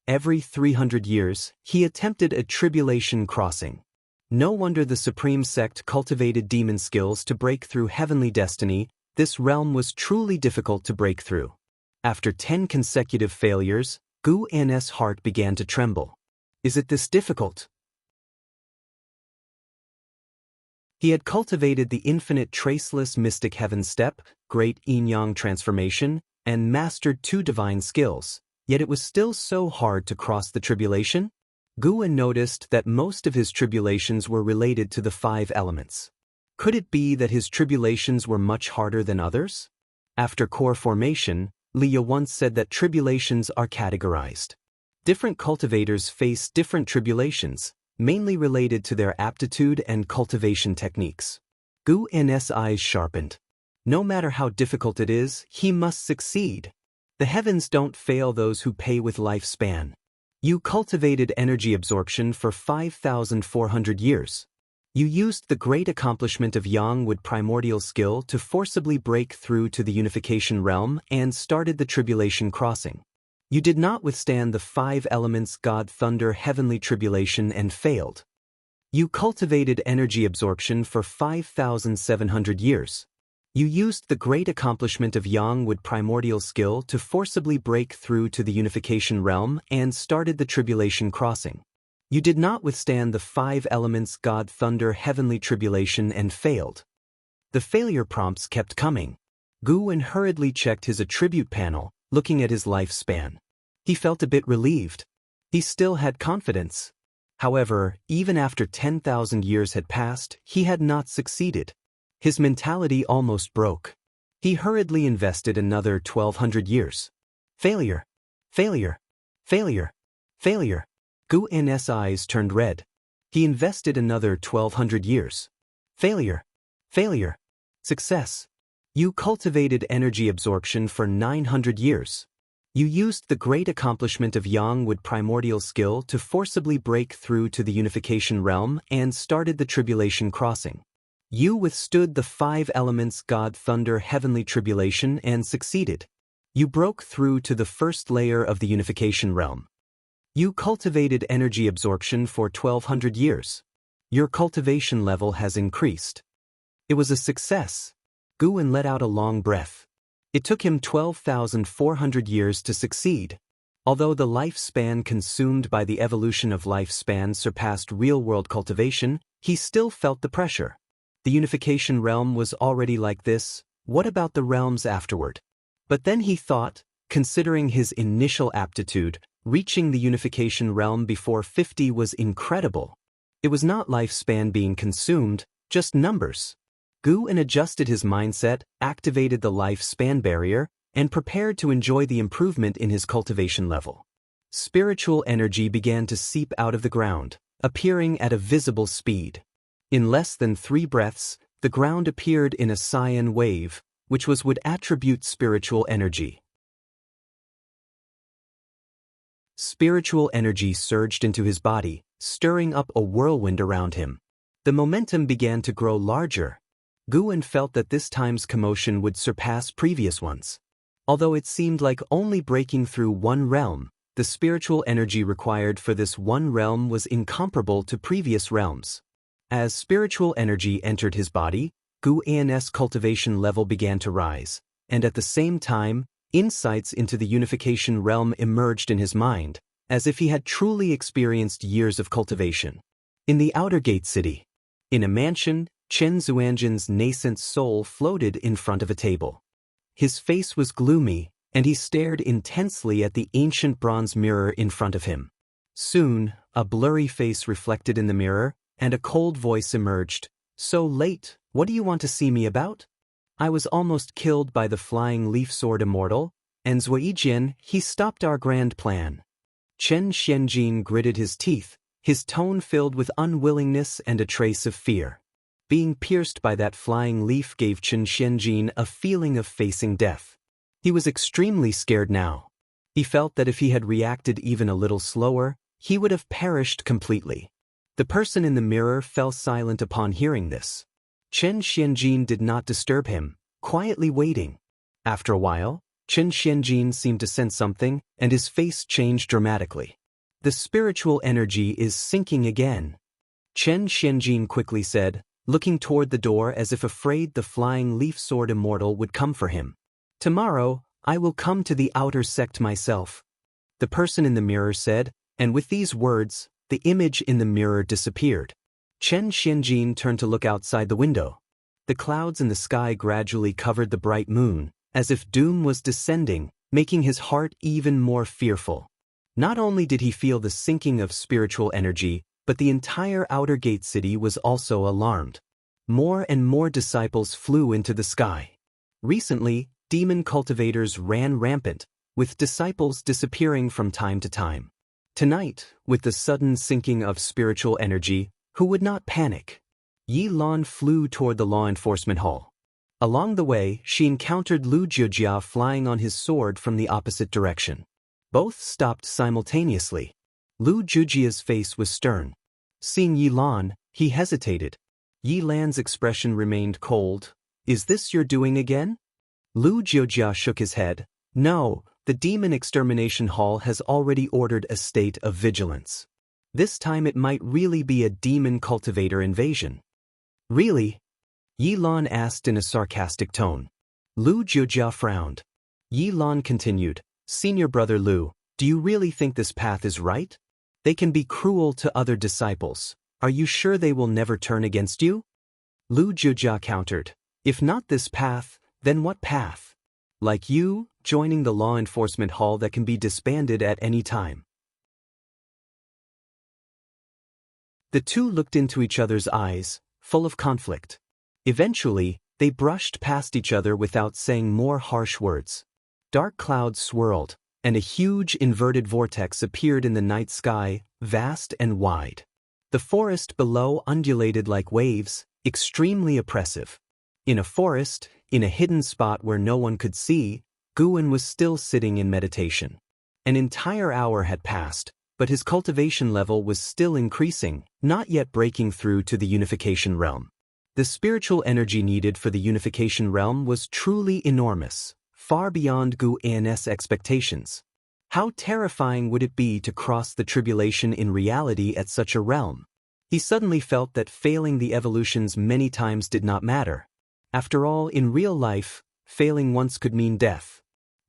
Every 300 years, he attempted a tribulation crossing. No wonder the Supreme Sect cultivated demon skills to break through heavenly destiny. This realm was truly difficult to break through. After 10 consecutive failures, Guwen's heart began to tremble. Is it this difficult? He had cultivated the infinite traceless mystic heaven step, great yin-yang transformation, and mastered 2 divine skills, yet it was still so hard to cross the tribulation. Guwen noticed that most of his tribulations were related to the 5 elements. Could it be that his tribulations were much harder than others? After core formation, Leah once said that tribulations are categorized. Different cultivators face different tribulations, mainly related to their aptitude and cultivation techniques. Guwen's eyes sharpened. No matter how difficult it is, he must succeed. The heavens don't fail those who pay with lifespan. You cultivated energy absorption for 5,400 years. You used the great accomplishment of Yang with primordial skill to forcibly break through to the unification realm and started the tribulation crossing. You did not withstand the 5 elements God, thunder, heavenly tribulation and failed. You cultivated energy absorption for 5,700 years. You used the great accomplishment of Yang with primordial skill to forcibly break through to the unification realm and started the tribulation crossing. You did not withstand the 5 elements God, thunder, heavenly tribulation and failed. The failure prompts kept coming. Guwen hurriedly checked his attribute panel, looking at his lifespan. He felt a bit relieved. He still had confidence. However, even after 10,000 years had passed, he had not succeeded. His mentality almost broke. He hurriedly invested another 1,200 years. Failure. Failure. Failure. Failure. Guwen's eyes turned red. He invested another 1,200 years. Failure. Failure. Success. You cultivated energy absorption for 900 years. You used the great accomplishment of Yang with primordial skill to forcibly break through to the unification realm and started the tribulation crossing. You withstood the 5 elements God, thunder, heavenly tribulation and succeeded. You broke through to the first layer of the unification realm. You cultivated energy absorption for 1200 years. Your cultivation level has increased. It was a success. Guwen let out a long breath. It took him 12,400 years to succeed. Although the lifespan consumed by the evolution of lifespan surpassed real-world cultivation, he still felt the pressure. The unification realm was already like this. What about the realms afterward? But then he thought, considering his initial aptitude, reaching the unification realm before 50 was incredible. It was not lifespan being consumed, just numbers. Guwen adjusted his mindset, activated the lifespan barrier, and prepared to enjoy the improvement in his cultivation level. Spiritual energy began to seep out of the ground, appearing at a visible speed. In less than 3 breaths, the ground appeared in a cyan wave, which would attribute spiritual energy. Spiritual energy surged into his body, stirring up a whirlwind around him. The momentum began to grow larger. Guwen felt that this time's commotion would surpass previous ones. Although it seemed like only breaking through one realm, the spiritual energy required for this one realm was incomparable to previous realms. As spiritual energy entered his body, Guwen's cultivation level began to rise, and at the same time, insights into the unification realm emerged in his mind, as if he had truly experienced years of cultivation. In the Outer Gate City, in a mansion, Chen Xuanjin's nascent soul floated in front of a table. His face was gloomy, and he stared intensely at the ancient bronze mirror in front of him. Soon, a blurry face reflected in the mirror, and a cold voice emerged. "So late, what do you want to see me about? I was almost killed by the flying leaf sword Immortal, and Zuijian, he stopped our grand plan." Chen Xianjin gritted his teeth, his tone filled with unwillingness and a trace of fear. Being pierced by that flying leaf gave Chen Xianjin a feeling of facing death. He was extremely scared now. He felt that if he had reacted even a little slower, he would have perished completely. The person in the mirror fell silent upon hearing this. Chen Xianjin did not disturb him, quietly waiting. After a while, Chen Xianjin seemed to sense something, and his face changed dramatically. "The spiritual energy is sinking again," Chen Xianjin quickly said, looking toward the door as if afraid the flying leaf sword Immortal would come for him. "Tomorrow, I will come to the outer sect myself," the person in the mirror said, and with these words, the image in the mirror disappeared. Chen Xianjin turned to look outside the window. The clouds in the sky gradually covered the bright moon, as if doom was descending, making his heart even more fearful. Not only did he feel the sinking of spiritual energy, but the entire Outer Gate City was also alarmed. More and more disciples flew into the sky. Recently, demon cultivators ran rampant, with disciples disappearing from time to time. Tonight, with the sudden sinking of spiritual energy, who would not panic? Yi Lan flew toward the law enforcement hall. Along the way, she encountered Lu Jiujia flying on his sword from the opposite direction. Both stopped simultaneously. Lu Jiujia's face was stern. Seeing Yi Lan, he hesitated. Yi Lan's expression remained cold. "Is this your doing again?" Lu Jiujia shook his head. "No, the demon extermination hall has already ordered a state of vigilance. This time it might really be a demon cultivator invasion." "Really?" Yi Lan asked in a sarcastic tone. Lu Jiujia frowned. Yi Lan continued, "Senior brother Lu, do you really think this path is right? They can be cruel to other disciples. Are you sure they will never turn against you?" Lu Jiujia countered, "If not this path, then what path? Like you, joining the law enforcement hall that can be disbanded at any time." The two looked into each other's eyes, full of conflict. Eventually, they brushed past each other without saying more harsh words. Dark clouds swirled, and a huge inverted vortex appeared in the night sky, vast and wide. The forest below undulated like waves, extremely oppressive. In a forest, in a hidden spot where no one could see, Guwen was still sitting in meditation. An entire hour had passed, but his cultivation level was still increasing, not yet breaking through to the unification realm. The spiritual energy needed for the unification realm was truly enormous, far beyond Guwen's expectations. How terrifying would it be to cross the tribulation in reality at such a realm? He suddenly felt that failing the evolutions many times did not matter. After all, in real life, failing once could mean death.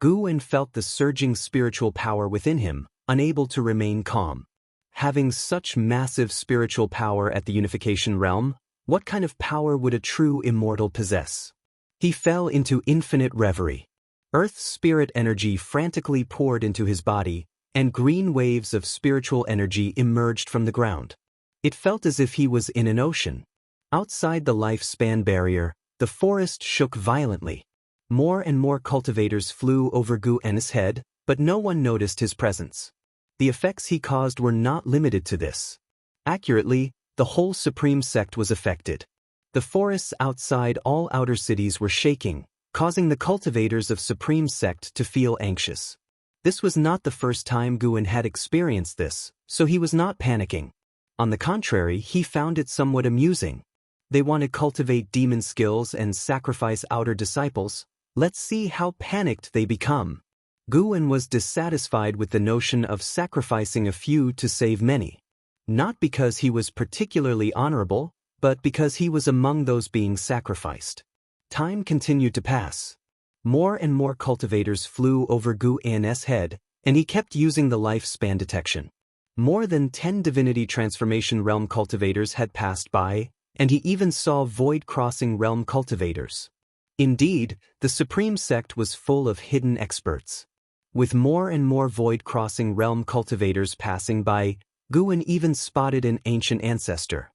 Guwen felt the surging spiritual power within him, unable to remain calm. Having such massive spiritual power at the unification realm, what kind of power would a true immortal possess? He fell into infinite reverie. Earth's spirit energy frantically poured into his body, and green waves of spiritual energy emerged from the ground. It felt as if he was in an ocean. Outside the lifespan barrier, the forest shook violently. More and more cultivators flew over Guwen's head, but no one noticed his presence. The effects he caused were not limited to this. Accurately, the whole Supreme Sect was affected. The forests outside all outer cities were shaking, causing the cultivators of Supreme Sect to feel anxious. This was not the first time Guwen had experienced this, so he was not panicking. On the contrary, he found it somewhat amusing. They want to cultivate demon skills and sacrifice outer disciples. Let's see how panicked they become. Guwen was dissatisfied with the notion of sacrificing a few to save many. Not because he was particularly honorable, but because he was among those being sacrificed. Time continued to pass. More and more cultivators flew over Guwen's head, and he kept using the lifespan detection. More than 10 divinity transformation realm cultivators had passed by, and he even saw void-crossing realm cultivators. Indeed, the Supreme Sect was full of hidden experts. With more and more void-crossing realm cultivators passing by, Guwen even spotted an ancient ancestor.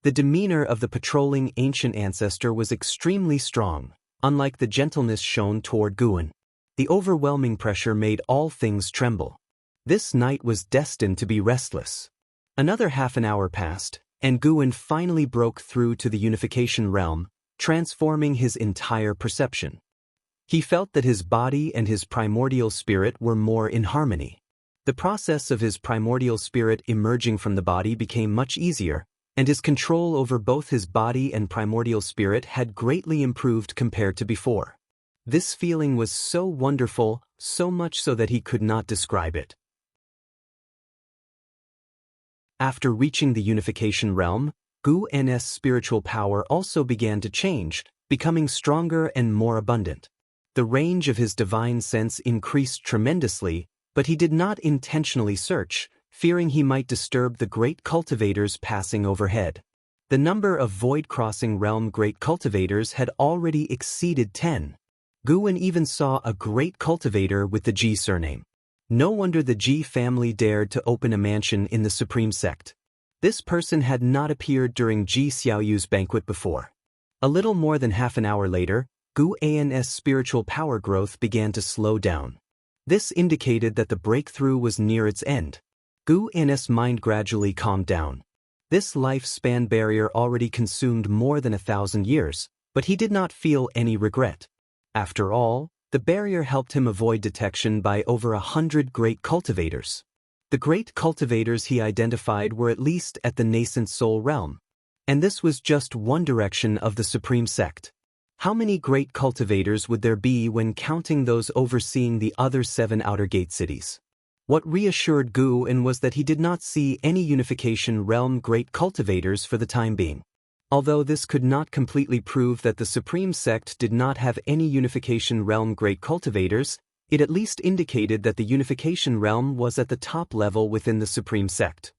The demeanor of the patrolling ancient ancestor was extremely strong, unlike the gentleness shown toward Guwen. The overwhelming pressure made all things tremble. This night was destined to be restless. Another half an hour passed, and Guwen finally broke through to the unification realm, transforming his entire perception. He felt that his body and his primordial spirit were more in harmony. The process of his primordial spirit emerging from the body became much easier, and his control over both his body and primordial spirit had greatly improved compared to before. This feeling was so wonderful, so much so that he could not describe it. After reaching the unification realm, Guwen's spiritual power also began to change, becoming stronger and more abundant. The range of his divine sense increased tremendously, but he did not intentionally search, fearing he might disturb the great cultivators passing overhead. The number of void-crossing realm great cultivators had already exceeded 10. Guwen even saw a great cultivator with the Ji surname. No wonder the Ji family dared to open a mansion in the Supreme Sect. This person had not appeared during Ji Xiaoyu's banquet before. A little more than half an hour later, Guwen's spiritual power growth began to slow down. This indicated that the breakthrough was near its end. Guwen's mind gradually calmed down. This lifespan barrier already consumed more than 1,000 years, but he did not feel any regret. After all, the barrier helped him avoid detection by over 100 great cultivators. The great cultivators he identified were at least at the nascent soul realm. And this was just one direction of the Supreme Sect. How many great cultivators would there be when counting those overseeing the other 7 outer gate cities? What reassured Guwen was that he did not see any unification realm great cultivators for the time being. Although this could not completely prove that the Supreme Sect did not have any unification realm great cultivators, it at least indicated that the unification realm was at the top level within the Supreme Sect.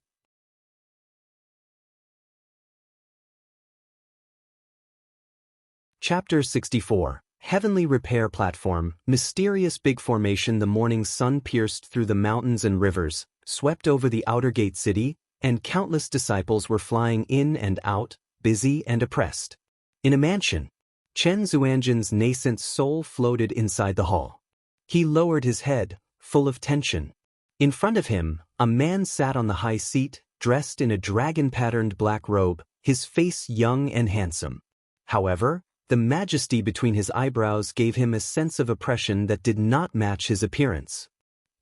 Chapter 64. Heavenly Repair Platform. Mysterious big formation. The morning sun pierced through the mountains and rivers, swept over the outer gate city, and countless disciples were flying in and out, busy and oppressed. In a mansion, Chen Xuanjin's nascent soul floated inside the hall. He lowered his head, full of tension. In front of him, a man sat on the high seat, dressed in a dragon-patterned black robe, his face young and handsome. However, the majesty between his eyebrows gave him a sense of oppression that did not match his appearance.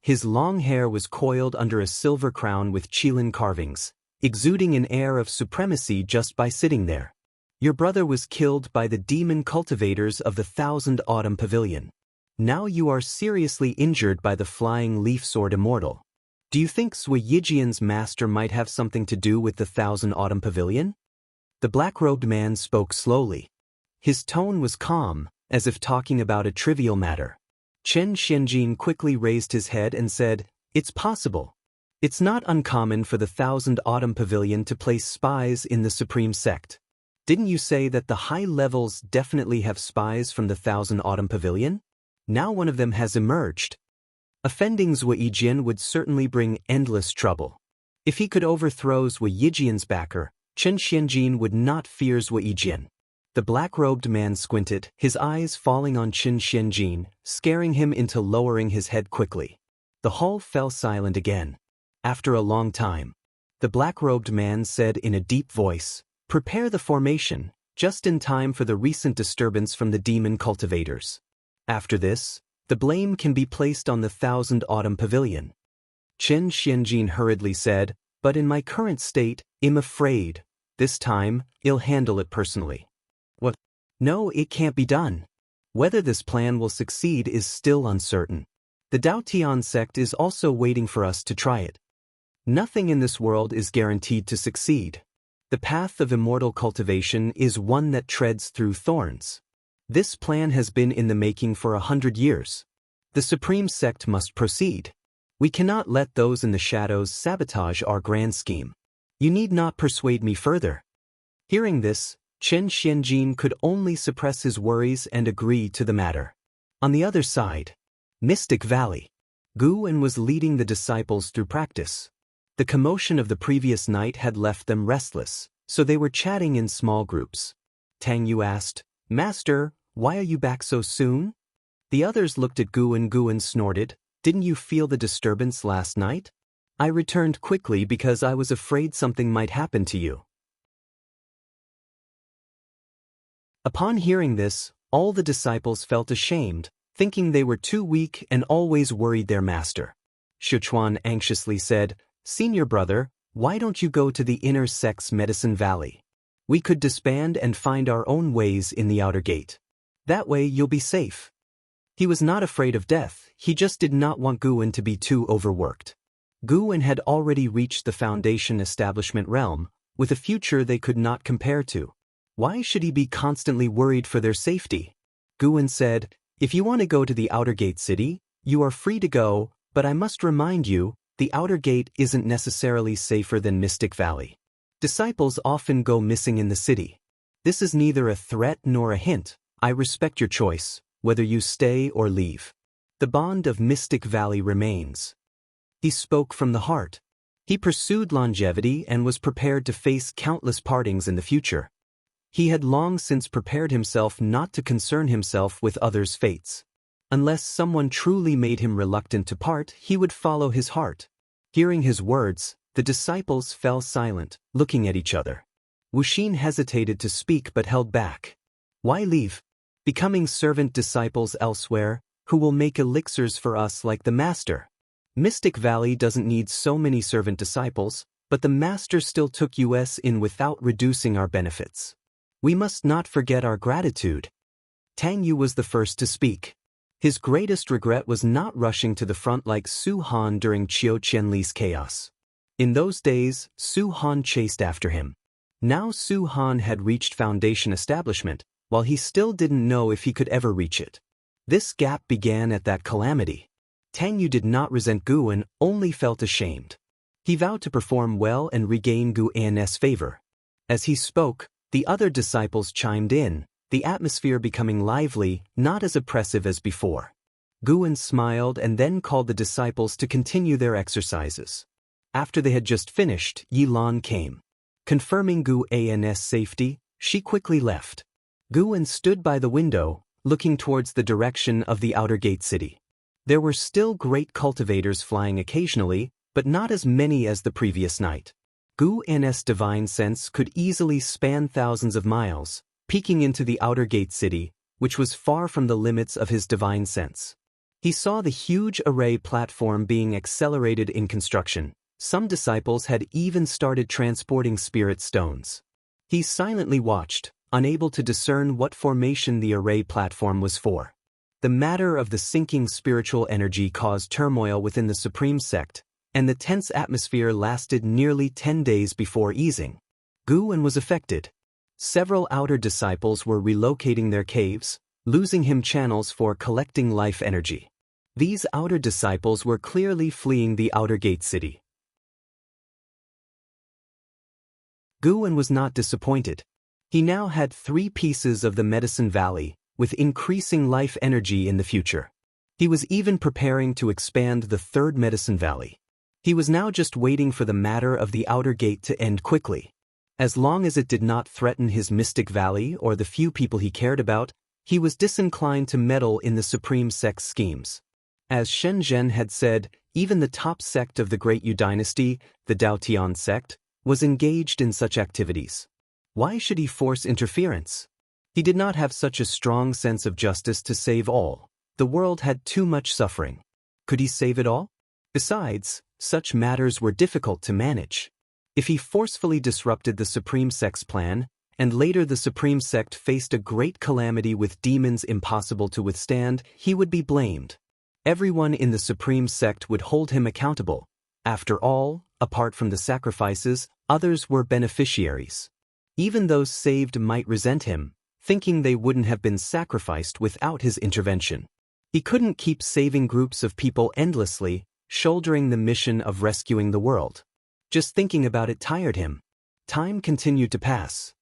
His long hair was coiled under a silver crown with Qilin carvings, exuding an air of supremacy just by sitting there. Your brother was killed by the demon cultivators of the 1,000 Autumn Pavilion. Now you are seriously injured by the flying leaf sword Immortal. Do you think Sui Yijian's master might have something to do with the Thousand Autumn Pavilion? The black-robed man spoke slowly. His tone was calm, as if talking about a trivial matter. Chen Xianjin quickly raised his head and said, "It's possible. It's not uncommon for the Thousand Autumn Pavilion to place spies in the Supreme Sect. Didn't you say that the high levels definitely have spies from the Thousand Autumn Pavilion? Now one of them has emerged. Offending Sui Yijian would certainly bring endless trouble. If he could overthrow Sui Yijian's backer, Chen Xianjin would not fear Sui Yijian." The black-robed man squinted, his eyes falling on Chen Xianjin, scaring him into lowering his head quickly. The hall fell silent again. After a long time, the black-robed man said in a deep voice, "Prepare the formation, just in time for the recent disturbance from the demon cultivators. After this, the blame can be placed on the Thousand Autumn Pavilion." Chen Xianjin hurriedly said, "But in my current state, I'm afraid. This time, I'll handle it personally." "What? No, it can't be done. Whether this plan will succeed is still uncertain. The Daotian sect is also waiting for us to try it. Nothing in this world is guaranteed to succeed. The path of immortal cultivation is one that treads through thorns. This plan has been in the making for 100 years. The Supreme Sect must proceed. We cannot let those in the shadows sabotage our grand scheme. You need not persuade me further." Hearing this, Chen Xianjin could only suppress his worries and agree to the matter. On the other side, Mystic Valley. Guan was leading the disciples through practice. The commotion of the previous night had left them restless, so they were chatting in small groups. Tang Yu asked, "Master, why are you back so soon?" The others looked at Guan. Guan snorted, "Didn't you feel the disturbance last night? I returned quickly because I was afraid something might happen to you." Upon hearing this, all the disciples felt ashamed, thinking they were too weak and always worried their master. Sichuan anxiously said, "Senior brother, why don't you go to the inner sect's Medicine Valley? We could disband and find our own ways in the outer gate. That way you'll be safe." He was not afraid of death, he just did not want Guan to be too overworked. Guan had already reached the Foundation establishment realm, with a future they could not compare to. Why should he be constantly worried for their safety? Guan said, "If you want to go to the outer gate city, you are free to go, but I must remind you, the outer gate isn't necessarily safer than Mystic Valley. Disciples often go missing in the city. This is neither a threat nor a hint. I respect your choice, whether you stay or leave. The bond of Mystic Valley remains." He spoke from the heart. He pursued longevity and was prepared to face countless partings in the future. He had long since prepared himself not to concern himself with others' fates. Unless someone truly made him reluctant to part, he would follow his heart. Hearing his words, the disciples fell silent, looking at each other. Wuxin hesitated to speak but held back. Why leave? Becoming servant disciples elsewhere, who will make elixirs for us like the Master. Mystic Valley doesn't need so many servant disciples, but the Master still took us in without reducing our benefits. We must not forget our gratitude. Tang Yu was the first to speak. His greatest regret was not rushing to the front like Su Han during Qiu Qianli's chaos. In those days, Su Han chased after him. Now Su Han had reached Foundation establishment, while he still didn't know if he could ever reach it. This gap began at that calamity. Tang Yu did not resent Guan, only felt ashamed. He vowed to perform well and regain Guan's favor. As he spoke, the other disciples chimed in, the atmosphere becoming lively, not as oppressive as before. Guan smiled and then called the disciples to continue their exercises. After they had just finished, Yilan came. Confirming Guan's safety, she quickly left. Guan stood by the window, looking towards the direction of the outer gate city. There were still great cultivators flying occasionally, but not as many as the previous night. Guan's divine sense could easily span thousands of miles, peeking into the outer gate city, which was far from the limits of his divine sense. He saw the huge array platform being accelerated in construction. Some disciples had even started transporting spirit stones. He silently watched, unable to discern what formation the array platform was for. The matter of the sinking spiritual energy caused turmoil within the Supreme Sect, and the tense atmosphere lasted nearly 10 days before easing. Guwen was affected. Several outer disciples were relocating their caves, losing him channels for collecting life energy. These outer disciples were clearly fleeing the outer gate city. Guwen was not disappointed. He now had 3 pieces of the Medicine Valley, with increasing life energy in the future. He was even preparing to expand the 3rd Medicine Valley. He was now just waiting for the matter of the outer gate to end quickly. As long as it did not threaten his Mystic Valley or the few people he cared about, he was disinclined to meddle in the Supreme Sect's schemes. As Shen Zhen had said, even the top sect of the Great Yu dynasty, the Daotian sect, was engaged in such activities. Why should he force interference? He did not have such a strong sense of justice to save all. The world had too much suffering. Could he save it all? Besides, such matters were difficult to manage. If he forcefully disrupted the Supreme Sect's plan, and later the Supreme Sect faced a great calamity with demons impossible to withstand, he would be blamed. Everyone in the Supreme Sect would hold him accountable. After all, apart from the sacrifices, others were beneficiaries. Even those saved might resent him, thinking they wouldn't have been sacrificed without his intervention. He couldn't keep saving groups of people endlessly, shouldering the mission of rescuing the world. Just thinking about it tired him. Time continued to pass.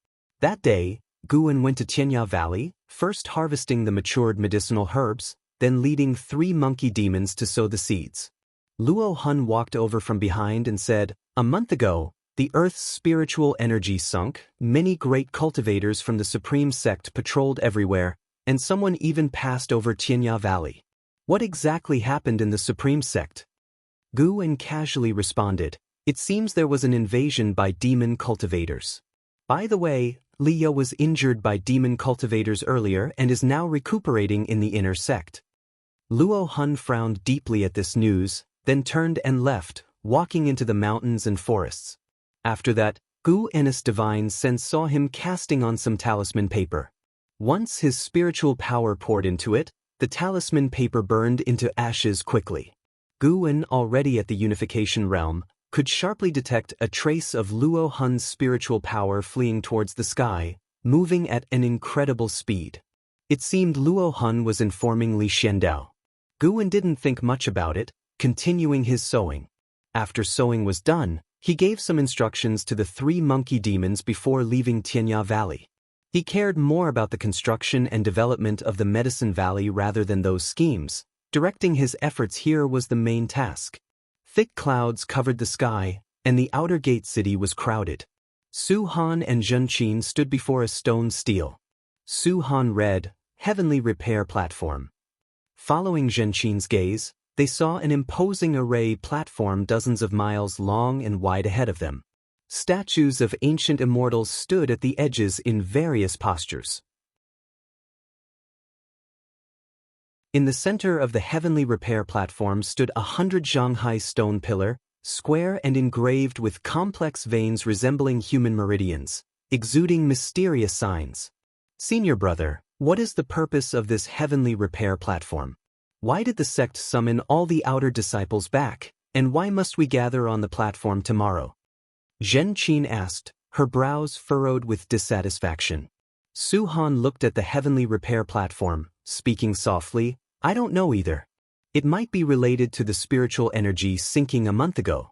That day, Guwen went to Xianxia Valley, first harvesting the matured medicinal herbs, then leading 3 monkey demons to sow the seeds. Luo Hun walked over from behind and said, "A month ago, the Earth's spiritual energy sunk, many great cultivators from the Supreme Sect patrolled everywhere, and someone even passed over Xianxia Valley. What exactly happened in the Supreme Sect?" Guwen casually responded, "It seems there was an invasion by demon cultivators. By the way, Liya was injured by demon cultivators earlier and is now recuperating in the inner sect." Luo Hun frowned deeply at this news, then turned and left, walking into the mountains and forests. After that, Gu Ennis Divine Sense saw him casting on some talisman paper. Once his spiritual power poured into it, the talisman paper burned into ashes quickly. Guwen, already at the unification realm, could sharply detect a trace of Luo Hun's spiritual power fleeing towards the sky, moving at an incredible speed. It seemed Luo Hun was informing Li Xiandao. Guwen didn't think much about it, continuing his sowing. After sowing was done, he gave some instructions to the 3 monkey demons before leaving Xianxia Valley. He cared more about the construction and development of the Medicine Valley rather than those schemes. Directing his efforts here was the main task. Thick clouds covered the sky, and the outer gate city was crowded. Su Han and Zhen Qin stood before a stone stele. Su Han read, "Heavenly Repair Platform." Following Zhen Qin's gaze, they saw an imposing array platform dozens of miles long and wide ahead of them. Statues of ancient immortals stood at the edges in various postures. In the center of the Heavenly Repair Platform stood 100 Shanghai stone pillar, square and engraved with complex veins resembling human meridians, exuding mysterious signs. "Senior brother, what is the purpose of this Heavenly Repair Platform? Why did the sect summon all the outer disciples back, and why must we gather on the platform tomorrow?" Zhen Qin asked, her brows furrowed with dissatisfaction. Su Han looked at the Heavenly Repair Platform, speaking softly, "I don't know either. It might be related to the spiritual energy sinking a month ago."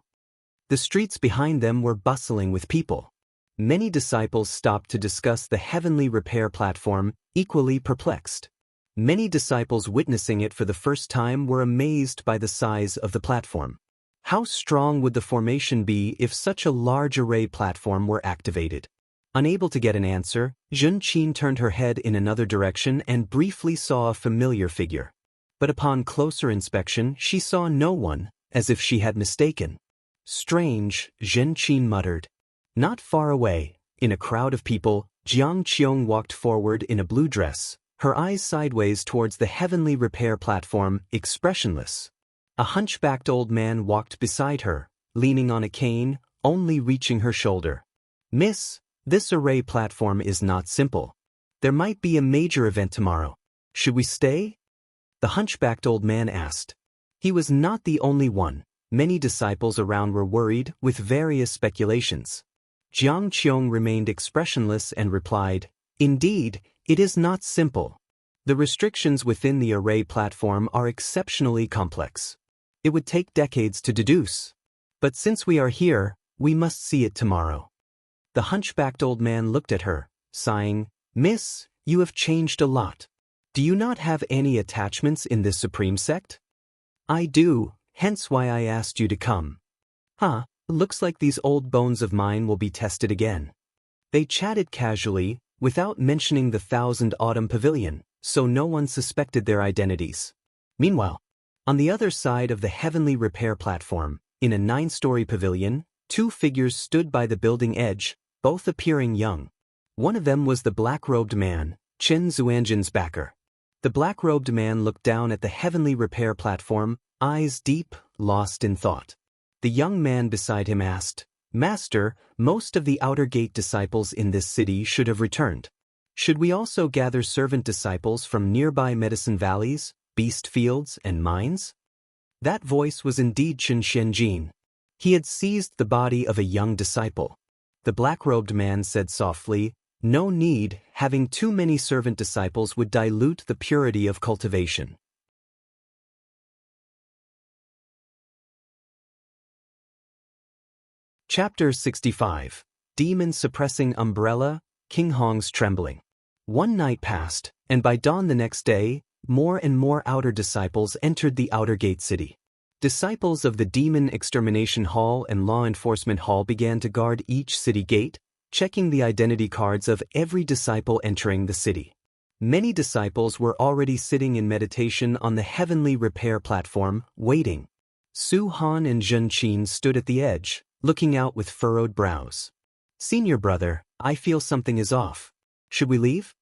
The streets behind them were bustling with people. Many disciples stopped to discuss the Heavenly Repair Platform, equally perplexed. Many disciples witnessing it for the first time were amazed by the size of the platform. How strong would the formation be if such a large array platform were activated? Unable to get an answer, Zhen Qin turned her head in another direction and briefly saw a familiar figure. But upon closer inspection, she saw no one, as if she had mistaken. "Strange," Zhen Qin muttered. Not far away, in a crowd of people, Jiang Qiong walked forward in a blue dress, her eyes sideways towards the Heavenly Repair Platform, expressionless. A hunchbacked old man walked beside her, leaning on a cane, only reaching her shoulder. "Miss, this array platform is not simple. There might be a major event tomorrow. Should we stay?" the hunchbacked old man asked. He was not the only one. Many disciples around were worried, with various speculations. Jiang Qiong remained expressionless and replied, "Indeed, it is not simple. The restrictions within the array platform are exceptionally complex. It would take decades to deduce. But since we are here, we must see it tomorrow." The hunchbacked old man looked at her, sighing, "Miss, you have changed a lot. Do you not have any attachments in this supreme sect?" "I do, hence why I asked you to come." "Huh, looks like these old bones of mine will be tested again." They chatted casually, without mentioning the Thousand Autumn Pavilion, so no one suspected their identities. Meanwhile, on the other side of the heavenly repair platform, in a 9-story pavilion, 2 figures stood by the building edge, both appearing young. One of them was the black-robed man, Chen Zuanjin's backer. The black-robed man looked down at the heavenly repair platform, eyes deep, lost in thought. The young man beside him asked, "Master, most of the outer gate disciples in this city should have returned. Should we also gather servant disciples from nearby medicine valleys, beast fields, and mines?" That voice was indeed Chen Xianjin. He had seized the body of a young disciple. The black-robed man said softly, "No need, having too many servant disciples would dilute the purity of cultivation." Chapter 65. Demon Suppressing Umbrella, Qinghong's Trembling. One night passed, and by dawn the next day, more and more outer disciples entered the outer gate city. Disciples of the Demon Extermination Hall and Law Enforcement Hall began to guard each city gate, checking the identity cards of every disciple entering the city. Many disciples were already sitting in meditation on the heavenly repair platform, waiting. Su Han and Zhen Qin stood at the edge, looking out with furrowed brows. "Senior brother, I feel something is off. Should we leave?"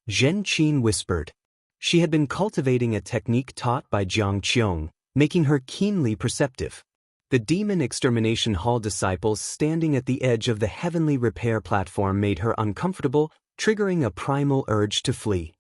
Zhen Qin whispered. She had been cultivating a technique taught by Jiang Qiong, making her keenly perceptive. The Demon Extermination Hall disciples standing at the edge of the heavenly repair platform made her uncomfortable, triggering a primal urge to flee.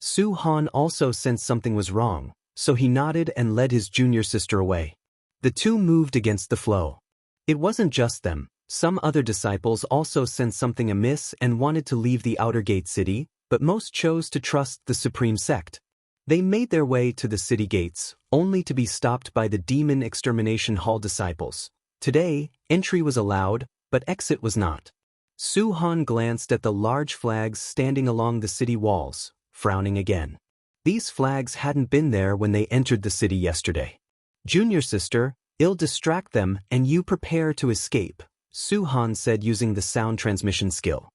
Su Han also sensed something was wrong, so he nodded and led his junior sister away. The two moved against the flow. It wasn't just them. Some other disciples also sensed something amiss and wanted to leave the outer gate city, but most chose to trust the Supreme Sect. They made their way to the city gates, only to be stopped by the Demon Extermination Hall disciples. Today, entry was allowed, but exit was not. Su Han glanced at the large flags standing along the city walls, frowning again. These flags hadn't been there when they entered the city yesterday. "Junior sister, I'll distract them and you prepare to escape," Su Han said using the sound transmission skill.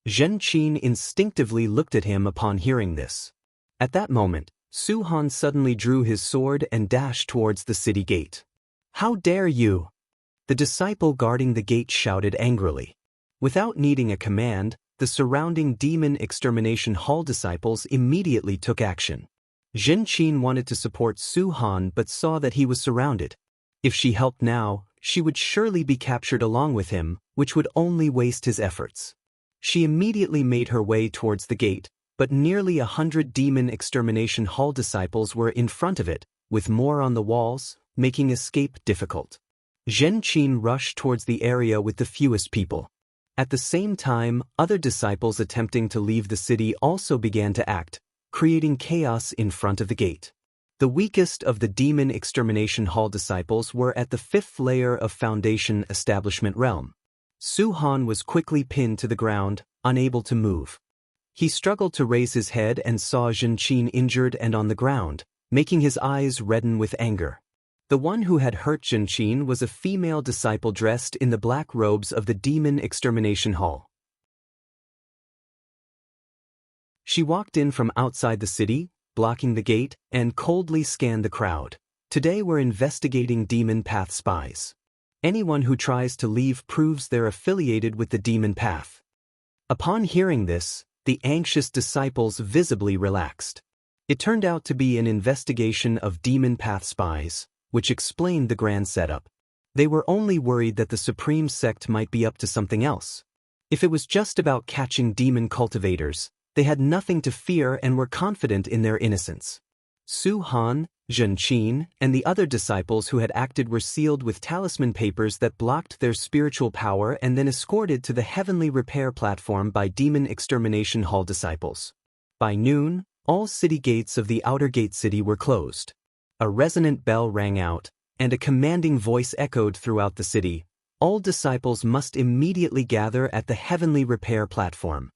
Zhen Qin instinctively looked at him upon hearing this. At that moment, Su Han suddenly drew his sword and dashed towards the city gate. "How dare you!" The disciple guarding the gate shouted angrily. Without needing a command, the surrounding Demon Extermination Hall disciples immediately took action. Zhen Qin wanted to support Su Han but saw that he was surrounded. If she helped now, she would surely be captured along with him, which would only waste his efforts. She immediately made her way towards the gate, but nearly 100 Demon Extermination Hall disciples were in front of it, with more on the walls, making escape difficult. Zhen Qin rushed towards the area with the fewest people. At the same time, other disciples attempting to leave the city also began to act, creating chaos in front of the gate. The weakest of the Demon Extermination Hall disciples were at the 5th layer of Foundation Establishment Realm. Su Han was quickly pinned to the ground, unable to move. He struggled to raise his head and saw Zhen Qin injured and on the ground, making his eyes redden with anger. The one who had hurt Zhen Qin was a female disciple dressed in the black robes of the Demon Extermination Hall. She walked in from outside the city, blocking the gate, and coldly scanned the crowd. "Today we're investigating Demon Path spies. Anyone who tries to leave proves they're affiliated with the Demon Path." Upon hearing this, the anxious disciples visibly relaxed. It turned out to be an investigation of Demon Path spies, which explained the grand setup. They were only worried that the Supreme Sect might be up to something else. If it was just about catching demon cultivators, they had nothing to fear and were confident in their innocence. Su Han, Zhen Qin, and the other disciples who had acted were sealed with talisman papers that blocked their spiritual power and then escorted to the heavenly repair platform by Demon Extermination Hall disciples. By noon, all city gates of the outer gate city were closed. A resonant bell rang out, and a commanding voice echoed throughout the city. All disciples must immediately gather at the heavenly repair platform.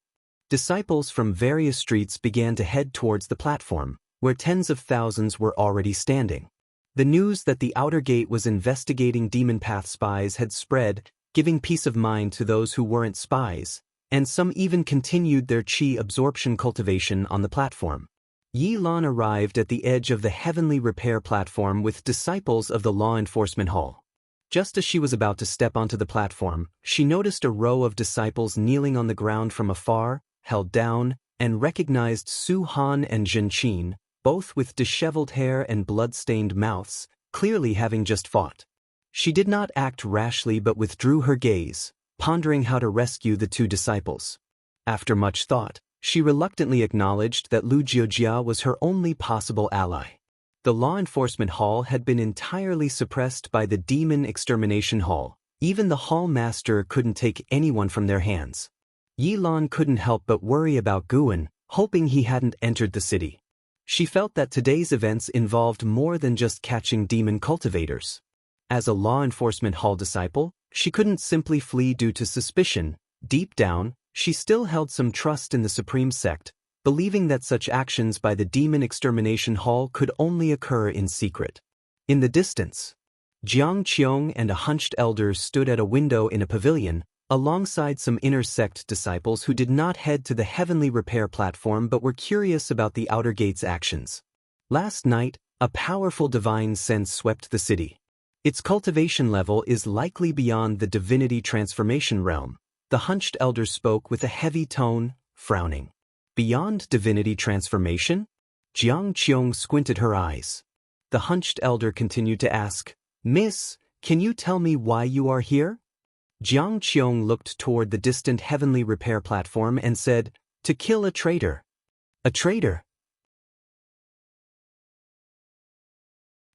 Disciples from various streets began to head towards the platform, where tens of thousands were already standing. The news that the outer gate was investigating demon path spies had spread, giving peace of mind to those who weren't spies, and some even continued their qi absorption cultivation on the platform. Yi Lan arrived at the edge of the heavenly repair platform with disciples of the law enforcement hall. Just as she was about to step onto the platform, she noticed a row of disciples kneeling on the ground from afar, held down, and recognized Su Han and Zhen Qin, both with disheveled hair and blood-stained mouths, clearly having just fought. She did not act rashly but withdrew her gaze, pondering how to rescue the two disciples. After much thought, she reluctantly acknowledged that Lu Jiujia was her only possible ally. The law enforcement hall had been entirely suppressed by the Demon Extermination Hall. Even the hall master couldn't take anyone from their hands. Yi Lan couldn't help but worry about Guan, hoping he hadn't entered the city. She felt that today's events involved more than just catching demon cultivators. As a law enforcement hall disciple, she couldn't simply flee due to suspicion. Deep down, she still held some trust in the Supreme Sect, believing that such actions by the Demon Extermination Hall could only occur in secret. In the distance, Jiang Qiong and a hunched elder stood at a window in a pavilion, alongside some inner sect disciples who did not head to the heavenly repair platform but were curious about the outer gate's actions. Last night, a powerful divine sense swept the city. Its cultivation level is likely beyond the divinity transformation realm. The hunched elder spoke with a heavy tone, frowning. Beyond divinity transformation? Jiang Qiong squinted her eyes. The hunched elder continued to ask, "Miss, can you tell me why you are here?" Jiang Qiong looked toward the distant heavenly repair platform and said, "To kill a traitor." "A traitor?"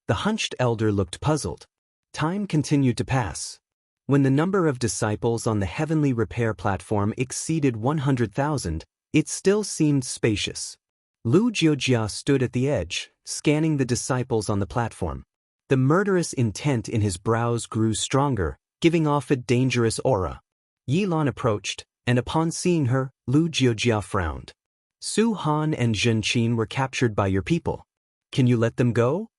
The hunched elder looked puzzled. Time continued to pass. When the number of disciples on the heavenly repair platform exceeded 100,000, it still seemed spacious. Lu Jiujia stood at the edge, scanning the disciples on the platform. The murderous intent in his brows grew stronger, giving off a dangerous aura. Yi Lan approached, and upon seeing her, Lu Jiujia frowned. "Su Han and Zhen Qin were captured by your people. Can you let them go?"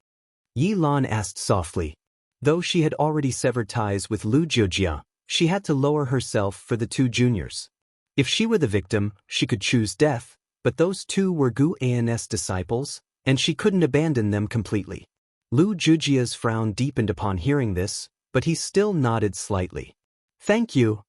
Yi Lan asked softly. Though she had already severed ties with Lu Jiujia, she had to lower herself for the two juniors. If she were the victim, she could choose death, but those two were Gu An's disciples, and she couldn't abandon them completely. Lu Jiujia's frown deepened upon hearing this, but he still nodded slightly. "Thank you."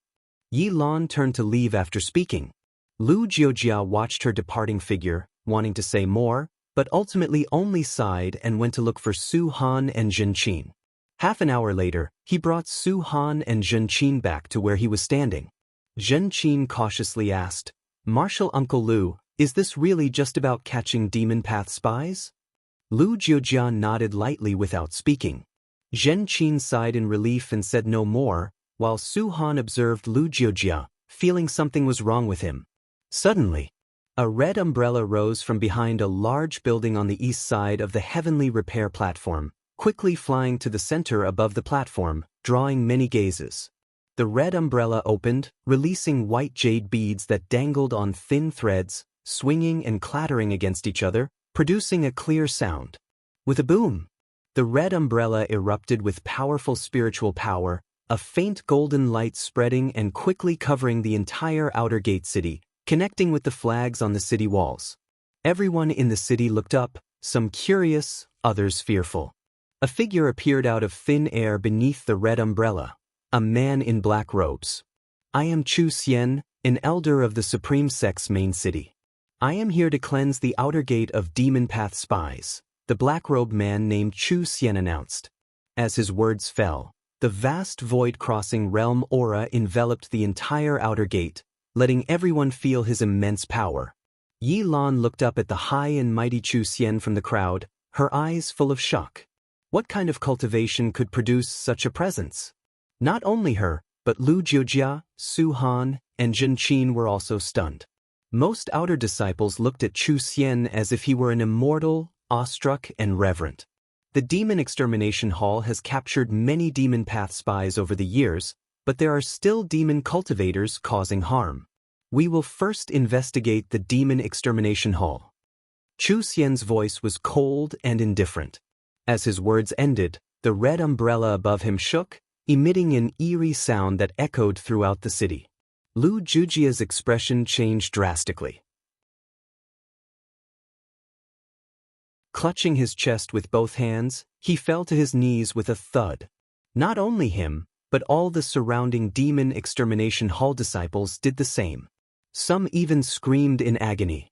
Yi Lan turned to leave after speaking. Lu Jiujia watched her departing figure, wanting to say more, but ultimately only sighed and went to look for Su Han and Zhen Qin. Half an hour later, he brought Su Han and Zhen Qin back to where he was standing. Zhen Qin cautiously asked, "Marshal Uncle Lu, is this really just about catching demon path spies?" Lu Jiujia nodded lightly without speaking. Zhen Qin sighed in relief and said no more, while Su Han observed Lu Jiujia, feeling something was wrong with him. Suddenly, a red umbrella rose from behind a large building on the east side of the heavenly repair platform, quickly flying to the center above the platform, drawing many gazes. The red umbrella opened, releasing white jade beads that dangled on thin threads, swinging and clattering against each other, producing a clear sound. With a boom, the red umbrella erupted with powerful spiritual power, a faint golden light spreading and quickly covering the entire outer gate city, connecting with the flags on the city walls. Everyone in the city looked up, some curious, others fearful. A figure appeared out of thin air beneath the red umbrella, a man in black robes. "I am Chu Xian, an elder of the Supreme Sect's main city. I am here to cleanse the outer gate of demon path spies," the black-robed man named Chu Xian announced. As his words fell, the vast void-crossing realm aura enveloped the entire outer gate, letting everyone feel his immense power. Yi Lan looked up at the high and mighty Chu Xian from the crowd, her eyes full of shock. What kind of cultivation could produce such a presence? Not only her, but Lu Jiujia, Su Han, and Zhen Qin were also stunned. Most outer disciples looked at Chu Xian as if he were an immortal, awestruck, and reverent. The Demon Extermination Hall has captured many demon path spies over the years, but there are still demon cultivators causing harm. We will first investigate the Demon Extermination Hall. Chu Xian's voice was cold and indifferent. As his words ended, the red umbrella above him shook, emitting an eerie sound that echoed throughout the city. Lu Jujia's expression changed drastically. Clutching his chest with both hands, he fell to his knees with a thud. Not only him, but all the surrounding Demon Extermination Hall disciples did the same. Some even screamed in agony.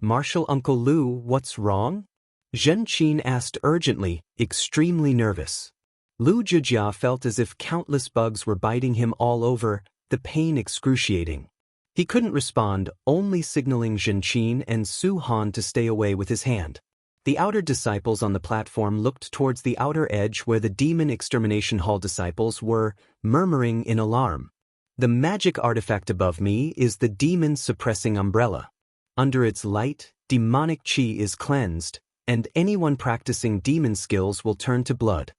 "Martial Uncle Lu, what's wrong?" Zhen Qin asked urgently, extremely nervous. Lu Jujia felt as if countless bugs were biting him all over, the pain excruciating. He couldn't respond, only signaling Zhen Qin and Su Han to stay away with his hand. The outer disciples on the platform looked towards the outer edge where the Demon Extermination Hall disciples were, murmuring in alarm. "The magic artifact above me is the Demon Suppressing Umbrella. Under its light, demonic qi is cleansed, and anyone practicing demon skills will turn to blood."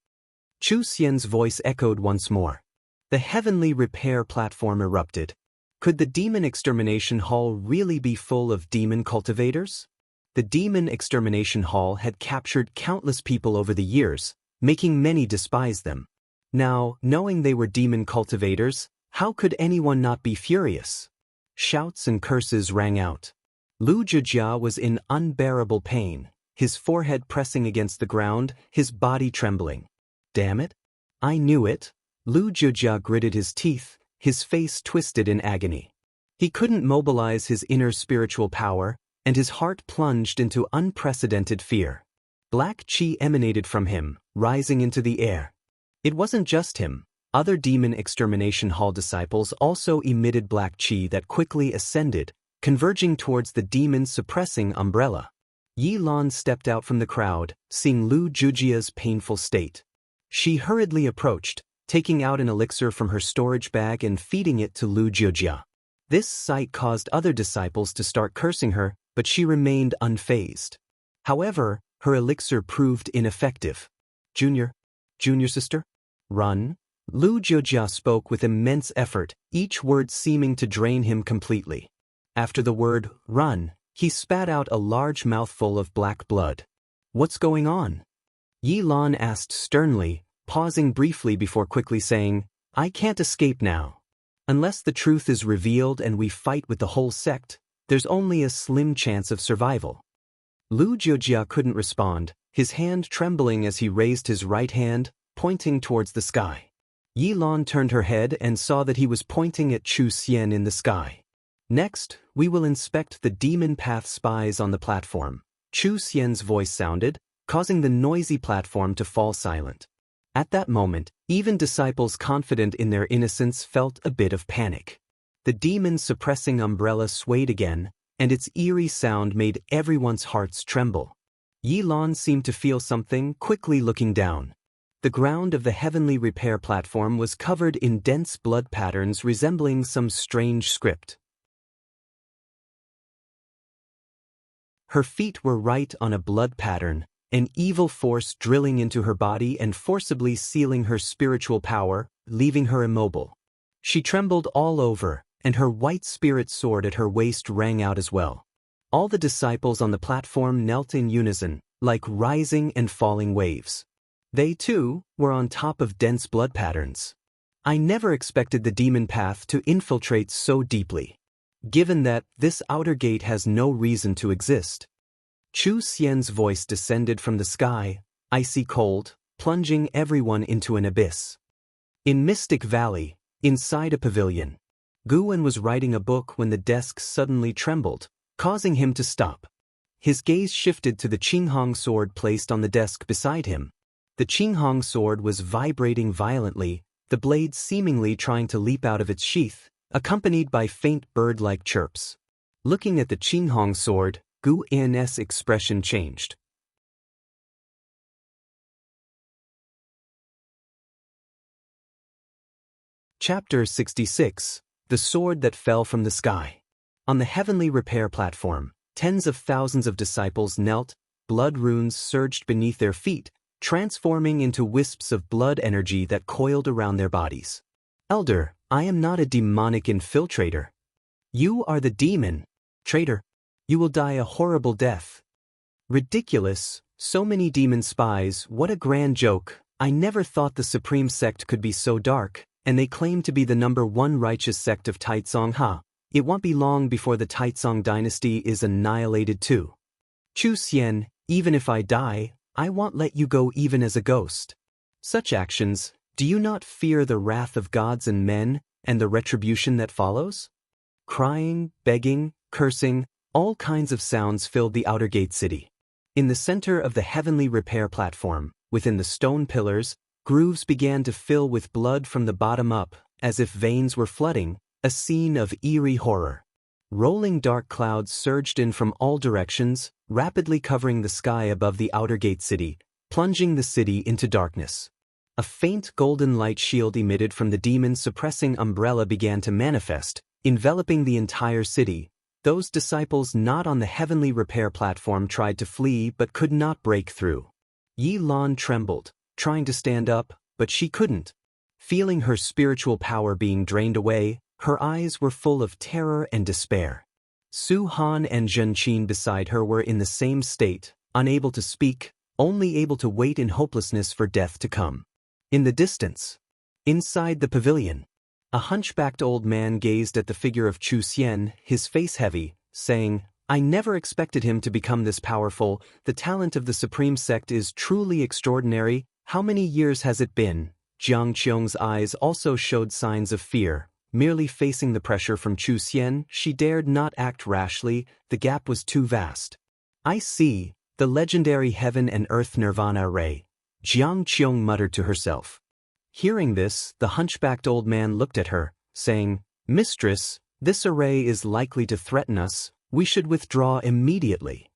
Chu Xian's voice echoed once more. The heavenly repair platform erupted. Could the Demon Extermination Hall really be full of demon cultivators? The Demon Extermination Hall had captured countless people over the years, making many despise them. Now, knowing they were demon cultivators, how could anyone not be furious? Shouts and curses rang out. Lu Jujia was in unbearable pain, his forehead pressing against the ground, his body trembling. "Damn it! I knew it." Lu Jujia gritted his teeth, his face twisted in agony. He couldn't mobilize his inner spiritual power, and his heart plunged into unprecedented fear. Black qi emanated from him, rising into the air. It wasn't just him. Other Demon Extermination Hall disciples also emitted black qi that quickly ascended, converging towards the demon suppressing umbrella. Yi Lan stepped out from the crowd, seeing Lu Jujia's painful state. She hurriedly approached, taking out an elixir from her storage bag and feeding it to Lu Jujia. This sight caused other disciples to start cursing her, but she remained unfazed. However, her elixir proved ineffective. Junior sister? Run." Lu Jujia spoke with immense effort, each word seeming to drain him completely. After the word, "run," he spat out a large mouthful of black blood. "What's going on?" Yi Lan asked sternly, pausing briefly before quickly saying, "I can't escape now. Unless the truth is revealed and we fight with the whole sect, there's only a slim chance of survival." Lu Jujia couldn't respond, his hand trembling as he raised his right hand, pointing towards the sky. Yi Lan turned her head and saw that he was pointing at Chu Xian in the sky. "Next, we will inspect the demon path spies on the platform," Chu Xian's voice sounded, causing the noisy platform to fall silent. At that moment, even disciples confident in their innocence felt a bit of panic. The demon-suppressing umbrella swayed again, and its eerie sound made everyone's hearts tremble. Yi Lan seemed to feel something, quickly looking down. The ground of the heavenly repair platform was covered in dense blood patterns resembling some strange script. Her feet were right on a blood pattern, an evil force drilling into her body and forcibly sealing her spiritual power, leaving her immobile. She trembled all over, and her white spirit sword at her waist rang out as well. All the disciples on the platform knelt in unison, like rising and falling waves. They, too, were on top of dense blood patterns. I never expected the demon path to infiltrate so deeply. Given that this outer gate has no reason to exist. Chu Xian's voice descended from the sky, icy cold, plunging everyone into an abyss. In Mystic Valley, inside a pavilion, Guwen was writing a book when the desk suddenly trembled, causing him to stop. His gaze shifted to the Qinghong sword placed on the desk beside him. The Qinghong sword was vibrating violently, the blade seemingly trying to leap out of its sheath, accompanied by faint bird-like chirps. Looking at the Qinghong sword, Guwen's expression changed. Chapter 66. The Sword That Fell from the Sky. On the heavenly repair platform, tens of thousands of disciples knelt, blood runes surged beneath their feet, transforming into wisps of blood energy that coiled around their bodies. Elder, I am not a demonic infiltrator. You are the demon. Traitor. You will die a horrible death. Ridiculous, so many demon spies, what a grand joke. I never thought the Supreme Sect could be so dark, and they claim to be the #1 righteous sect of Taizong. It won't be long before the Taizong dynasty is annihilated too. Chu Xian, even if I die, I won't let you go even as a ghost. Such actions, do you not fear the wrath of gods and men, and the retribution that follows? Crying, begging, cursing, all kinds of sounds filled the outer gate city. In the center of the heavenly repair platform, within the stone pillars, grooves began to fill with blood from the bottom up, as if veins were flooding, a scene of eerie horror. Rolling dark clouds surged in from all directions, rapidly covering the sky above the outer gate city, plunging the city into darkness. A faint golden light shield emitted from the demon-suppressing umbrella began to manifest, enveloping the entire city. Those disciples not on the heavenly repair platform tried to flee but could not break through. Yi Lan trembled, trying to stand up, but she couldn't. Feeling her spiritual power being drained away, her eyes were full of terror and despair. Su Han and Zhen Qin beside her were in the same state, unable to speak, only able to wait in hopelessness for death to come. In the distance, inside the pavilion, a hunchbacked old man gazed at the figure of Chu Xian, his face heavy, saying, I never expected him to become this powerful. The talent of the Supreme Sect is truly extraordinary. How many years has it been? Jiang Qiong's eyes also showed signs of fear. Merely facing the pressure from Chu Xian, she dared not act rashly. The gap was too vast. I see, the legendary heaven and earth nirvana array. Jiang Qiong muttered to herself. Hearing this, the hunchbacked old man looked at her, saying, Mistress, this array is likely to threaten us. We should withdraw immediately.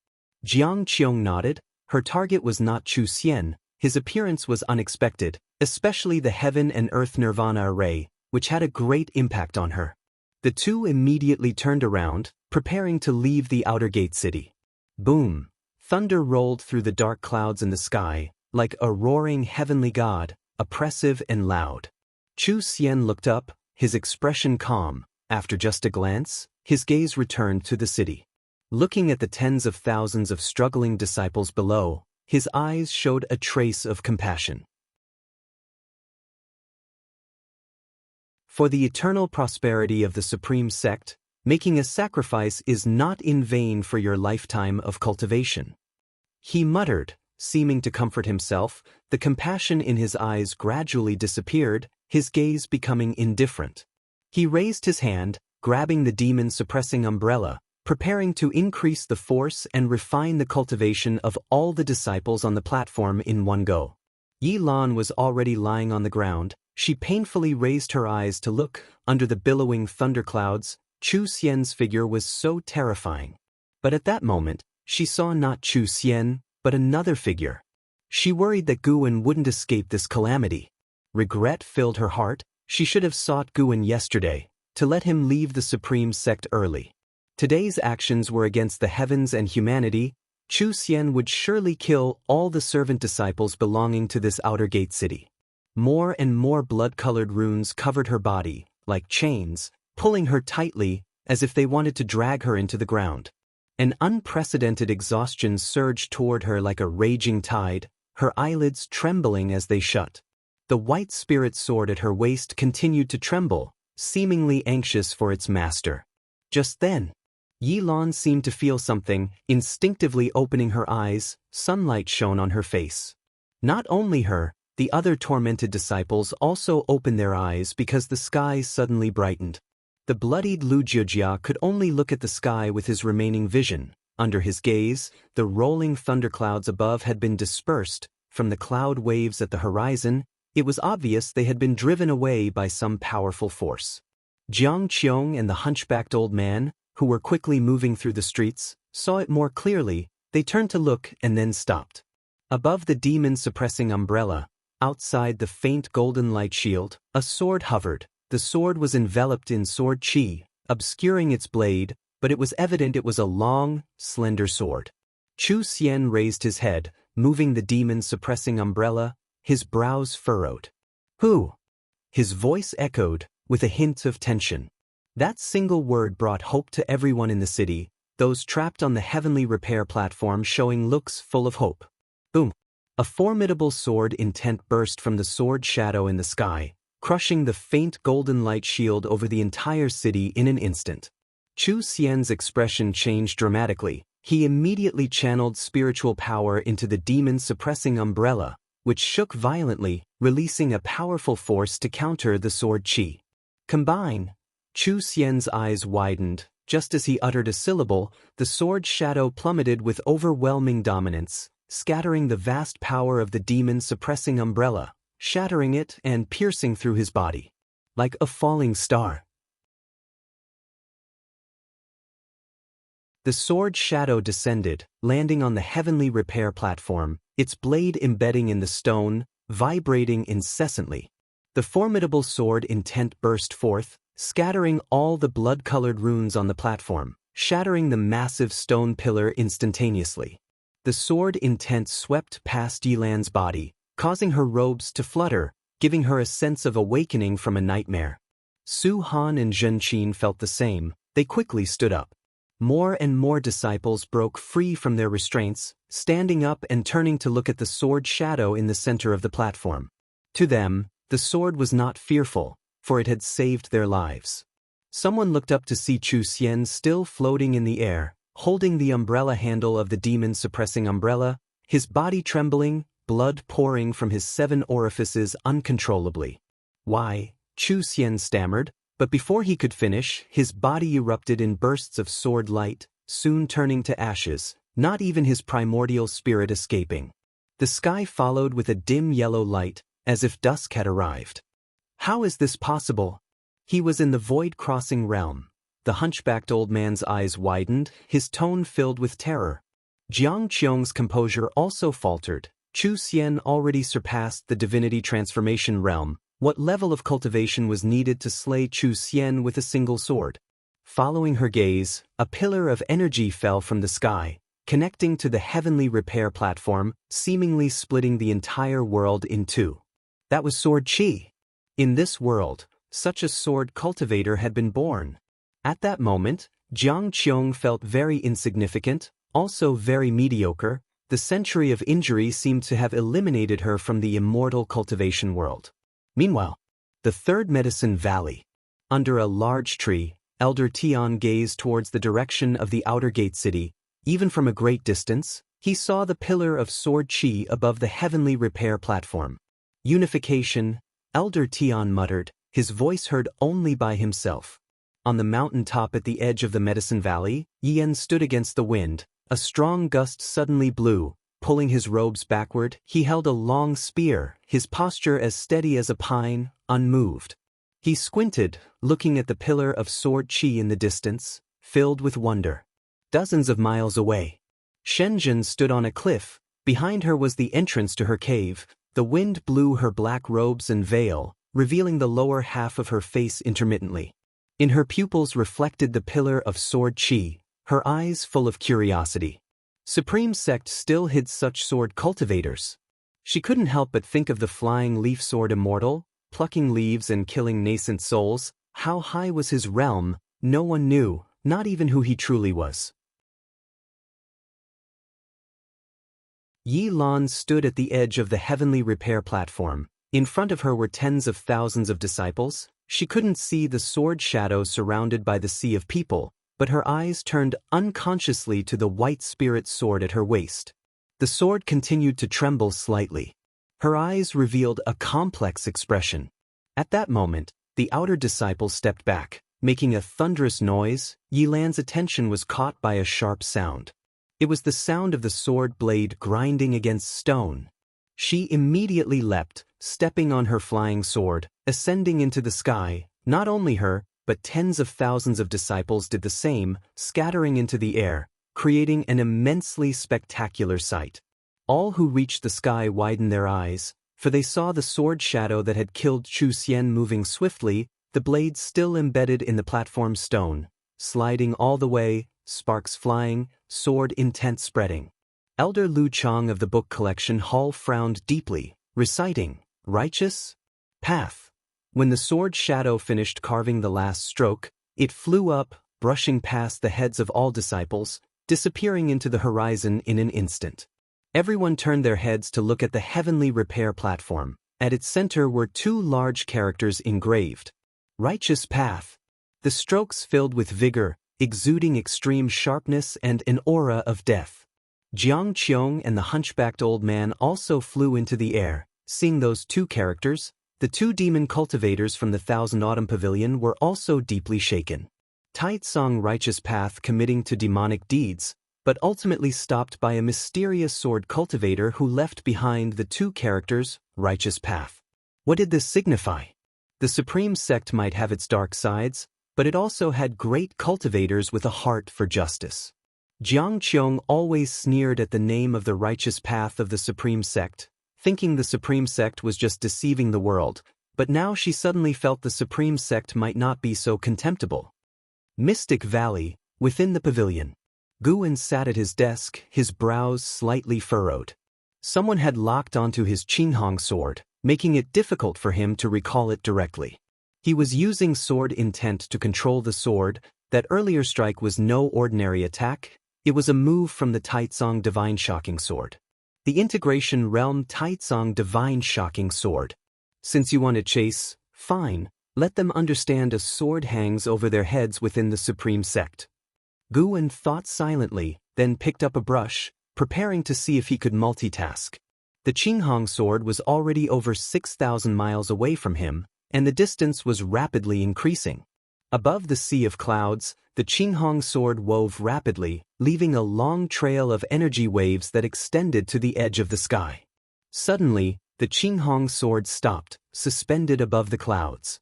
Jiang Qiong nodded. Her target was not Chu Xian. His appearance was unexpected, especially the heaven and earth nirvana array, which had a great impact on her. The two immediately turned around, preparing to leave the outer gate city. Boom! Thunder rolled through the dark clouds in the sky, like a roaring heavenly god, oppressive and loud. Chu Xian looked up, his expression calm. After just a glance, his gaze returned to the city. Looking at the tens of thousands of struggling disciples below, his eyes showed a trace of compassion. For the eternal prosperity of the Supreme Sect, making a sacrifice is not in vain for your lifetime of cultivation. He muttered, seeming to comfort himself. The compassion in his eyes gradually disappeared, his gaze becoming indifferent. He raised his hand, grabbing the demon-suppressing umbrella, preparing to increase the force and refine the cultivation of all the disciples on the platform in one go. Yi Lan was already lying on the ground. She painfully raised her eyes to look. Under the billowing thunderclouds, Chu Xian's figure was so terrifying. But at that moment, she saw not Chu Xian, but another figure. She worried that Guwen wouldn't escape this calamity. Regret filled her heart. She should have sought Guwen yesterday, to let him leave the Supreme Sect early. Today's actions were against the heavens and humanity. Chu Xian would surely kill all the servant disciples belonging to this outer gate city. More and more blood-colored runes covered her body, like chains, pulling her tightly, as if they wanted to drag her into the ground. An unprecedented exhaustion surged toward her like a raging tide, her eyelids trembling as they shut. The white spirit sword at her waist continued to tremble, seemingly anxious for its master. Just then, Yi Lan seemed to feel something, instinctively opening her eyes. Sunlight shone on her face. Not only her, the other tormented disciples also opened their eyes because the sky suddenly brightened. The bloodied Lu Jiujia could only look at the sky with his remaining vision. Under his gaze, the rolling thunderclouds above had been dispersed. From the cloud waves at the horizon, it was obvious they had been driven away by some powerful force. Jiang Qiong and the hunchbacked old man, who were quickly moving through the streets, saw it more clearly. They turned to look and then stopped. Above the demon-suppressing umbrella, outside the faint golden light shield, a sword hovered. The sword was enveloped in sword qi, obscuring its blade, but it was evident it was a long, slender sword. Chu Xian raised his head, moving the demon-suppressing umbrella, his brows furrowed. "Who?" His voice echoed, with a hint of tension. That single word brought hope to everyone in the city, those trapped on the heavenly repair platform showing looks full of hope. Boom! A formidable sword intent burst from the sword shadow in the sky, crushing the faint golden light shield over the entire city in an instant. Chu Xian's expression changed dramatically. He immediately channeled spiritual power into the demon-suppressing umbrella, which shook violently, releasing a powerful force to counter the sword qi. Combine! Chu Xian's eyes widened. Just as he uttered a syllable, the sword shadow plummeted with overwhelming dominance, scattering the vast power of the demon-suppressing umbrella, shattering it and piercing through his body. Like a falling star. The sword shadow descended, landing on the heavenly repair platform, its blade embedding in the stone, vibrating incessantly. The formidable sword intent burst forth, scattering all the blood-colored runes on the platform, shattering the massive stone pillar instantaneously. The sword intent swept past Yilan's body, causing her robes to flutter, giving her a sense of awakening from a nightmare. Su Han and Zhen Qin felt the same. They quickly stood up. More and more disciples broke free from their restraints, standing up and turning to look at the sword shadow in the center of the platform. To them, the sword was not fearful, for it had saved their lives. Someone looked up to see Chu Xian still floating in the air, holding the umbrella handle of the demon-suppressing umbrella, his body trembling, blood pouring from his 7 orifices uncontrollably. "Why?" Chu Xian stammered. But before he could finish, his body erupted in bursts of sword light, soon turning to ashes, not even his primordial spirit escaping. The sky followed with a dim yellow light, as if dusk had arrived. How is this possible? He was in the void-crossing realm. The hunchbacked old man's eyes widened, his tone filled with terror. Jiang Qiong's composure also faltered. Chu Xian already surpassed the divinity transformation realm. What level of cultivation was needed to slay Chu Xian with a single sword? Following her gaze, a pillar of energy fell from the sky, connecting to the heavenly repair platform, seemingly splitting the entire world in two. That was sword qi. In this world, such a sword cultivator had been born. At that moment, Jiang Qiong felt very insignificant, also very mediocre. The century of injury seemed to have eliminated her from the immortal cultivation world. Meanwhile, the third medicine valley. Under a large tree, Elder Tian gazed towards the direction of the outer gate city. Even from a great distance, he saw the pillar of sword qi above the heavenly repair platform. Unification, Elder Tian muttered, his voice heard only by himself. On the mountain top at the edge of the medicine valley, Yan stood against the wind. A strong gust suddenly blew. Pulling his robes backward, he held a long spear, his posture as steady as a pine, unmoved. He squinted, looking at the pillar of sword qi in the distance, filled with wonder. Dozens of miles away, Shenzhen stood on a cliff. Behind her was the entrance to her cave. The wind blew her black robes and veil, revealing the lower half of her face intermittently. In her pupils reflected the pillar of sword qi, her eyes full of curiosity. Supreme Sect still hid such sword cultivators. She couldn't help but think of the flying leaf sword Immortal, plucking leaves and killing nascent souls. How high was his realm? No one knew, not even who he truly was. Yi Lan stood at the edge of the heavenly repair platform. In front of her were tens of thousands of disciples. She couldn't see the sword shadow surrounded by the sea of people, but her eyes turned unconsciously to the white spirit sword at her waist. The sword continued to tremble slightly. Her eyes revealed a complex expression. At that moment, the outer disciple stepped back, making a thunderous noise. Yilan's attention was caught by a sharp sound. It was the sound of the sword blade grinding against stone. She immediately leapt, stepping on her flying sword, ascending into the sky. Not only her, but tens of thousands of disciples did the same, scattering into the air, creating an immensely spectacular sight. All who reached the sky widened their eyes, for they saw the sword shadow that had killed Chu Xian moving swiftly, the blade still embedded in the platform stone, sliding all the way, sparks flying, sword intent spreading. Elder Lu Chang of the book collection hall frowned deeply, reciting, "Righteous path." When the sword shadow finished carving the last stroke, it flew up, brushing past the heads of all disciples, disappearing into the horizon in an instant. Everyone turned their heads to look at the heavenly repair platform. At its center were two large characters engraved. "Righteous path." The strokes filled with vigor, exuding extreme sharpness and an aura of death. Jiang Qiong and the hunchbacked old man also flew into the air. Seeing those two characters, the two demon cultivators from the Thousand Autumn Pavilion were also deeply shaken. Taitsong righteous path committing to demonic deeds, but ultimately stopped by a mysterious sword cultivator who left behind the two characters, righteous path. What did this signify? The supreme sect might have its dark sides, but it also had great cultivators with a heart for justice. Jiang Qiong always sneered at the name of the righteous path of the supreme sect, thinking the supreme sect was just deceiving the world, but now she suddenly felt the supreme sect might not be so contemptible. Mystic Valley, within the pavilion. Guan sat at his desk, his brows slightly furrowed. Someone had locked onto his Qinghong sword, making it difficult for him to recall it directly. He was using sword intent to control the sword. That earlier strike was no ordinary attack, it was a move from the Taitsong Divine Shocking Sword. The Integration Realm Taitsong Divine Shocking Sword. Since you want to chase, fine, let them understand a sword hangs over their heads within the Supreme Sect. Guan thought silently, then picked up a brush, preparing to see if he could multitask. The Qinghong sword was already over 6,000 miles away from him, and the distance was rapidly increasing. Above the sea of clouds, the Qinghong sword wove rapidly, leaving a long trail of energy waves that extended to the edge of the sky. Suddenly, the Qinghong sword stopped, suspended above the clouds.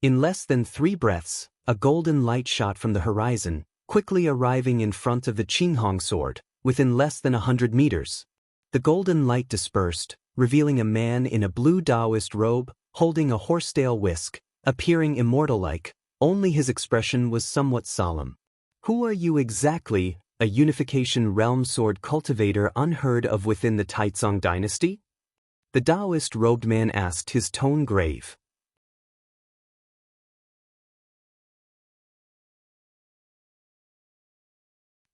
In less than 3 breaths, a golden light shot from the horizon, quickly arriving in front of the Qinghong sword, within less than 100 meters. The golden light dispersed, revealing a man in a blue Taoist robe, holding a horsetail whisk, appearing immortal-like, only his expression was somewhat solemn. "Who are you exactly, a unification realm sword cultivator unheard of within the Taitsong dynasty?" The Taoist robed man asked, his tone grave.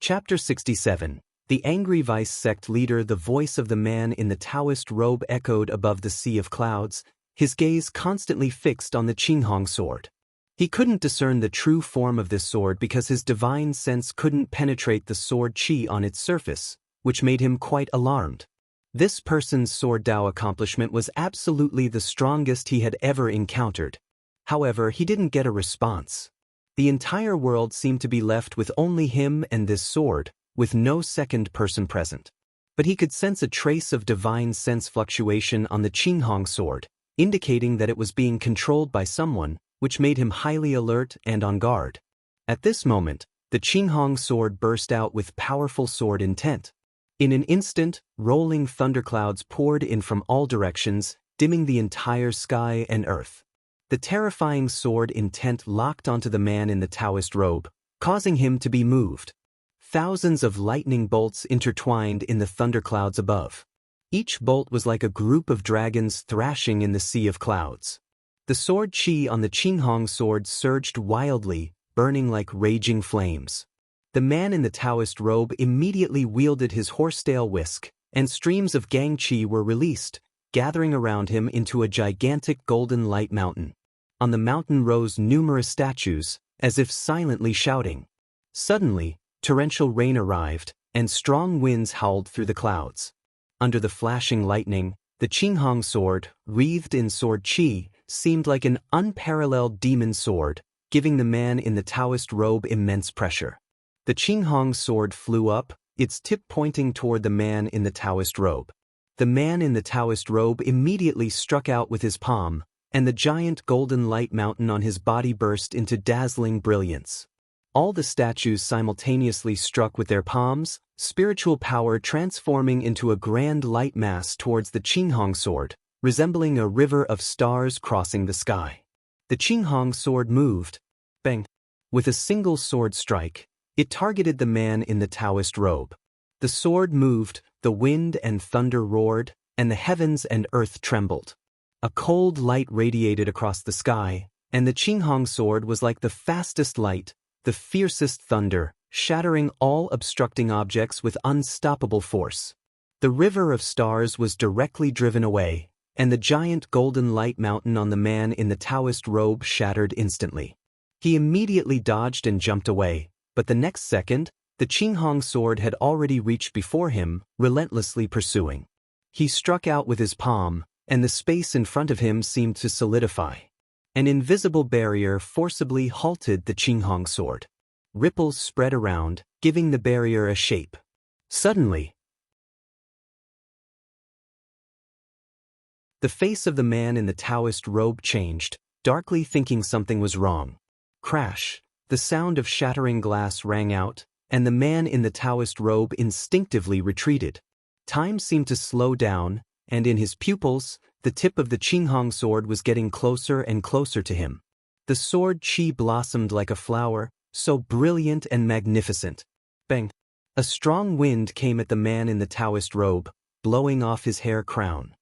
Chapter 67. The angry vice sect leader. The voice of the man in the Taoist robe echoed above the sea of clouds, his gaze constantly fixed on the Qinghong sword. He couldn't discern the true form of this sword because his divine sense couldn't penetrate the sword qi on its surface, which made him quite alarmed. This person's sword Dao accomplishment was absolutely the strongest he had ever encountered. However, he didn't get a response. The entire world seemed to be left with only him and this sword, with no second person present. But he could sense a trace of divine sense fluctuation on the Qinghong sword, indicating that it was being controlled by someone, which made him highly alert and on guard. At this moment, the Qinghong sword burst out with powerful sword intent. In an instant, rolling thunderclouds poured in from all directions, dimming the entire sky and earth. The terrifying sword intent locked onto the man in the Taoist robe, causing him to be moved. Thousands of lightning bolts intertwined in the thunderclouds above. Each bolt was like a group of dragons thrashing in the sea of clouds. The sword qi on the Qinghong sword surged wildly, burning like raging flames. The man in the Taoist robe immediately wielded his horsetail whisk, and streams of gang qi were released, gathering around him into a gigantic golden light mountain. On the mountain rose numerous statues, as if silently shouting. Suddenly, torrential rain arrived, and strong winds howled through the clouds. Under the flashing lightning, the Qinghong sword, wreathed in sword qi, seemed like an unparalleled demon sword, giving the man in the Taoist robe immense pressure. The Qinghong sword flew up, its tip pointing toward the man in the Taoist robe. The man in the Taoist robe immediately struck out with his palm, and the giant golden light mountain on his body burst into dazzling brilliance. All the statues simultaneously struck with their palms, spiritual power transforming into a grand light mass towards the Qinghong sword, resembling a river of stars crossing the sky. The Qinghong sword moved. Bang! With a single sword strike, it targeted the man in the Taoist robe. The sword moved, the wind and thunder roared, and the heavens and earth trembled. A cold light radiated across the sky, and the Qinghong sword was like the fastest light, the fiercest thunder, shattering all obstructing objects with unstoppable force. The river of stars was directly driven away, and the giant golden light mountain on the man in the Taoist robe shattered instantly. He immediately dodged and jumped away, but the next second, the Qinghong sword had already reached before him, relentlessly pursuing. He struck out with his palm, and the space in front of him seemed to solidify. An invisible barrier forcibly halted the Qinghong sword. Ripples spread around, giving the barrier a shape. Suddenly, the face of the man in the Taoist robe changed, darkly thinking something was wrong. Crash! The sound of shattering glass rang out, and the man in the Taoist robe instinctively retreated. Time seemed to slow down, and in his pupils, the tip of the Qinghong sword was getting closer and closer to him. The sword chi blossomed like a flower, so brilliant and magnificent. Bang! A strong wind came at the man in the Taoist robe, blowing off his hair crown.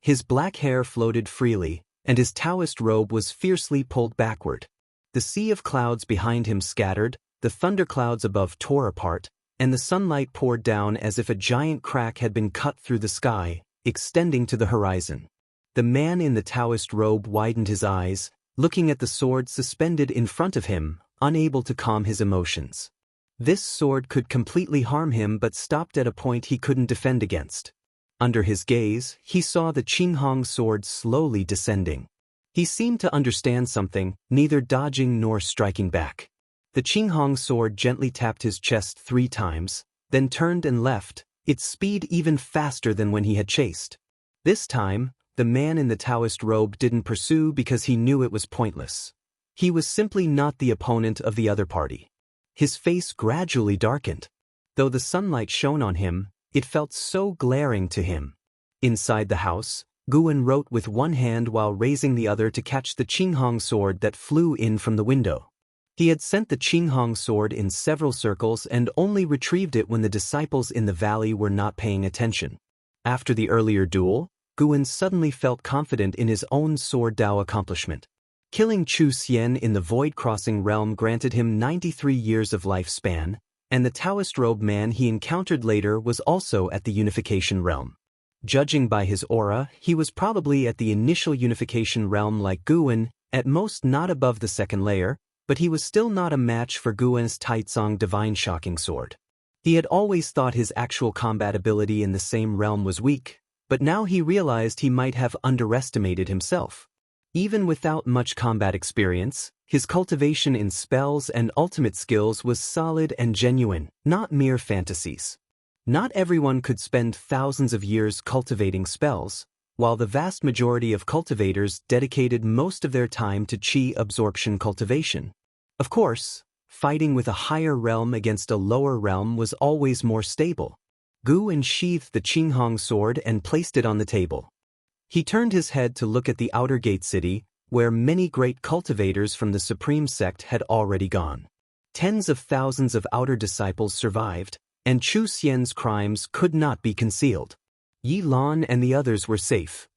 His black hair floated freely, and his Taoist robe was fiercely pulled backward. The sea of clouds behind him scattered, the thunderclouds above tore apart, and the sunlight poured down as if a giant crack had been cut through the sky, extending to the horizon. The man in the Taoist robe widened his eyes, looking at the sword suspended in front of him, unable to calm his emotions. This sword could completely harm him but stopped at a point he couldn't defend against. Under his gaze, he saw the Qinghong sword slowly descending. He seemed to understand something, neither dodging nor striking back. The Qinghong sword gently tapped his chest 3 times, then turned and left, its speed even faster than when he had chased. This time, the man in the Taoist robe didn't pursue because he knew it was pointless. He was simply not the opponent of the other party. His face gradually darkened. Though the sunlight shone on him, it felt so glaring to him. Inside the house, Guan wrote with one hand while raising the other to catch the Qinghong sword that flew in from the window. He had sent the Qinghong sword in several circles and only retrieved it when the disciples in the valley were not paying attention. After the earlier duel, Guan suddenly felt confident in his own sword Dao accomplishment. Killing Chu Xian in the Void-Crossing realm granted him 93 years of lifespan, and the Taoist robe man he encountered later was also at the Unification realm. Judging by his aura, he was probably at the initial Unification realm like Guan, at most not above the second layer, but he was still not a match for Guan's Taizong Divine Shocking Sword. He had always thought his actual combat ability in the same realm was weak, but now he realized he might have underestimated himself. Even without much combat experience, his cultivation in spells and ultimate skills was solid and genuine, not mere fantasies. Not everyone could spend thousands of years cultivating spells, while the vast majority of cultivators dedicated most of their time to chi absorption cultivation. Of course, fighting with a higher realm against a lower realm was always more stable. Gu unsheathed the Qinghong sword and placed it on the table. He turned his head to look at the outer gate city, where many great cultivators from the Supreme Sect had already gone. Tens of thousands of outer disciples survived, and Chu Xian's crimes could not be concealed. Yi Lan and the others were safe.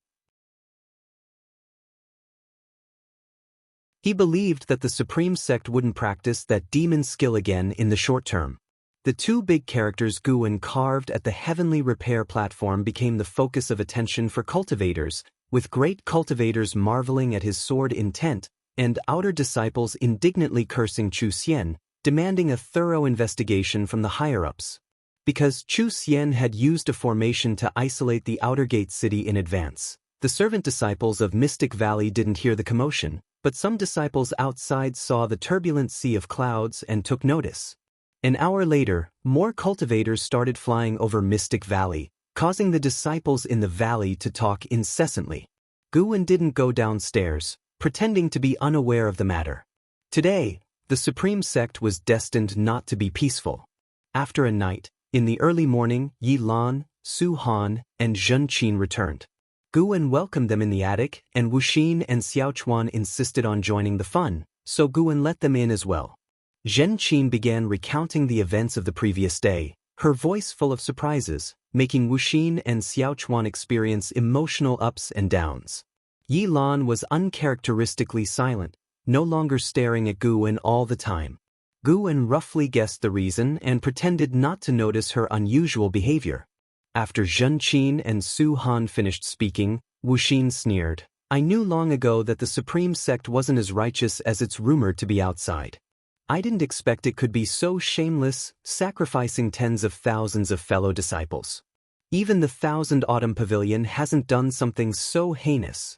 He believed that the Supreme Sect wouldn't practice that demon skill again in the short term. The 2 big characters Guan carved at the heavenly repair platform became the focus of attention for cultivators, with great cultivators marveling at his sword intent, and outer disciples indignantly cursing Chu Xian, demanding a thorough investigation from the higher-ups. Because Chu Xian had used a formation to isolate the outer gate city in advance, the servant disciples of Mystic Valley didn't hear the commotion, but some disciples outside saw the turbulent sea of clouds and took notice. An hour later, more cultivators started flying over Mystic Valley, causing the disciples in the valley to talk incessantly. Guan didn't go downstairs, pretending to be unaware of the matter. Today, the Supreme Sect was destined not to be peaceful. After a night, in the early morning, Yi Lan, Su Han, and Zhen Qin returned. Guwen welcomed them in the attic, and Wuxin and Xiaochuan insisted on joining the fun, so Guwen let them in as well. Zhen Qin began recounting the events of the previous day, her voice full of surprises, making Wuxin and Xiaochuan experience emotional ups and downs. Yi Lan was uncharacteristically silent, no longer staring at Guwen all the time. Guwen roughly guessed the reason and pretended not to notice her unusual behavior. After Zhen Qin and Su Han finished speaking, Wuxin sneered. I knew long ago that the Supreme Sect wasn't as righteous as it's rumored to be outside. I didn't expect it could be so shameless, sacrificing tens of thousands of fellow disciples. Even the 1,000 Autumn Pavilion hasn't done something so heinous.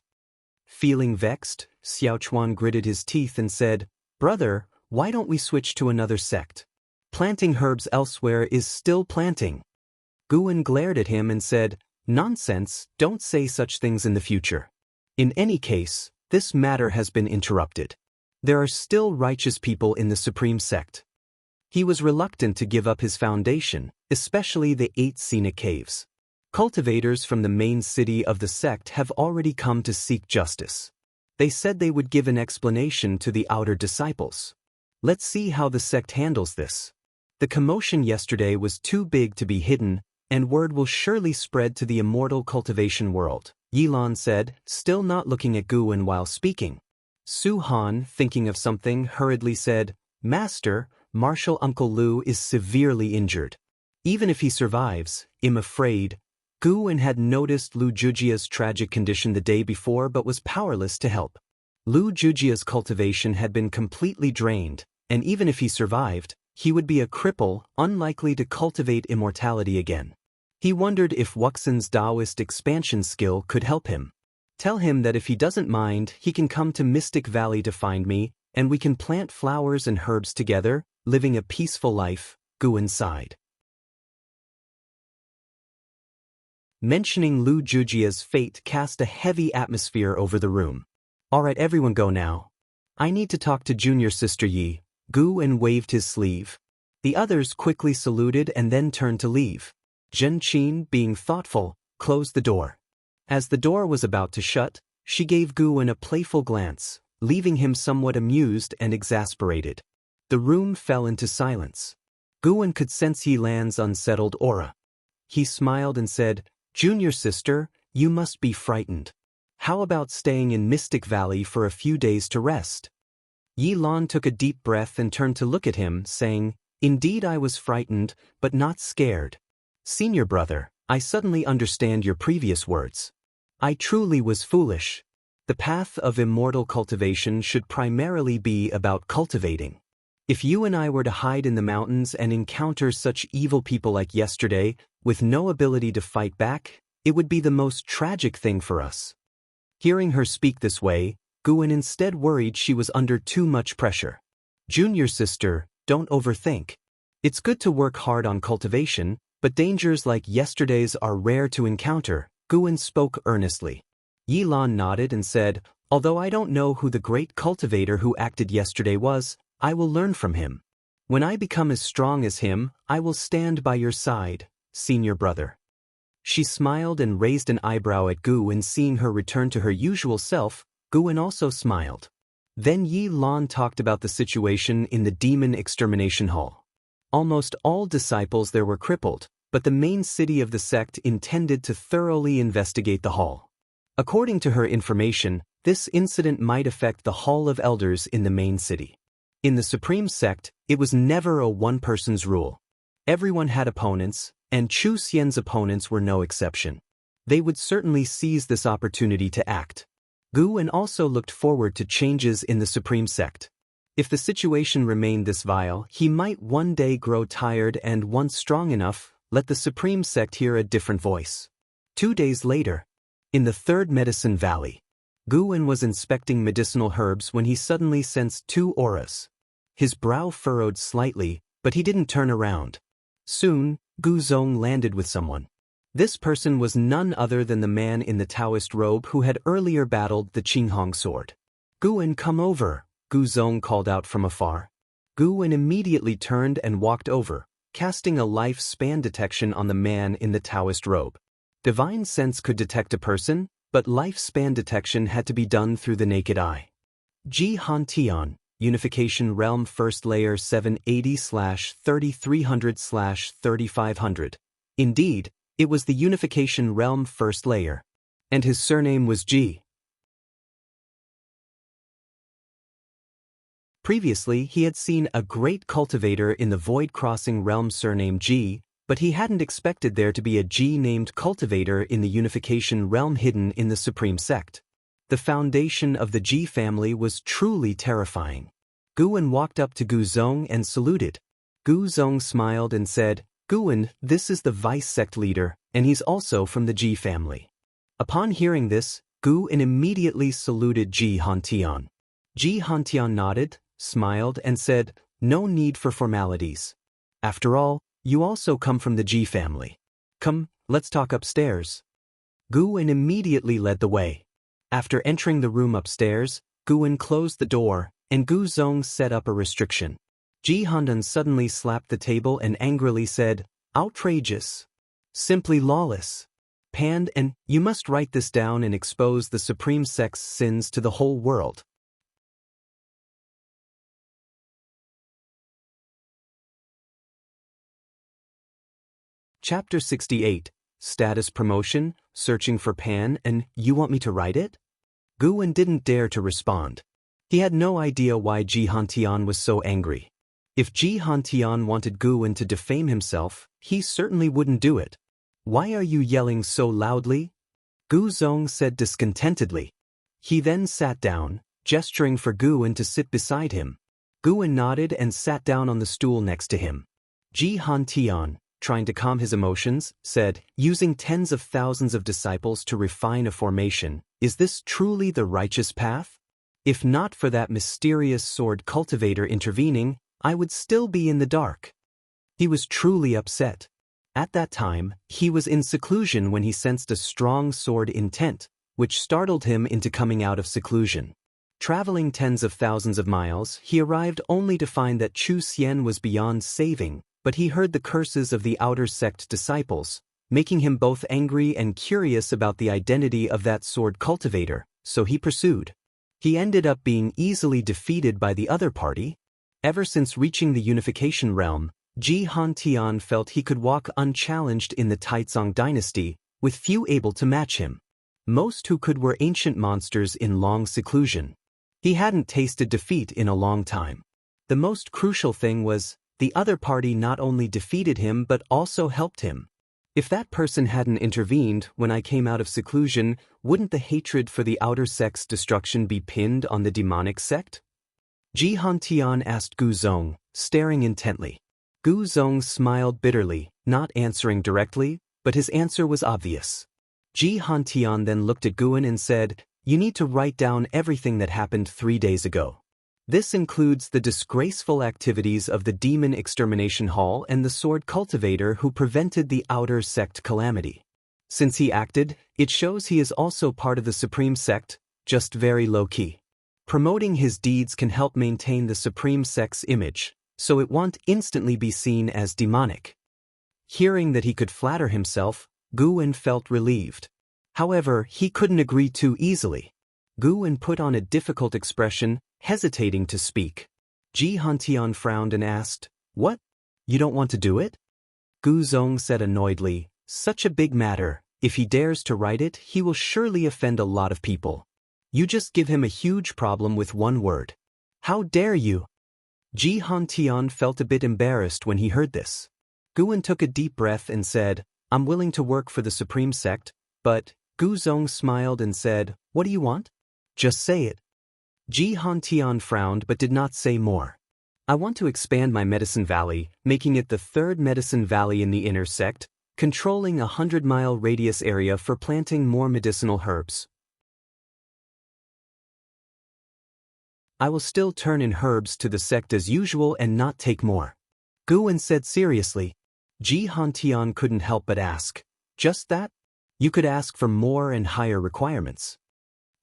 Feeling vexed, Xiaochuan gritted his teeth and said, Brother, why don't we switch to another sect? Planting herbs elsewhere is still planting. Guwen glared at him and said, Nonsense, don't say such things in the future. In any case, this matter has been interrupted. There are still righteous people in the Supreme Sect. He was reluctant to give up his foundation, especially the 8 scenic caves. Cultivators from the main city of the sect have already come to seek justice. They said they would give an explanation to the outer disciples. Let's see how the sect handles this. The commotion yesterday was too big to be hidden, and word will surely spread to the immortal cultivation world, Yi Lan said, still not looking at Guwen while speaking. Su Han, thinking of something, hurriedly said, Master, Martial Uncle Lu is severely injured. Even if he survives, I'm afraid. Guwen had noticed Lu Jujia's tragic condition the day before but was powerless to help. Lu Jujia's cultivation had been completely drained, and even if he survived, he would be a cripple, unlikely to cultivate immortality again. He wondered if Wuxian's Taoist expansion skill could help him. Tell him that if he doesn't mind, he can come to Mystic Valley to find me, and we can plant flowers and herbs together, living a peaceful life, Guwen sighed. Mentioning Lu Jujia's fate cast a heavy atmosphere over the room. Alright, everyone go now. I need to talk to junior sister Yi. Guwen waved his sleeve. The others quickly saluted and then turned to leave. Zhen Qin, being thoughtful, closed the door. As the door was about to shut, she gave Guwen a playful glance, leaving him somewhat amused and exasperated. The room fell into silence. Guwen could sense Yi Lan's unsettled aura. He smiled and said, Junior sister, you must be frightened. How about staying in Mystic Valley for a few days to rest? Yi Lan took a deep breath and turned to look at him, saying, Indeed I was frightened, but not scared. Senior brother, I suddenly understand your previous words. I truly was foolish. The path of immortal cultivation should primarily be about cultivating. If you and I were to hide in the mountains and encounter such evil people like yesterday, with no ability to fight back, it would be the most tragic thing for us. Hearing her speak this way, Guwen instead worried she was under too much pressure. Junior sister, don't overthink. It's good to work hard on cultivation, but dangers like yesterday's are rare to encounter, Guwen spoke earnestly. Yi Lan nodded and said, Although I don't know who the great cultivator who acted yesterday was, I will learn from him. When I become as strong as him, I will stand by your side, senior brother. She smiled and raised an eyebrow at Guwen. Seeing her return to her usual self, Guwen also smiled. Then Yi Lan talked about the situation in the Demon Extermination Hall. Almost all disciples there were crippled, but the main city of the sect intended to thoroughly investigate the hall. According to her information, this incident might affect the Hall of Elders in the main city. In the Supreme Sect, it was never a one-person's rule. Everyone had opponents, and Chu Xian's opponents were no exception. They would certainly seize this opportunity to act. Guwen also looked forward to changes in the Supreme Sect. If the situation remained this vile, he might one day grow tired and, once strong enough, let the Supreme Sect hear a different voice. 2 days later, in the Third Medicine Valley, Guwen was inspecting medicinal herbs when he suddenly sensed 2 auras. His brow furrowed slightly, but he didn't turn around. Soon, Gu Zong landed with someone. This person was none other than the man in the Taoist robe who had earlier battled the Qinghong sword. Guwen, come over, Gu Zong called out from afar. Guwen immediately turned and walked over, casting a life span detection on the man in the Taoist robe. Divine sense could detect a person, but lifespan detection had to be done through the naked eye. Xianxia, Unification Realm First Layer 780/3300/3500. Indeed, it was the Unification Realm First Layer. And his surname was G. Previously, he had seen a great cultivator in the Void Crossing realm surnamed G, but he hadn't expected there to be a G-named cultivator in the Unification realm hidden in the Supreme Sect. The foundation of the G family was truly terrifying. Guwen walked up to Gu Zong and saluted. Gu Zong smiled and said, "Guwen, this is the Vice Sect leader, and he's also from the G family." Upon hearing this, Guwen immediately saluted Xianxia. Xianxia nodded, smiled, and said, "No need for formalities. After all, you also come from the G family. Come, let's talk upstairs." Guwen immediately led the way. After entering the room upstairs, Guwen closed the door, and Gu Zong set up a restriction. Jihandan suddenly slapped the table and angrily said, "Outrageous. Simply lawless. Panned, and you must write this down and expose the Supreme Sect's sins to the whole world." Chapter 68, Status Promotion, Searching for Pan, and You Want Me to Write It? Guwen didn't dare to respond. He had no idea why Xianxia was so angry. If Xianxia wanted Guwen to defame himself, he certainly wouldn't do it. "Why are you yelling so loudly?" Gu Zong said discontentedly. He then sat down, gesturing for Guwen to sit beside him. Guwen nodded and sat down on the stool next to him. Xianxia, trying to calm his emotions, said, "Using tens of thousands of disciples to refine a formation, is this truly the righteous path? If not for that mysterious sword cultivator intervening, I would still be in the dark." He was truly upset. At that time, he was in seclusion when he sensed a strong sword intent, which startled him into coming out of seclusion. Traveling tens of thousands of miles, he arrived only to find that Chu Xian was beyond saving, but he heard the curses of the outer sect disciples, making him both angry and curious about the identity of that sword cultivator, so he pursued. He ended up being easily defeated by the other party. Ever since reaching the Unification realm, Xianxia felt he could walk unchallenged in the Taizong dynasty, with few able to match him. Most who could were ancient monsters in long seclusion. He hadn't tasted defeat in a long time. The most crucial thing was, the other party not only defeated him but also helped him. If that person hadn't intervened when I came out of seclusion, wouldn't the hatred for the outer sect's destruction be pinned on the demonic sect? Xianxia asked Gu Zong, staring intently. Gu Zong smiled bitterly, not answering directly, but his answer was obvious. Xianxia then looked at Guwen and said, "You need to write down everything that happened 3 days ago. This includes the disgraceful activities of the Demon Extermination Hall and the Sword Cultivator who prevented the outer sect calamity. Since he acted, it shows he is also part of the Supreme Sect, just very low-key. Promoting his deeds can help maintain the Supreme Sect's image, so it won't instantly be seen as demonic." Hearing that he could flatter himself, Guwen felt relieved. However, he couldn't agree too easily. Guwen put on a difficult expression, hesitating to speak. Xianxia frowned and asked, "What? You don't want to do it?" Gu Zong said annoyedly, "Such a big matter, if he dares to write it, he will surely offend a lot of people. You just give him a huge problem with one word. How dare you?" Xianxia felt a bit embarrassed when he heard this. Guwen took a deep breath and said, "I'm willing to work for the Supreme Sect, but..." Gu Zong smiled and said, "What do you want? Just say it." Xianxia frowned but did not say more. "I want to expand my Medicine Valley, making it the third Medicine Valley in the inner sect, controlling a 100-mile radius area for planting more medicinal herbs. I will still turn in herbs to the sect as usual and not take more." Guwen said seriously. Xianxia couldn't help but ask, "Just that? You could ask for more and higher requirements."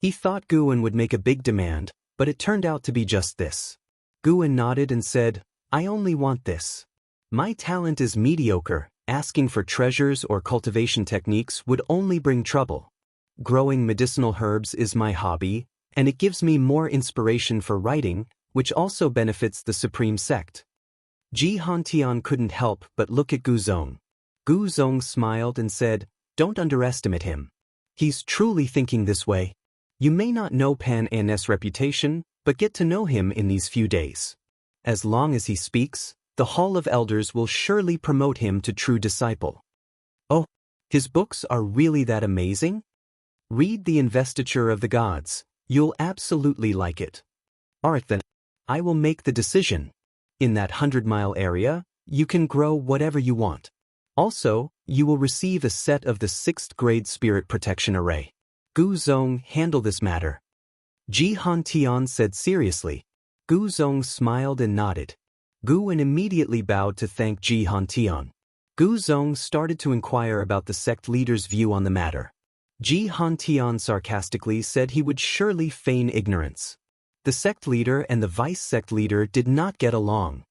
He thought Guwen would make a big demand, but it turned out to be just this. Guwen nodded and said, "I only want this. My talent is mediocre, asking for treasures or cultivation techniques would only bring trouble." growing medicinal herbs is my hobby, and it gives me more inspiration for writing, which also benefits the Supreme Sect. Xianxia couldn't help but look at Gu Zong. Gu Zong smiled and said, "Don't underestimate him. He's truly thinking this way. You may not know Pan An's reputation, but get to know him in these few days. As long as he speaks, the Hall of Elders will surely promote him to true disciple." "Oh, his books are really that amazing? Read The Investiture of the Gods. You'll absolutely like it." "Alright then, I will make the decision. In that 100-mile area, you can grow whatever you want. Also, you will receive a set of the 6th grade Spirit Protection Array." Gu Zong handle this matter. Xianxia said seriously. Gu Zong smiled and nodded. Guan immediately bowed to thank Xianxia. Gu Zong started to inquire about the sect leader's view on the matter. Xianxia sarcastically said he would surely feign ignorance. The sect leader and the vice-sect leader did not get along.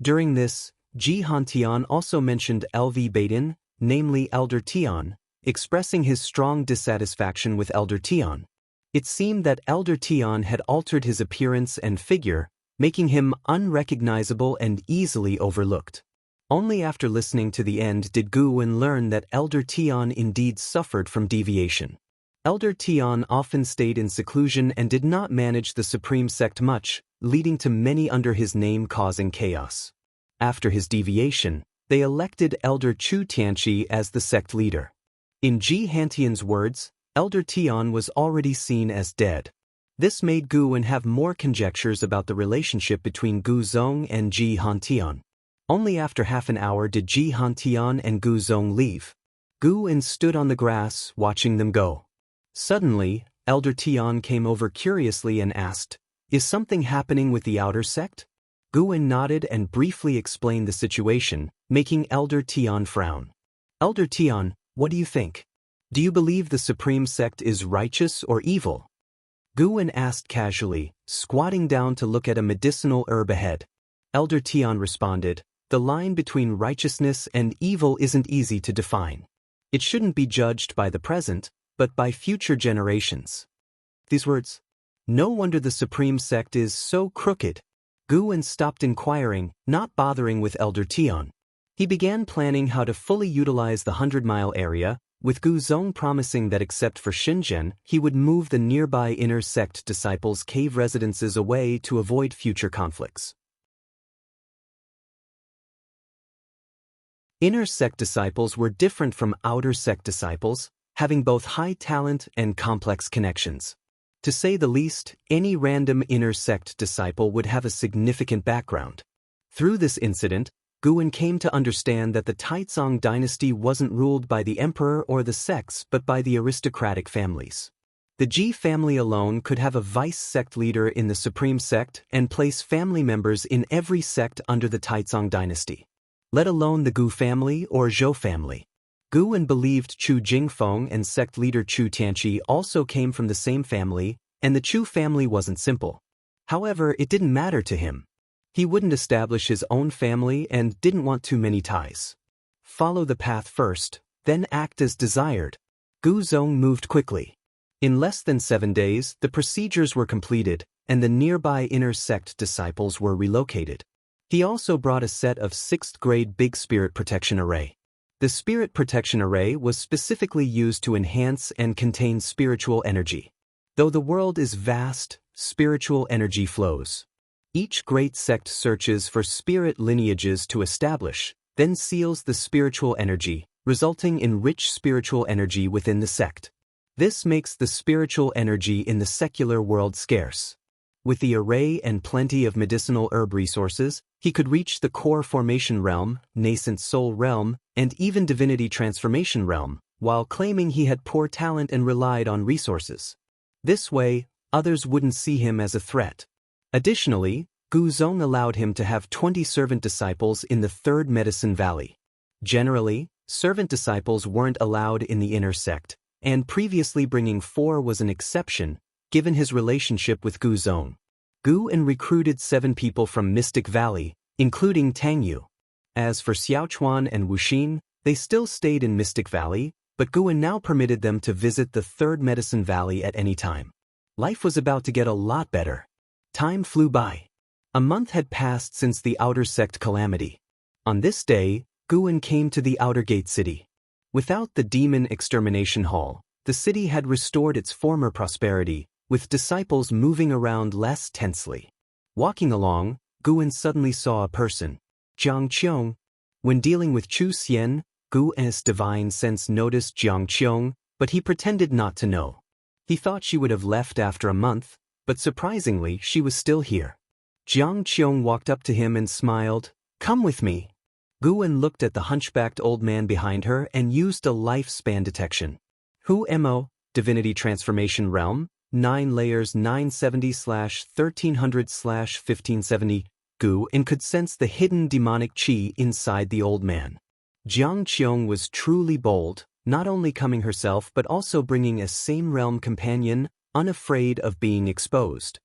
During this, Xianxia also mentioned LV Baden, namely Elder Tian, expressing his strong dissatisfaction with Elder Tian. It seemed that Elder Tian had altered his appearance and figure, making him unrecognizable and easily overlooked. Only after listening to the end did Guwen learn that Elder Tian indeed suffered from deviation. Elder Tian often stayed in seclusion and did not manage the Supreme Sect much, leading to many under his name causing chaos. After his deviation, they elected Elder Chu Tianqi as the sect leader. In Xianxia's words, Elder Tian was already seen as dead. This made Guwen have more conjectures about the relationship between Gu Zong and Xianxia. Only after half an hour did Xianxia and Gu Zong leave. Guwen stood on the grass, watching them go. Suddenly, Elder Tian came over curiously and asked, "Is something happening with the outer sect?" Guwen nodded and briefly explained the situation, making Elder Tian frown. "Elder Tian, what do you think? Do you believe the Supreme Sect is righteous or evil?" Guwen asked casually, squatting down to look at a medicinal herb ahead. Elder Tian responded, "The line between righteousness and evil isn't easy to define. It shouldn't be judged by the present, but by future generations." These words. No wonder the Supreme Sect is so crooked. Guwen stopped inquiring, not bothering with Elder Tian. He began planning how to fully utilize the 100-mile area, with Gu Zong promising that except for Shenzhen, he would move the nearby inner sect disciples' cave residences away to avoid future conflicts. Inner sect disciples were different from outer sect disciples, having both high talent and complex connections. To say the least, any random inner sect disciple would have a significant background. Through this incident, Guwen came to understand that the Taizong dynasty wasn't ruled by the emperor or the sects but by the aristocratic families. The Ji family alone could have a vice-sect leader in the Supreme Sect and place family members in every sect under the Taizong dynasty. Let alone the Gu family or Zhou family. Guwen believed Chu Jingfeng and sect leader Chu Tianqi also came from the same family, and the Chu family wasn't simple. However, it didn't matter to him. He wouldn't establish his own family and didn't want too many ties. Follow the path first, then act as desired. Gu Zong moved quickly. In less than 7 days, the procedures were completed, and the nearby inner sect disciples were relocated. He also brought a set of 6th grade Big Spirit Protection Array. The Spirit Protection Array was specifically used to enhance and contain spiritual energy. Though the world is vast, spiritual energy flows. Each great sect searches for spirit lineages to establish, then seals the spiritual energy, resulting in rich spiritual energy within the sect. This makes the spiritual energy in the secular world scarce. With the array and plenty of medicinal herb resources, he could reach the core formation realm, nascent soul realm, and even divinity transformation realm, while claiming he had poor talent and relied on resources. This way, others wouldn't see him as a threat. Additionally, Gu Zong allowed him to have 20 servant disciples in the 3rd Medicine Valley. Generally, servant disciples weren't allowed in the inner sect, and previously bringing 4 was an exception, given his relationship with Gu Zong. Guwen recruited 7 people from Mystic Valley, including Tang Yu. As for Xiaochuan and Wuxin, they still stayed in Mystic Valley, but Guan now permitted them to visit the third Medicine Valley at any time. Life was about to get a lot better. Time flew by. A month had passed since the Outer Sect calamity. On this day, Guan came to the Outer Gate City. Without the Demon Extermination Hall, the city had restored its former prosperity, with disciples moving around less tensely. Walking along, Guan suddenly saw a person. Jiang Qiong. When dealing with Chu Xian, Guan's divine sense noticed Jiang Qiong, but he pretended not to know. He thought she would have left after a month, but surprisingly she was still here. Jiang Qiong walked up to him and smiled. "Come with me." Guan looked at the hunchbacked old man behind her and used a lifespan detection. Hu Mo, Divinity Transformation Realm, 9 layers 970/1300/1570. Guan could sense the hidden demonic qi inside the old man. Jiang Qiong was truly bold, not only coming herself but also bringing a same realm companion, unafraid of being exposed.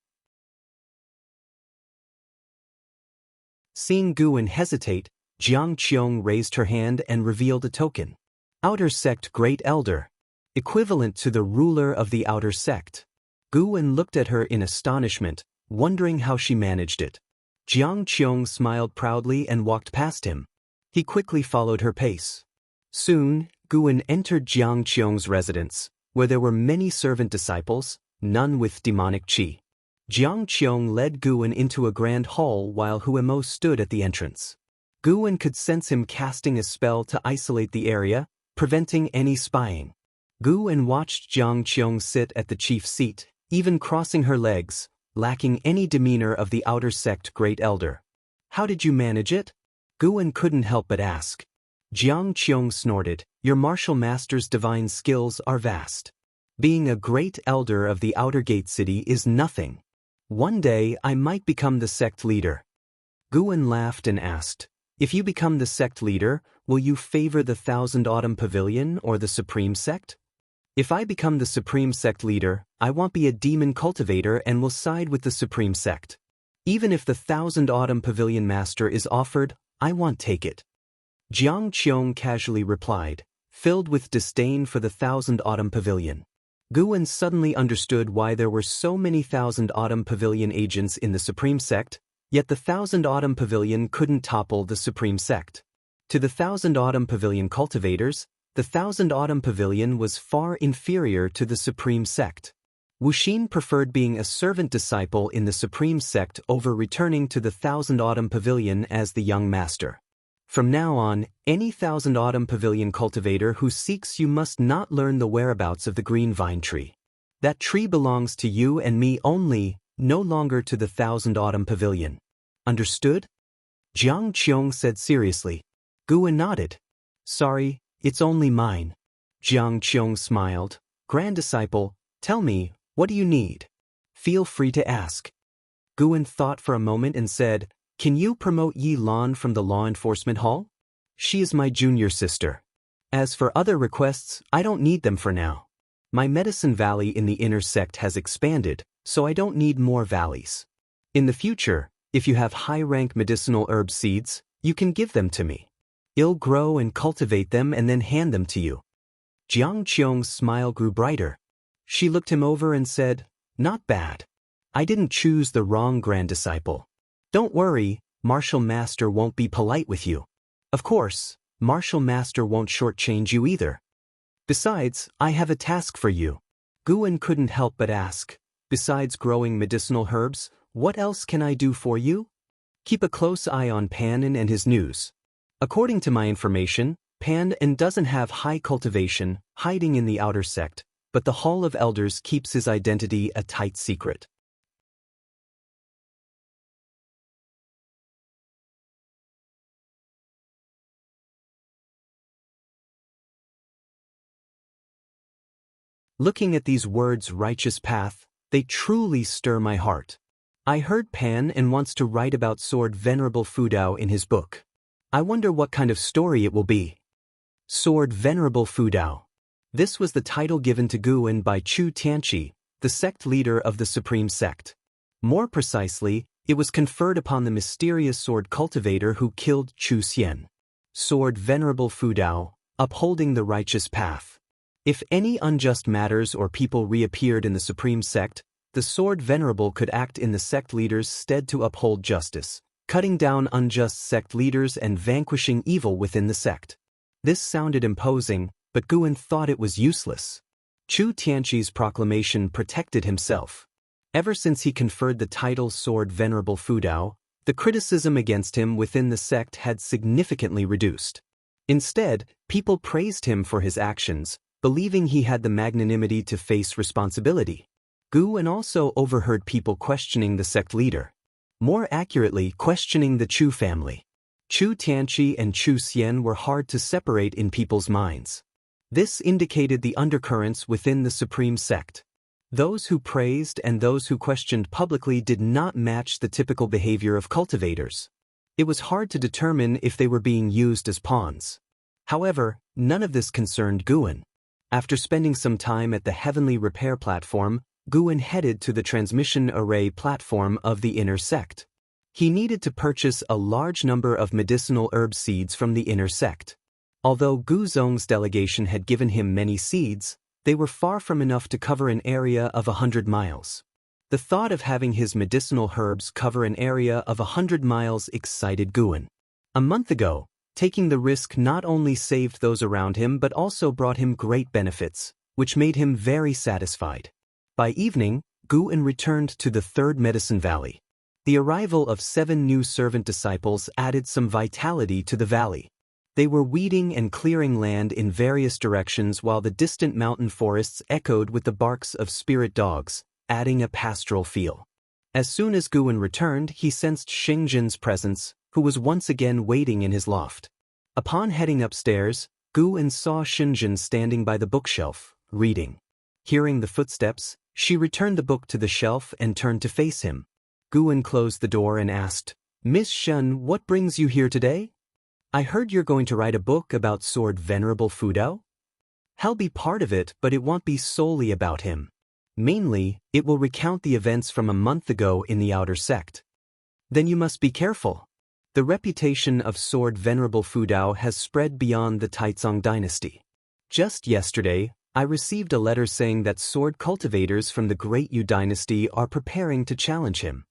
Seeing Guan hesitate, Jiang Qiong raised her hand and revealed a token. Outer Sect Great Elder. Equivalent to the ruler of the Outer Sect. Guan looked at her in astonishment, wondering how she managed it. Jiang Qiong smiled proudly and walked past him. He quickly followed her pace. Soon, Guan entered Jiang Qiong's residence, where there were many servant disciples, none with demonic qi. Jiang Qiong led Guan into a grand hall while Hu Mo stood at the entrance. Guan could sense him casting a spell to isolate the area, preventing any spying. Guan watched Jiang Qiong sit at the chief seat, even crossing her legs, lacking any demeanor of the Outer Sect Great Elder. "How did you manage it?" Guan couldn't help but ask. Jiang Qiong snorted, "Your martial master's divine skills are vast. Being a great elder of the Outer Gate City is nothing. One day I might become the sect leader." Guan laughed and asked, "If you become the sect leader, will you favor the Thousand Autumn Pavilion or the Supreme Sect?" "If I become the Supreme Sect leader, I won't be a demon cultivator and will side with the Supreme Sect. Even if the Thousand Autumn Pavilion Master is offered, I won't take it." Jiang Qiong casually replied, filled with disdain for the Thousand Autumn Pavilion. Guan suddenly understood why there were so many Thousand Autumn Pavilion agents in the Supreme Sect, yet the Thousand Autumn Pavilion couldn't topple the Supreme Sect. To the Thousand Autumn Pavilion cultivators, the Thousand Autumn Pavilion was far inferior to the Supreme Sect. Wuxin preferred being a servant disciple in the Supreme Sect over returning to the Thousand Autumn Pavilion as the young master. From now on, any Thousand Autumn Pavilion cultivator who seeks you must not learn the whereabouts of the green vine tree. That tree belongs to you and me only, no longer to the Thousand Autumn Pavilion. Understood? Jiang Qiong said seriously. Guan nodded. "Sorry, it's only mine." Jiang Qiong smiled. "Grand Disciple, tell me, what do you need? Feel free to ask." Guan thought for a moment and said, "Can you promote Yi Lan from the Law Enforcement Hall? She is my junior sister. As for other requests, I don't need them for now. My Medicine Valley in the Inner Sect has expanded, so I don't need more valleys. In the future, if you have high-rank medicinal herb seeds, you can give them to me. I'll grow and cultivate them and then hand them to you." Jiang Qiong's smile grew brighter. She looked him over and said, "Not bad. I didn't choose the wrong Grand Disciple. Don't worry, Martial Master won't be polite with you. Of course, Martial Master won't shortchange you either. Besides, I have a task for you." Guan couldn't help but ask, "Besides growing medicinal herbs, what else can I do for you?" "Keep a close eye on Panin and his news. According to my information, Panin doesn't have high cultivation, hiding in the Outer Sect, but the Hall of Elders keeps his identity a tight secret." Looking at these words, righteous path, they truly stir my heart. I heard Panin wants to write about Sword Venerable Fudao in his book. I wonder what kind of story it will be. Sword Venerable Fudao. This was the title given to Guan by Chu Tianqi, the sect leader of the Supreme Sect. More precisely, it was conferred upon the mysterious sword cultivator who killed Chu Xian. Sword Venerable Fudao, upholding the righteous path. If any unjust matters or people reappeared in the Supreme Sect, the Sword Venerable could act in the sect leader's stead to uphold justice, cutting down unjust sect leaders and vanquishing evil within the sect. This sounded imposing, but Guan thought it was useless. Chu Tianqi's proclamation protected himself. Ever since he conferred the title Sword Venerable Fudao, the criticism against him within the sect had significantly reduced. Instead, people praised him for his actions, believing he had the magnanimity to face responsibility. Guan also overheard people questioning the sect leader. More accurately, questioning the Chu family. Chu Tianqi and Chu Xian were hard to separate in people's minds. This indicated the undercurrents within the Supreme Sect. Those who praised and those who questioned publicly did not match the typical behavior of cultivators. It was hard to determine if they were being used as pawns. However, none of this concerned Guan. After spending some time at the Heavenly Repair Platform, Guan headed to the Transmission Array Platform of the Inner Sect. He needed to purchase a large number of medicinal herb seeds from the Inner Sect. Although Gu Zong's delegation had given him many seeds, they were far from enough to cover an area of 100 miles. The thought of having his medicinal herbs cover an area of 100 miles excited Guan. A month ago, taking the risk not only saved those around him but also brought him great benefits, which made him very satisfied. By evening, Guan returned to the Third Medicine Valley. The arrival of 7 new servant disciples added some vitality to the valley. They were weeding and clearing land in various directions while the distant mountain forests echoed with the barks of spirit dogs, adding a pastoral feel. As soon as Guan returned, he sensed Xingzhen's presence, who was once again waiting in his loft. Upon heading upstairs, Guan saw Xingzhen standing by the bookshelf, reading. Hearing the footsteps, she returned the book to the shelf and turned to face him. Guan closed the door and asked, "Miss Shen, what brings you here today? I heard you're going to write a book about Sword Venerable Fudao? I'll be part of it, but it won't be solely about him. Mainly, it will recount the events from a month ago in the Outer Sect." "Then you must be careful. The reputation of Sword Venerable Fudao has spread beyond the Taizong dynasty. Just yesterday, I received a letter saying that sword cultivators from the Great Yu dynasty are preparing to challenge him.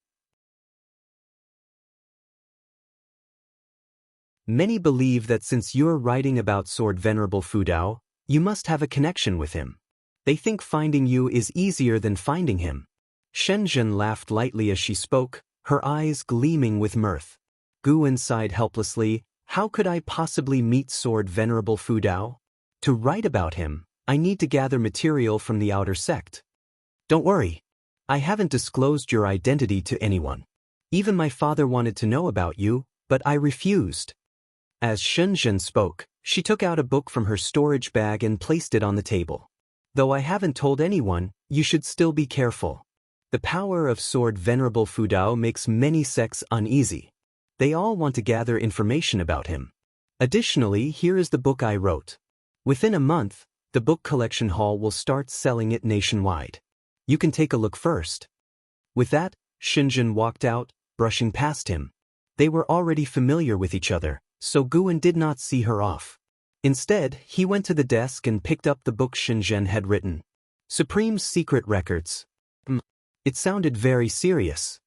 Many believe that since you're writing about Sword Venerable Fudao, you must have a connection with him. They think finding you is easier than finding him." Shenzhen laughed lightly as she spoke, her eyes gleaming with mirth. Guan sighed helplessly. "How could I possibly meet Sword Venerable Fudao? To write about him, I need to gather material from the Outer Sect. Don't worry. I haven't disclosed your identity to anyone. Even my father wanted to know about you, but I refused." As Shenzhen spoke, she took out a book from her storage bag and placed it on the table. "Though I haven't told anyone, you should still be careful. The power of Sword Venerable Fudao makes many sects uneasy. They all want to gather information about him. Additionally, here is the book I wrote. Within a month, the book collection hall will start selling it nationwide. You can take a look first." With that, Shenzhen walked out, brushing past him. They were already familiar with each other, so Guan did not see her off. Instead, he went to the desk and picked up the book Shenzhen had written. Supreme Secret Records. It sounded very serious.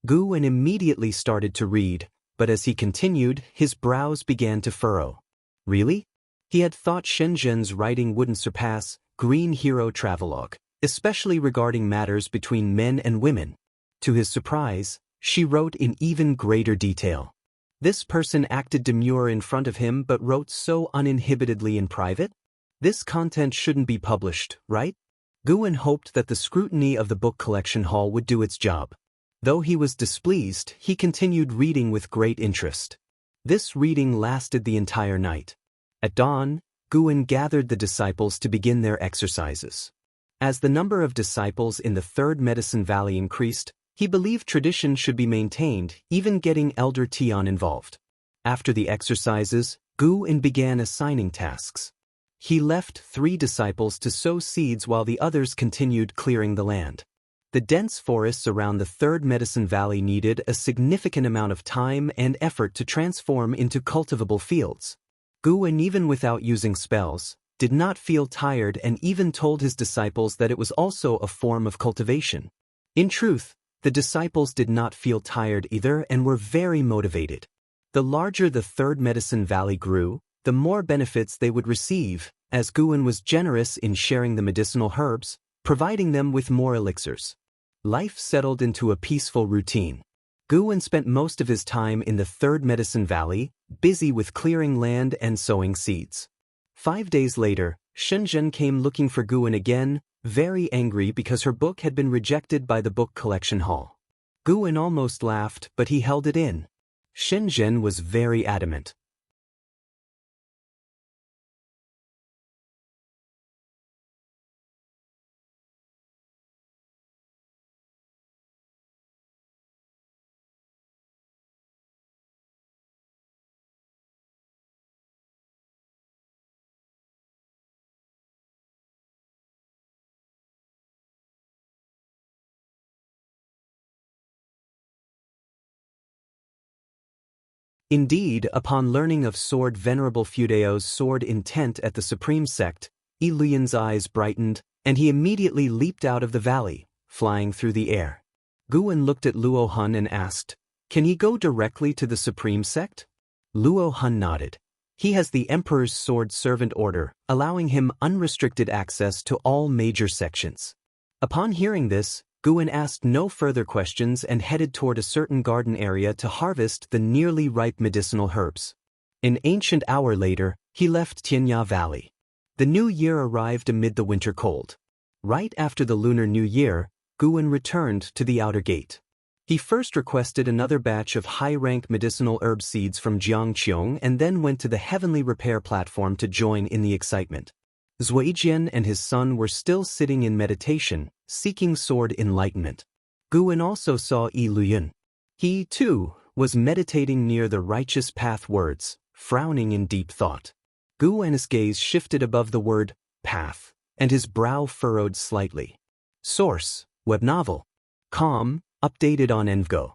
Guan immediately started to read, but as he continued, his brows began to furrow. Really? He had thought Shenzhen's writing wouldn't surpass Green Hero Travelogue, especially regarding matters between men and women. To his surprise, she wrote in even greater detail. This person acted demure in front of him but wrote so uninhibitedly in private? This content shouldn't be published, right? Guan hoped that the scrutiny of the book collection hall would do its job. Though he was displeased, he continued reading with great interest. This reading lasted the entire night. At dawn, Guan gathered the disciples to begin their exercises. As the number of disciples in the Third Medicine Valley increased, he believed tradition should be maintained, even getting Elder Tian involved. After the exercises, Guan began assigning tasks. He left 3 disciples to sow seeds while the others continued clearing the land. The dense forests around the Third Medicine Valley needed a significant amount of time and effort to transform into cultivable fields. Guan, even without using spells, did not feel tired and even told his disciples that it was also a form of cultivation. In truth, the disciples did not feel tired either and were very motivated. The larger the third medicine valley grew, the more benefits they would receive, as Guan was generous in sharing the medicinal herbs, providing them with more elixirs. Life settled into a peaceful routine. Guan spent most of his time in the third medicine valley, busy with clearing land and sowing seeds. 5 days later, Shenzhen came looking for Guan again, very angry because her book had been rejected by the book collection hall. Guan almost laughed, but he held it in. Shenzhen was very adamant. Indeed, upon learning of Venerable Fudao's sword intent at the Supreme Sect, Yi Luyan's eyes brightened, and he immediately leaped out of the valley, flying through the air. Guan looked at Luo Hun and asked, "Can he go directly to the Supreme Sect?" Luo Hun nodded. He has the Emperor's Sword Servant Order, allowing him unrestricted access to all major sections. Upon hearing this, Guan asked no further questions and headed toward a certain garden area to harvest the nearly ripe medicinal herbs. An ancient hour later, he left Xianxia Valley. The new year arrived amid the winter cold. Right after the Lunar New Year, Guan returned to the outer gate. He first requested another batch of high-rank medicinal herb seeds from Xianxia and then went to the heavenly repair platform to join in the excitement. Zuijian and his son were still sitting in meditation, seeking sword enlightenment. Guan also saw Yi Luyan. He, too, was meditating near the righteous path words, frowning in deep thought. Guan's gaze shifted above the word, path, and his brow furrowed slightly. Source, web novel. Com, updated on Envgo.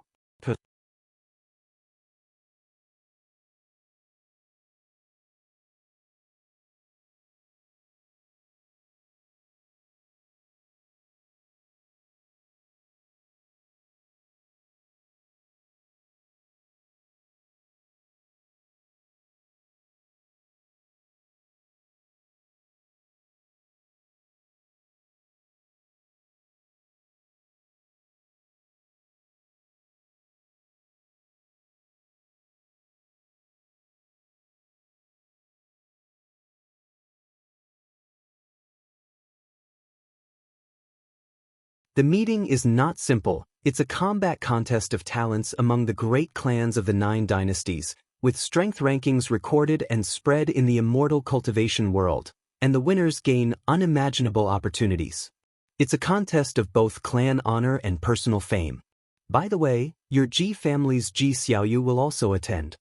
The meeting is not simple, it's a combat contest of talents among the great clans of the 9 dynasties, with strength rankings recorded and spread in the immortal cultivation world, and the winners gain unimaginable opportunities. It's a contest of both clan honor and personal fame. By the way, your Ji family's Ji Xiaoyu will also attend.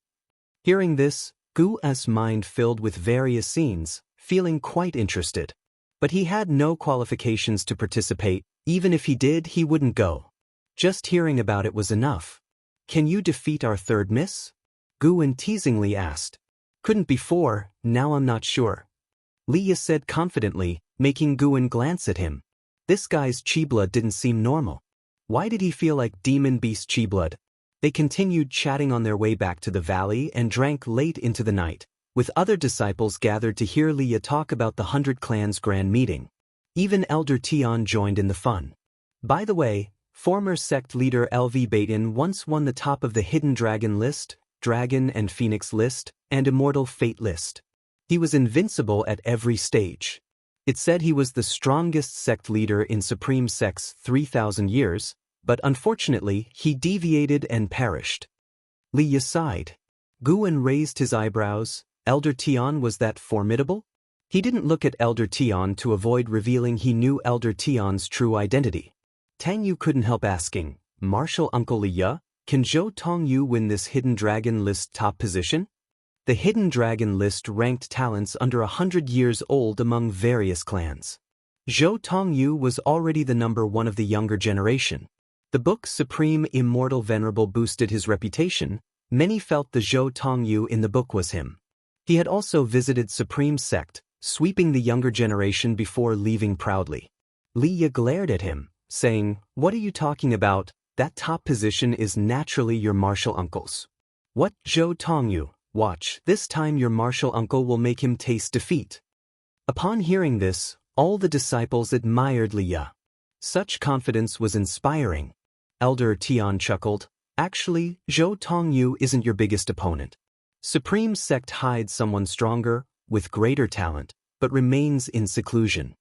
Hearing this, Gu's mind filled with various scenes, feeling quite interested. But he had no qualifications to participate. Even if he did, he wouldn't go. Just hearing about it was enough. "Can you defeat our third miss?" Guan teasingly asked. "Couldn't before, now I'm not sure," Liya said confidently, making Guan glance at him. This guy's chi blood didn't seem normal. Why did he feel like demon beast chi blood? They continued chatting on their way back to the valley and drank late into the night, with other disciples gathered to hear Liya talk about the 100 Clans Grand Meeting. Even Elder Tian joined in the fun. By the way, former sect leader LV Baitin once won the top of the Hidden Dragon list, Dragon and Phoenix list, and Immortal Fate list. He was invincible at every stage. It said he was the strongest sect leader in Supreme Sect's 3,000 years, but unfortunately he deviated and perished. Liya sighed. Guan raised his eyebrows. Elder Tian was that formidable? He didn't look at Elder Tian to avoid revealing he knew Elder Tian's true identity. Tang Yu couldn't help asking, "Martial Uncle Liya, can Zhou Tongyu win this Hidden Dragon list top position?" The Hidden Dragon list ranked talents under 100 years old among various clans. Zhou Tongyu was already the number 1 of the younger generation. The book Supreme Immortal Venerable boosted his reputation. Many felt the Zhou Tongyu in the book was him. He had also visited Supreme Sect, sweeping the younger generation before leaving proudly. Li Ye glared at him, saying, "What are you talking about? That top position is naturally your martial uncle's." "What, Zhou Tongyu? Watch, this time your martial uncle will make him taste defeat." Upon hearing this, all the disciples admired Li Ye. Such confidence was inspiring. Elder Tian chuckled, "Actually, Zhou Tongyu isn't your biggest opponent. Supreme Sect hides someone stronger, with greater talent, but remains in seclusion."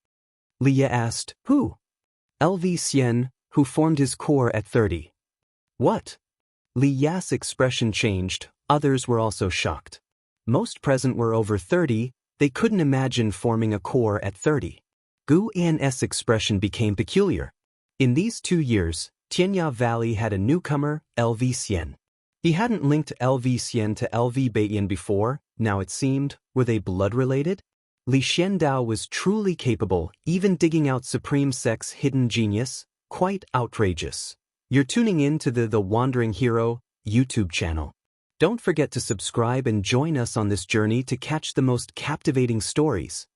Li Ye asked, "Who?" "LV Xian, who formed his core at 30. "What?" Li Ya's expression changed, others were also shocked. Most present were over 30, they couldn't imagine forming a core at 30. Gu An's expression became peculiar. In these 2 years, Tianya Valley had a newcomer, LV Xian. He hadn't linked LV Xian to LV Baiyan before, now it seemed, were they blood-related? Li Xiandao was truly capable, even digging out Supreme Sect's hidden genius, quite outrageous. You're tuning in to the Wandering Hero YouTube channel. Don't forget to subscribe and join us on this journey to catch the most captivating stories.